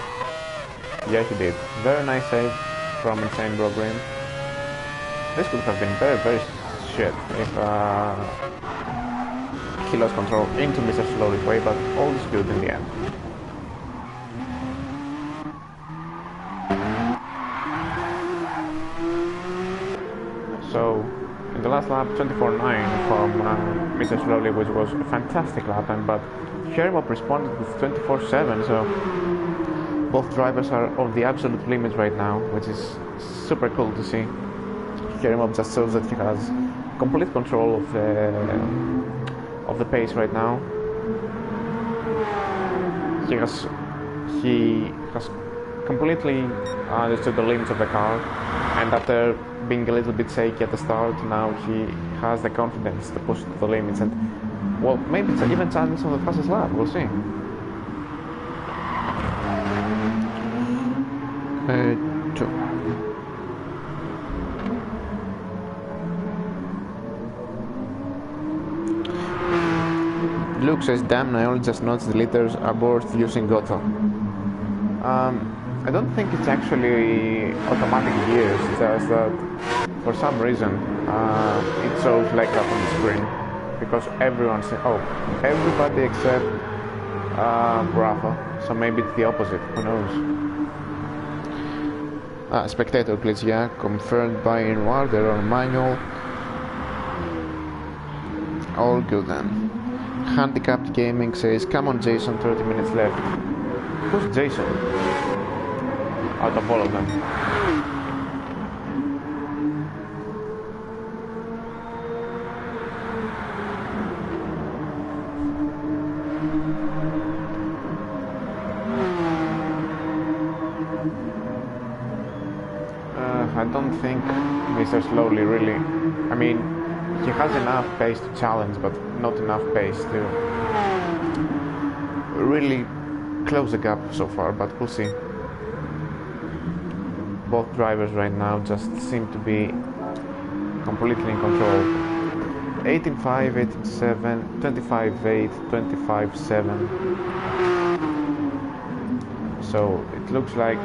Yeah, he did. Very nice save from Insane Program. This could have been very shit if he lost control into Mr. Slowly's way, but all is good in the end. So, in the last lap, 24.9 from Mr. Slowly, which was a fantastic lap time, but Karamop responded with 24.7, so both drivers are on the absolute limits right now, which is super cool to see. Karamop just shows that he has complete control of the pace right now. He has completely understood the limits of the car, and after being a little bit shaky at the start, now he has the confidence to push to the limits, and well, maybe it's even chances on the fastest lap. We'll see. Two. Luke says, damn, I only just noticed the liters aboard using Goto. I don't think it's actually automatic gears, it's just that for some reason it shows like that on the screen, because everybody except Rafa, so maybe it's the opposite, who knows. Spectator glitch, yeah, confirmed by Noir, they're on manual. All good then. Handicapped Gaming says, come on Jason, 30 minutes left. Who's Jason? out of all of them. I don't think Mr. Slowly really, I mean, he has enough pace to challenge, but not enough pace to really close the gap so far, but we'll see. Both drivers right now just seem to be completely in control. 18.5, 18.7, 25.8, 25.7. So it looks like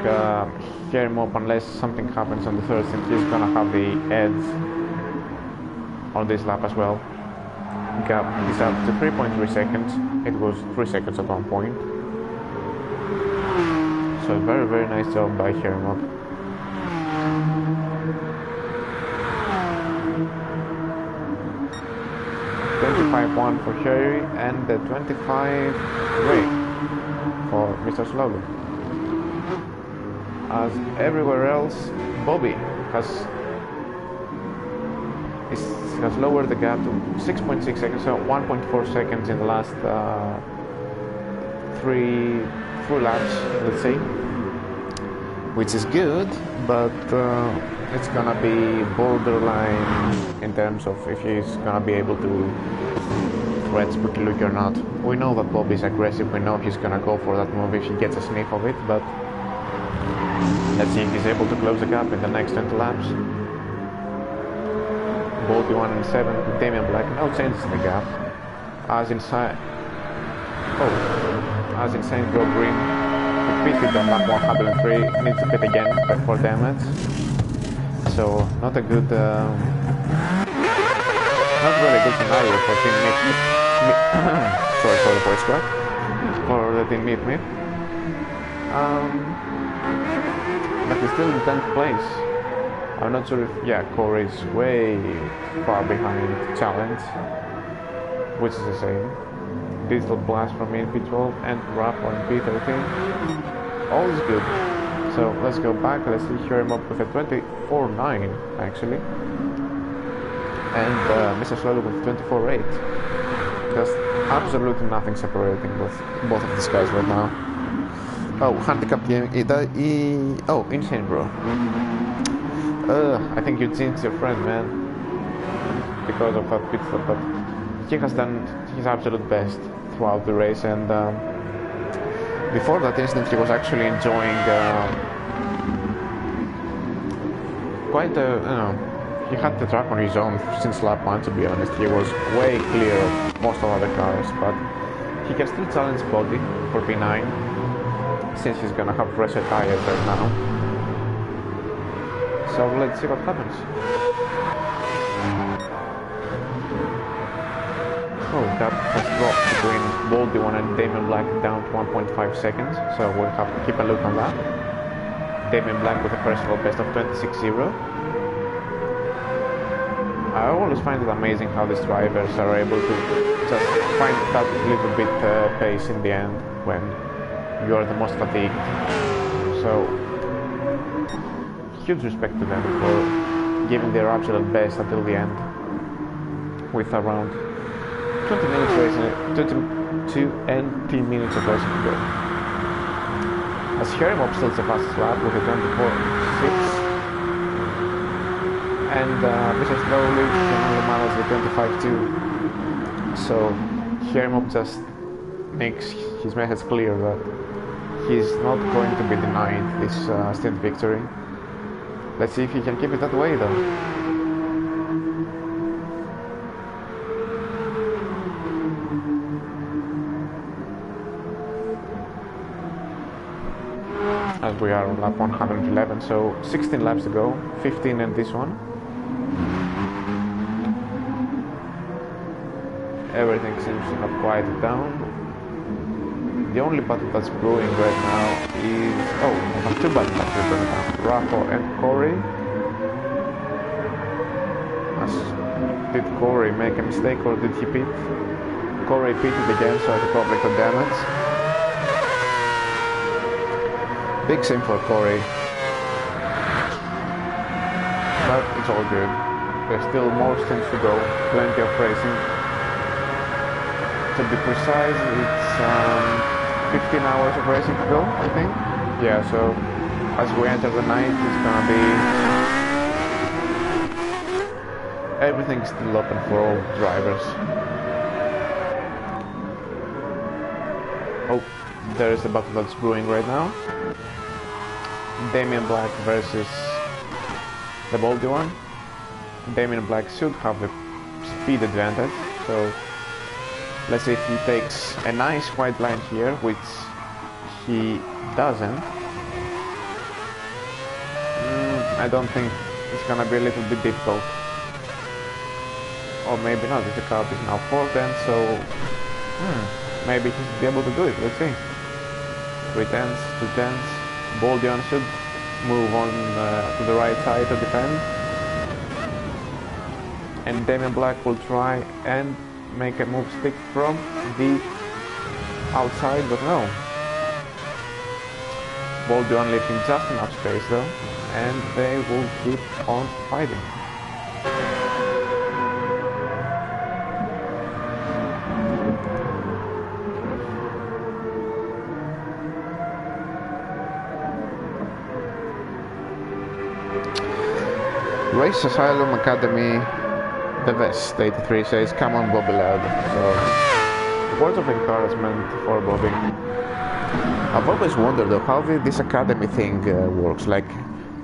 Hermop, unless something happens on the third stint, he's gonna have the edge on this lap as well. Gap is up to 3.3 seconds. It was 3 seconds at one point. So very, very nice job by Hermop. .25.1 for Sherry and the 25.3 for Mr. Slowly. As everywhere else, Bobby has lowered the gap to 6.6 seconds, so 1.4 seconds in the last three laps, let's say, which is good, but it's gonna be borderline in terms of if he's gonna be able to threat Spooky Luke or not. We know that Bobby's aggressive, we know he's gonna go for that move if he gets a sniff of it, but let's see if he's able to close the gap in the next 20 laps. Bolty 1 and 7, Damian Black, no changes in the gap. As inside Go Green, he pitted on lap 103, needs to pit again for damage. So not a good, not really good scenario for Team Meet. Sorry for the voice crack. For the Team Meet. But he's still in 10th place. I'm not sure if, yeah, Corey's way far behind Challenge, which is the same. Digital Blast from me in P12 and Rafa in P13. All is good. So let's go back, let's see Hermop with a 24.9 actually. And Mr. Slowly with 24.8. Just absolutely nothing separating both of these guys right now. Oh, handicap game. Oh, insane, bro. I think you changed your friend, man, because of that pit stop. But he has done his absolute best throughout the race, and before that incident, he was actually enjoying quite a, he had the track on his own since lap 1, to be honest. He was way clear of most of other cars, but he can still challenge Body for P9, since he's gonna have fresher tires right now. So let's see what happens. Oh, gap has dropped between Boldy 1 and Damian Black down to 1.5 seconds, so we'll have to keep a look on that. Damian Black with a personal best of 26.0. I always find it amazing how these drivers are able to just find that little bit pace in the end when you are the most fatigued. So huge respect to them for giving their absolute best until the end, with around 20 minutes racing, 22 and 10 minutes of racing to go. As Hermop still the fastest lap with a 24.6, and Mr. Slowly can only manage the 25.2. So Hermop just makes his message clear that he's not going to be denied this stint victory. Let's see if he can keep it that way, though. As we are on lap 111, so 16 laps to go, 15 in this one. Everything seems to have quieted down. The only battle that's brewing right now is... oh, I have two battles actually brewing now. Rafa and Corey. Did Corey make a mistake or did he pit? Corey pitted again, so he probably got damage. Big shame for Corey. but it's all good. There's still more stints to go, plenty of racing. To be precise, it's 15 hours of racing to go, I think. Yeah, so as we enter the night, it's gonna be... everything's still open for all drivers. Oh, there is a battle that's brewing right now. Damien Black versus the Baldy one. Damien Black should have the speed advantage, so let's see if he takes a nice white line here, which he doesn't. I don't think it's gonna be a little bit difficult. Or maybe not, if the car is now 4 tenths, so maybe he should be able to do it. Let's see. 3 tenths, 2 tenths. Boldion should move on to the right side to defend. And Damien Black will try and make a move stick from the outside, but no. Boldion leaves him just enough space though, and they will keep on fighting. Race Asylum Academy, the Vest 83 says, "Come on, Bobby lad." So, words of encouragement for Bobby. I've always wondered though how this academy thing works. Like,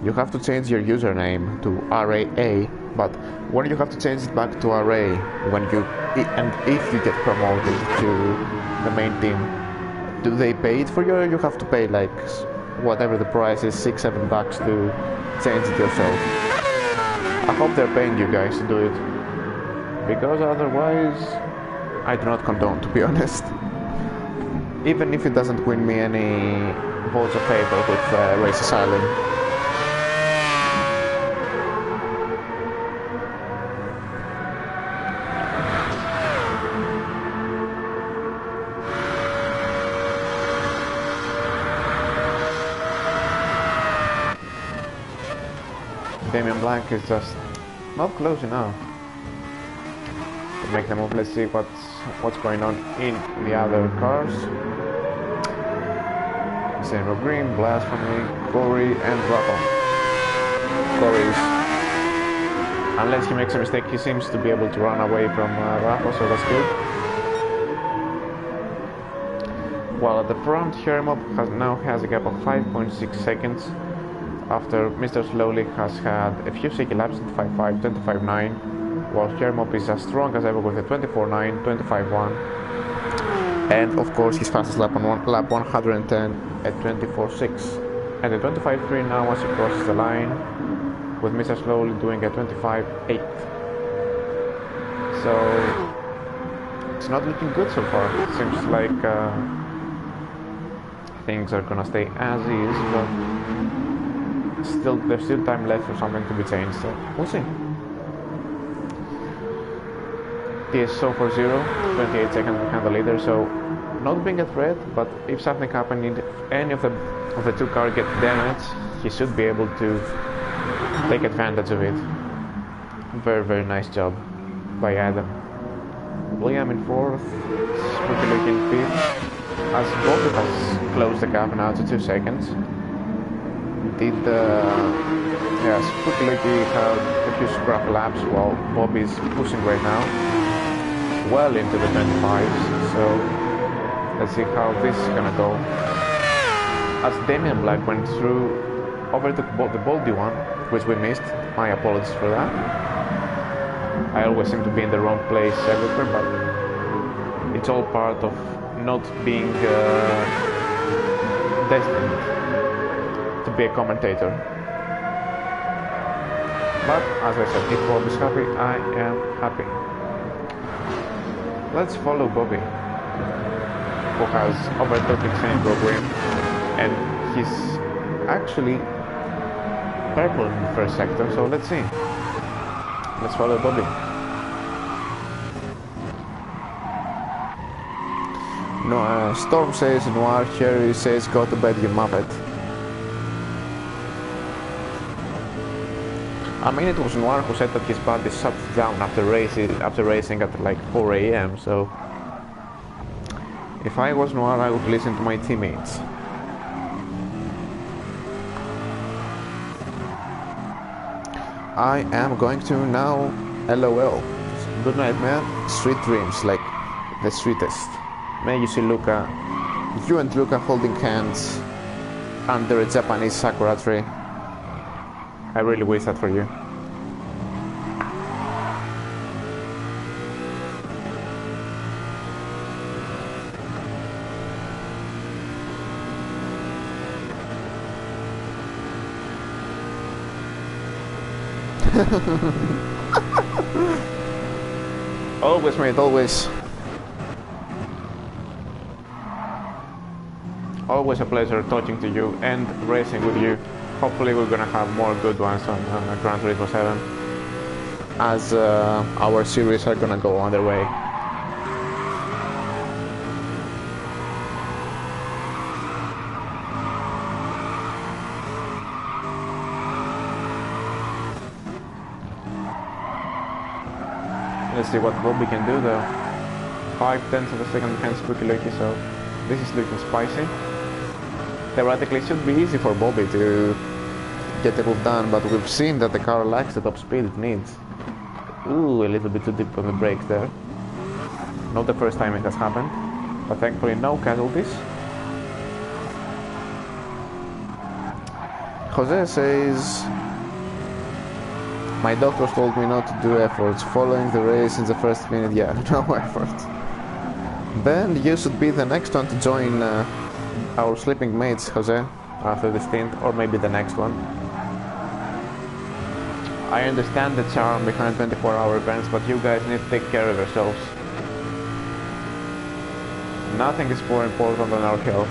you have to change your username to RAA, but when you have to change it back to RA, when you if you get promoted to the main team, do they pay it for you, or you have to pay like whatever the price is, $6-7 to change it yourself? I hope they're paying you guys to do it, because otherwise I do not condone, to be honest. Even if it doesn't win me any votes of favor with Race Asylum. Damien Black is just not close enough to make the move. Let's see what's going on in the other cars. Zero Green, Blasphemy, Corey, and Rappo. Corey's, unless he makes a mistake, he seems to be able to run away from Rappo, so that's good. While at the front, Hermop now has a gap of 5.6 seconds. After Mr. Slowly has had a few shaky laps at 5.5, 25.9, while Hermop is as strong as ever with a 24.9, 25.1, and of course his fastest lap on lap 110 at 24.6, and a 25.3 now as he crosses the line, with Mr. Slowly doing a 25.8. So it's not looking good so far. It seems like things are gonna stay as is, but there's still time left for something to be changed, so we'll see. TSO for 0, 28 seconds behind the leader, so not being a threat, but if something happened, if any of the two cars get damaged, he should be able to take advantage of it. Very, very nice job by Adam. William in 4th, Spooky Luke in 5th, as Bobby has closed the gap now to 2 seconds. Spooky Lucky had a few scrap laps while Bobby's pushing right now, well into the 25s, so let's see how this is gonna go. As Damien Black went through, overtook the Baldy one, which we missed. My apologies for that. I always seem to be in the wrong place everywhere, but it's all part of not being destined to be a commentator. But as I said, if Bob is happy, I am happy. Let's follow Bobby, who has overtaken Saint Grim, and he's actually purple in the first sector, so let's see. Let's follow Bobby. No, Storm says Noir, Harry says go to bed, you muppet. I mean, it was Noir who said that his body shut down after racing at like 4 a.m. So, if I was Noir, I would listen to my teammates. I am going to now LOL. Good night, man. Sweet dreams, like the sweetest. May you see Luca, you and Luca holding hands under a Japanese sakura tree. I really wish that for you. Always, mate, always. Always a pleasure talking to you and racing with you. Hopefully we're gonna have more good ones on Gran Turismo 7 as our series are gonna go on their way. Let's see what Bobby can do though. 5/10 of a second behind Spooky Lucky, so this is looking spicy. Theoretically it should be easy for Bobby to get the move done, but we've seen that the car lacks the top speed it needs. Ooh, a little bit too deep on the brakes there. Not the first time it has happened, but thankfully no casualties. Jose says, my doctors told me not to do efforts. Following the race in the first minute, yeah, no effort. Then you should be the next one to join our sleeping mates, Jose, after the stint, or maybe the next one. I understand the charm behind 24-hour events, but you guys need to take care of yourselves. Nothing is more important than our health.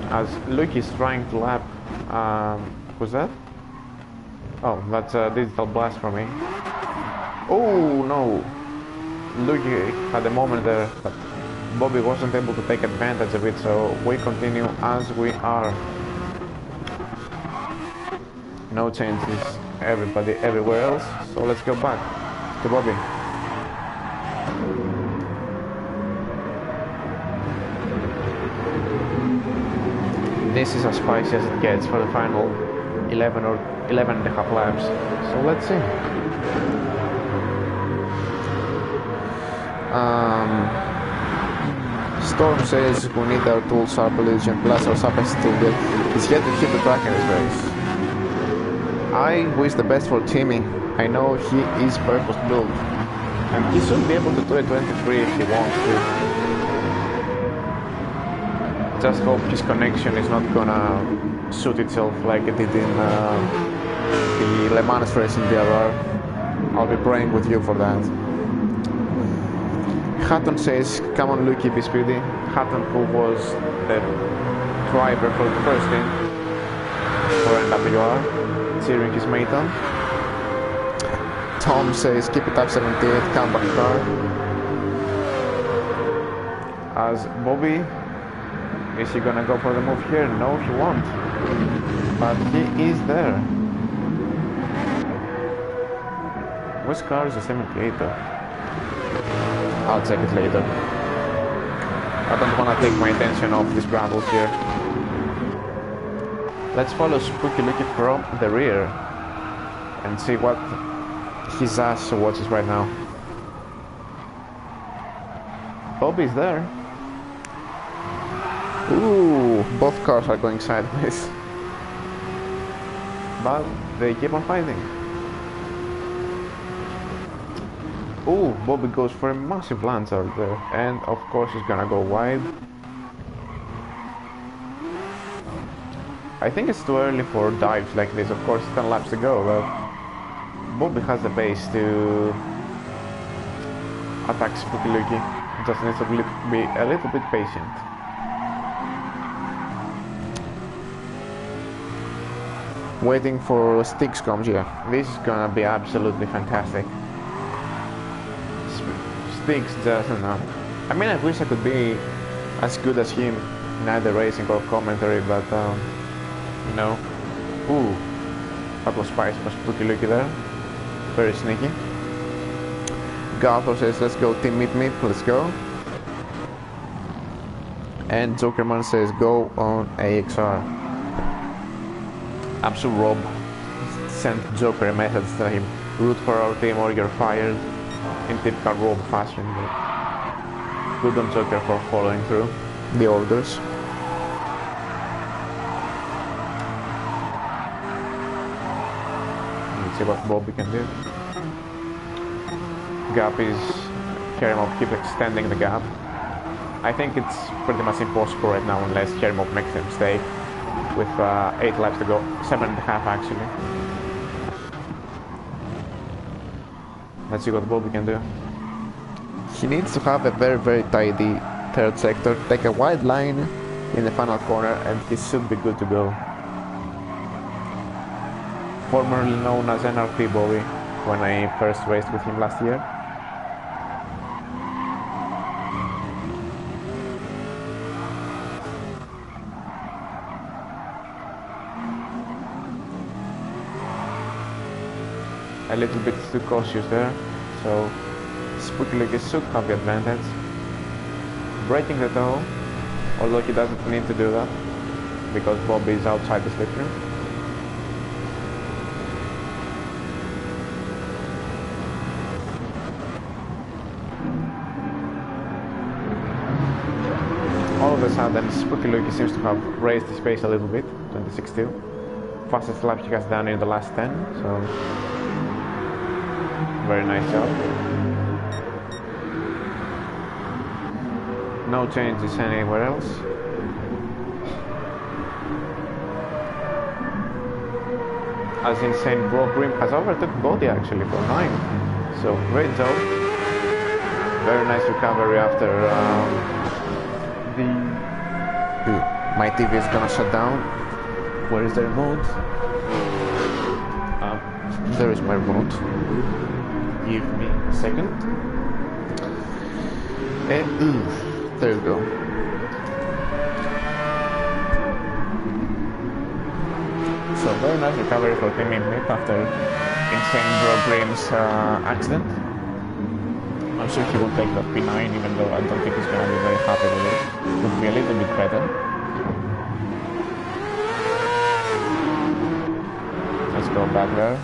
As Luke is trying to lap, who's that? Oh, that's a digital blast for me. Oh no! Luke had a moment there, but Bobby wasn't able to take advantage of it, so we continue as we are. No changes, everybody everywhere else, so let's go back to Bobby. This is as spicy as it gets for the final 11 or 11 and a half laps, so let's see. Storm says we need our tool sharp illusion plus our substance tool is yet to hit the track in this race. I wish the best for Timmy. I know he is purpose built and he should be able to do a 23 if he wants to. Just hope his connection is not gonna suit itself like it did in the Le Mans race in VRR. I'll be praying with you for that. Hatton says, come on Luke, be speedy. Hatton, who was the driver for the first stint for NWR, cheering his mate on. Tom says, keep it up 78, comeback car. As Bobby, is he gonna go for the move here? No, he won't. But he is there. Which car is the 78? I'll check it later. I don't want to take my attention off this gravel here. Let's follow Spooky Lucky from the rear and see what his ass watches right now. Bobby's there. Ooh, both cars are going sideways. But they keep on fighting. Ooh, Bobby goes for a massive lance out there, and of course he's gonna go wide. I think it's too early for dives like this, of course 10 laps to go, but Bobby has the pace to attack Spooky Lucky. Just needs to be a little bit patient. Waiting for sticks comes here. This is gonna be absolutely fantastic. Sticks doesn't know. I mean, I wish I could be as good as him neither racing or commentary, but you know. Ooh, that was spicy, was spooky looky there. Very sneaky. Garthor says, let's go team meet me, let's go. And Jokerman says, go on AXR. I'm sure Rob sent Joker a message to him, root for our team or you're fired, in typical Rob fashion. But good on Joker for following through the orders. Let's see what Bobby can do. Gap is, Kerimov keeps extending the gap. I think it's pretty much impossible right now unless Kerimov makes a mistake with 8 laps to go, 7.5 actually. Let's see what Bobby can do. He needs to have a very tidy third sector, take a wide line in the final corner, and he should be good to go. Formerly known as NRT Bobby, when I first raced with him last year. A little bit too cautious there, so Spooky Lucky should have the advantage. Breaking the toe, although he doesn't need to do that, because Bobby is outside the slipstream. All of a sudden, Spooky Lucky seems to have raised his pace a little bit, 26.2. Fastest lap he has done in the last 10, so very nice job. No changes anywhere else. As insane, Brock Grimm has overtook Body actually for 9. So great job. Very nice recovery after my TV is gonna shut down. Where is the remote? There is my remote. Give me a second. And there you go. So very nice recovery for Team Inmate after insane Brock Grimm's accident. I'm sure he will take that P9, even though I don't think he's going to be very happy with it. Would be a little bit better. Let's go back there.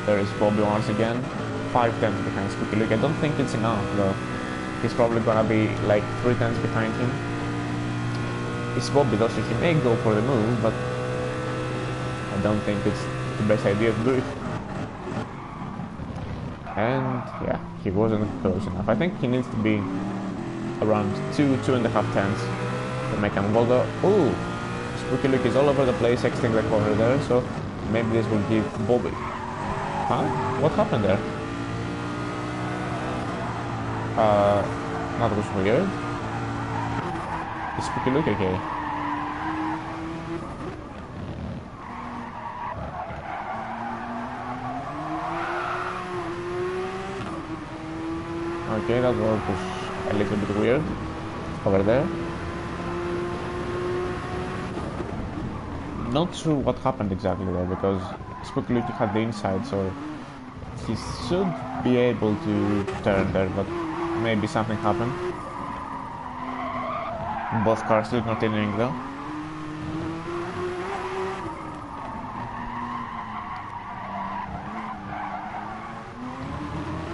There is Bobby once again. 5 tenths behind Spooky Luke. I don't think it's enough though. He's probably gonna be like 3 tenths behind him. It's Bobby though, so he may go for the move, but I don't think it's the best idea to do it. And yeah, he wasn't close enough. I think he needs to be around 2.5 tenths to make him Waldo. Ooh! Spooky Luke is all over the place, exiting the corner there, so maybe this will give Bobby. Huh? What happened there? That was weird. Is Spooky Luke okay? Okay, that was a little bit weird over there. Not sure what happened exactly there because Spooky Luke had the inside, so he should be able to turn there, but maybe something happened. Both cars still continuing though.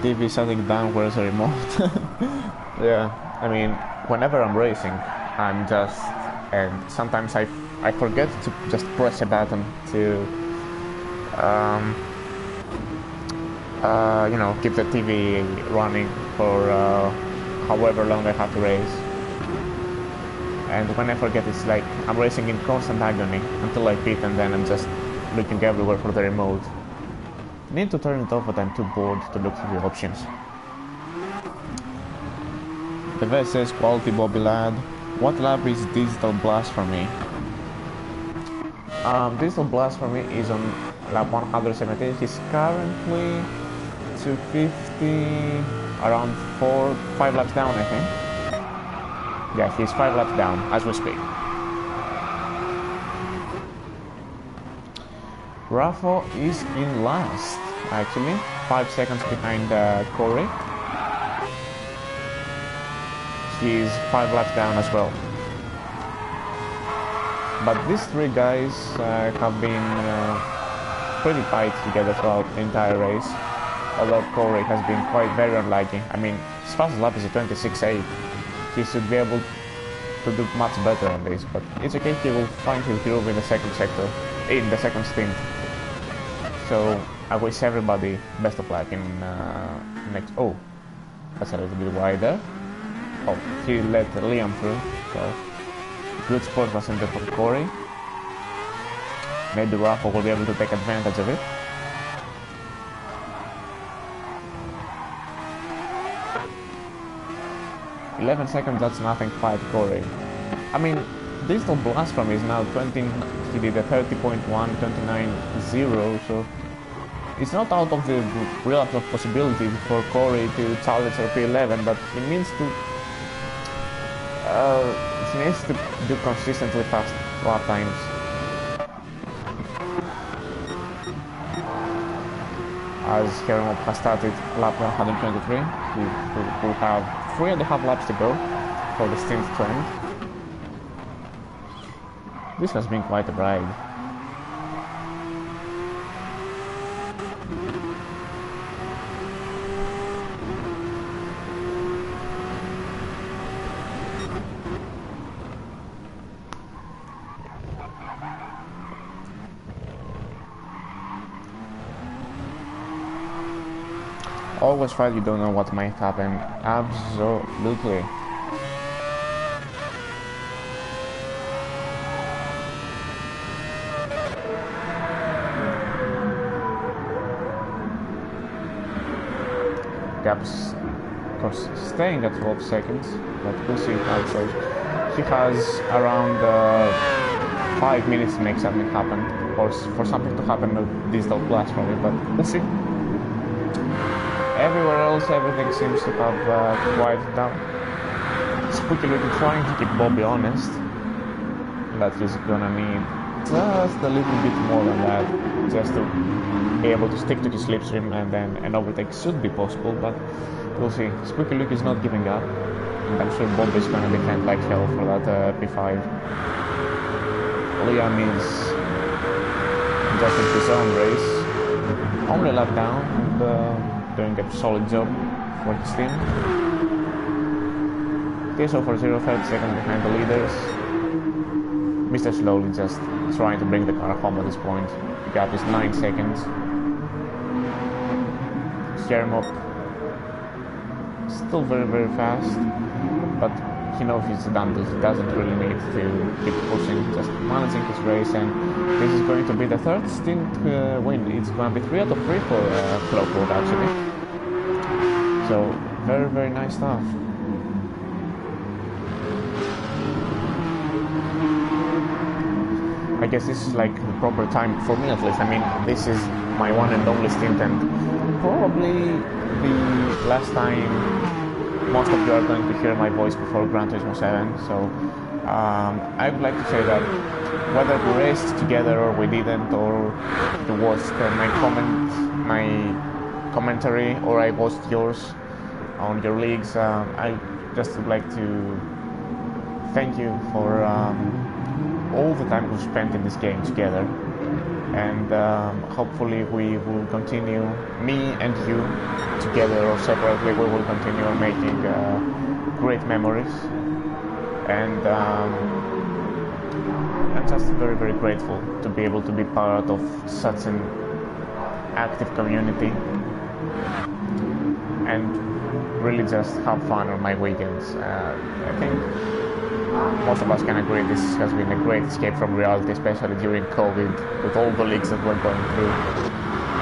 TV shutting down, where's the remote? Yeah, I mean, whenever I'm racing, I'm just, and sometimes I forget to just press a button to, you know, keep the TV running for however long I have to race. And when I forget, it's like I'm racing in constant agony until I pit, and then I'm just looking everywhere for the remote. I need to turn it off, but I'm too bored to look through the options. The vet says, quality Bobby lad. What lap is Digital Blasphemy? Digital Blasphemy is on lap 117. He's currently 250, around 5 laps down, I think. Yeah, he's 5 laps down as we speak. Rafa is in last, actually, 5 seconds behind Corey. He's 5 laps down as well. But these 3 guys have been pretty tight together throughout the entire race, although Corey has been very unlucky. I mean, his fastest lap is a 26.8. He should be able to do much better on this, but it's okay, he will find his groove in the second sector, in the second stint. So I wish everybody best of luck in next... Oh, that's a little bit wider. Oh, he let Liam through, so good sport was in there for Corey. Maybe Rafa will be able to take advantage of it. "11 seconds, that's nothing, fight Corey." I mean, Digital Blast from is now 20, he did a 30.1, 29.0, so it's not out of the realm of possibility for Corey to challenge for P11, but he needs to do consistently fast lap times. As Hermop has started lap 123, we will have 3.5 laps to go for the stint to end. This has been quite a ride. Always fight, you don't know what might happen. Absolutely. Gaps, of course, staying at 12 seconds, but we'll see how it goes. He has around 5 minutes to make something happen, or for something to happen with Digital Blast from it, but we'll see. Everywhere else, everything seems to have quieted down. Spooky looking, trying to keep Bobby honest. That he's gonna need just a little bit more than that, just to be able to stick to his slipstream, and then an overtake should be possible, but we'll see. Spooky Luke is not giving up, and I'm sure Bobby is gonna defend like hell for that P5. Liam is just in his own race, only a lap down, and doing a solid job for his team. TSO for 0, 30 seconds behind the leaders. Mr. Slowly just trying to bring the car home at this point. The gap is 9 seconds. Hermop still very fast, but he knows he's done this. He doesn't really need to keep pushing, just managing his race, and this is going to be the 3rd stint win. It's going to be 3 out of 3 for Clockwood actually. So very nice stuff. I guess this is like the proper time for me, at least. I mean, this is my one and only stint, and probably the last time most of you are going to hear my voice before Gran Turismo 7. So I would like to say that whether we raced together or we didn't, or you watched my commentary or I watched yours on your leagues, I just would like to thank you for all the time we've spent in this game together, and hopefully we will continue, me and you together or separately, we will continue making great memories, and I'm just very grateful to be able to be part of such an active community and really just have fun on my weekends. I think most of us can agree this has been a great escape from reality, especially during COVID, with all the leaks that we're going through.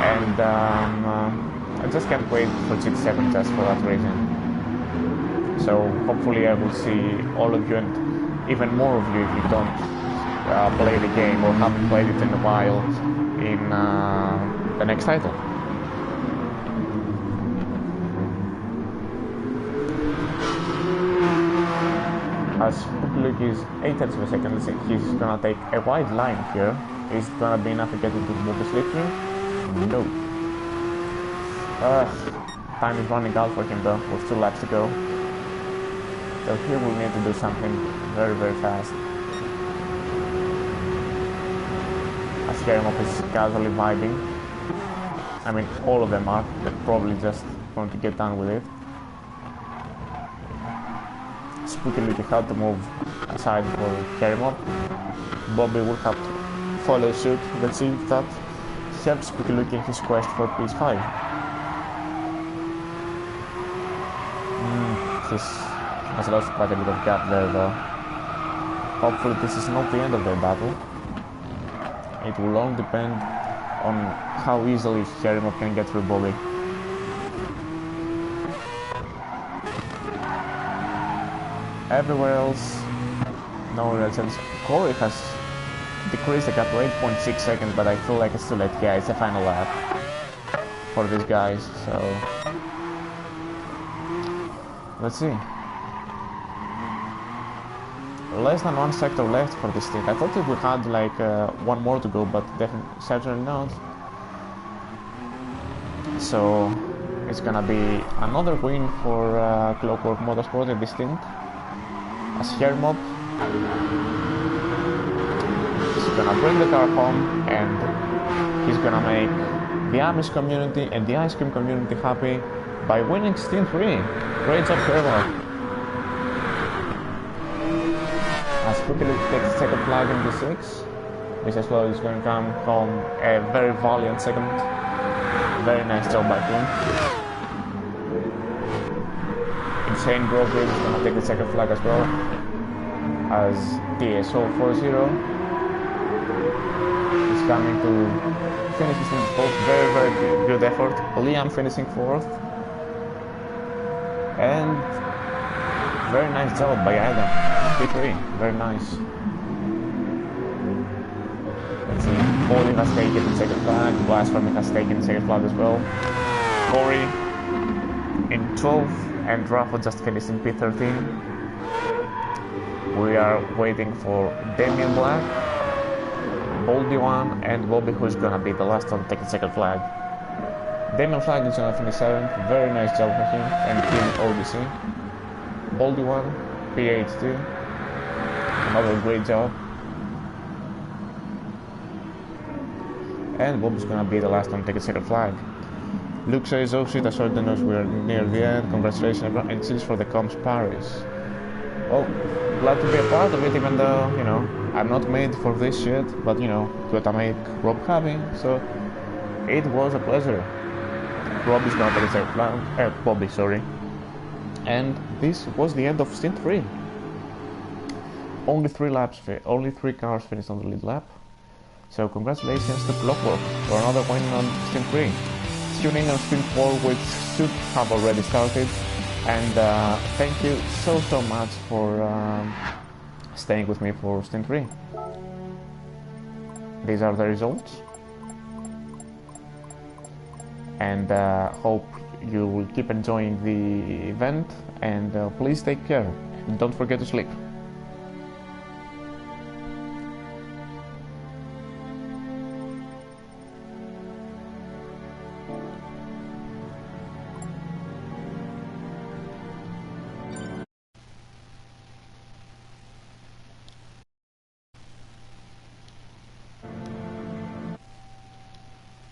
And I just can't wait for GT7 just for that reason. So hopefully I will see all of you, and even more of you if you don't play the game or haven't played it in a while, in the next title. as Luke is 8 tenths of a second, let's say he's gonna take a wide line here. Is it gonna be enough to get into move the slipstream? No. Time is running out for him though, with 2 laps to go. So here we'll need to do something very, very fast. As Kermop is casually vibing. I mean, all of them are. They're probably just going to get done with it. Spooky Luke had to move aside for Kermop. Bobby will have to follow suit. Let's see if that helps Spooky Luke in his quest for PS5. He has lost quite a bit of gap there though. Hopefully this is not the end of their battle. It will all depend on how easily Kermop can get through Bobby. Everywhere else, no real sense. Corey has decreased the gap to 8.6 seconds, but I feel like it's too late. Yeah, it's the final lap for these guys, so let's see. Less than 1 sector left for this stint. I thought that we had like one more to go, but definitely certainly not. So it's gonna be another win for Clockwork Motorsport in this stint. As Kermop is gonna bring the car home, and he's gonna make the Amish community and the ice cream community happy by winning Stint 3. Great job, Kermop. As quickly takes the second flag in the 6, this as well is going to come home a very valiant second. Very nice job by him. Insane Grover is going to take the second flag as well. As TSO40 is coming to finish this in fourth. Very, very good effort. Liam finishing 4th. And very nice job by Adam. P3, very nice. Let's see, Paulie has taken the second flag, Blasphemy has taken the second flag as well. Corey in 12th, and Rafa just finished in P13. We are waiting for Damien Black, Boldy One, and Bobby, who's gonna be the last one to take the second flag. Damien Flag is gonna finish 7th, very nice job for him, and Team ODC. Boldy One, PH2. Another great job. And Bob's gonna be the last one to take a second flag. Luke says, oh shit, I saw the news, we're near the end. Congratulations everyone, and cheers for the Comms Paris. Well, glad to be a part of it, even though, you know, I'm not made for this shit, but you know, what I make Rob happy, so it was a pleasure. Rob is gonna take a second flag, Bobby, sorry. And this was the end of Stint 3. Only 3 cars finished on the lead lap. So congratulations to Clockwork for another win on Stint 3. Tune in on Stint 4, which should have already started. And thank you so much for staying with me for Stint 3. These are the results. And hope you will keep enjoying the event, and please take care. Don't forget to sleep.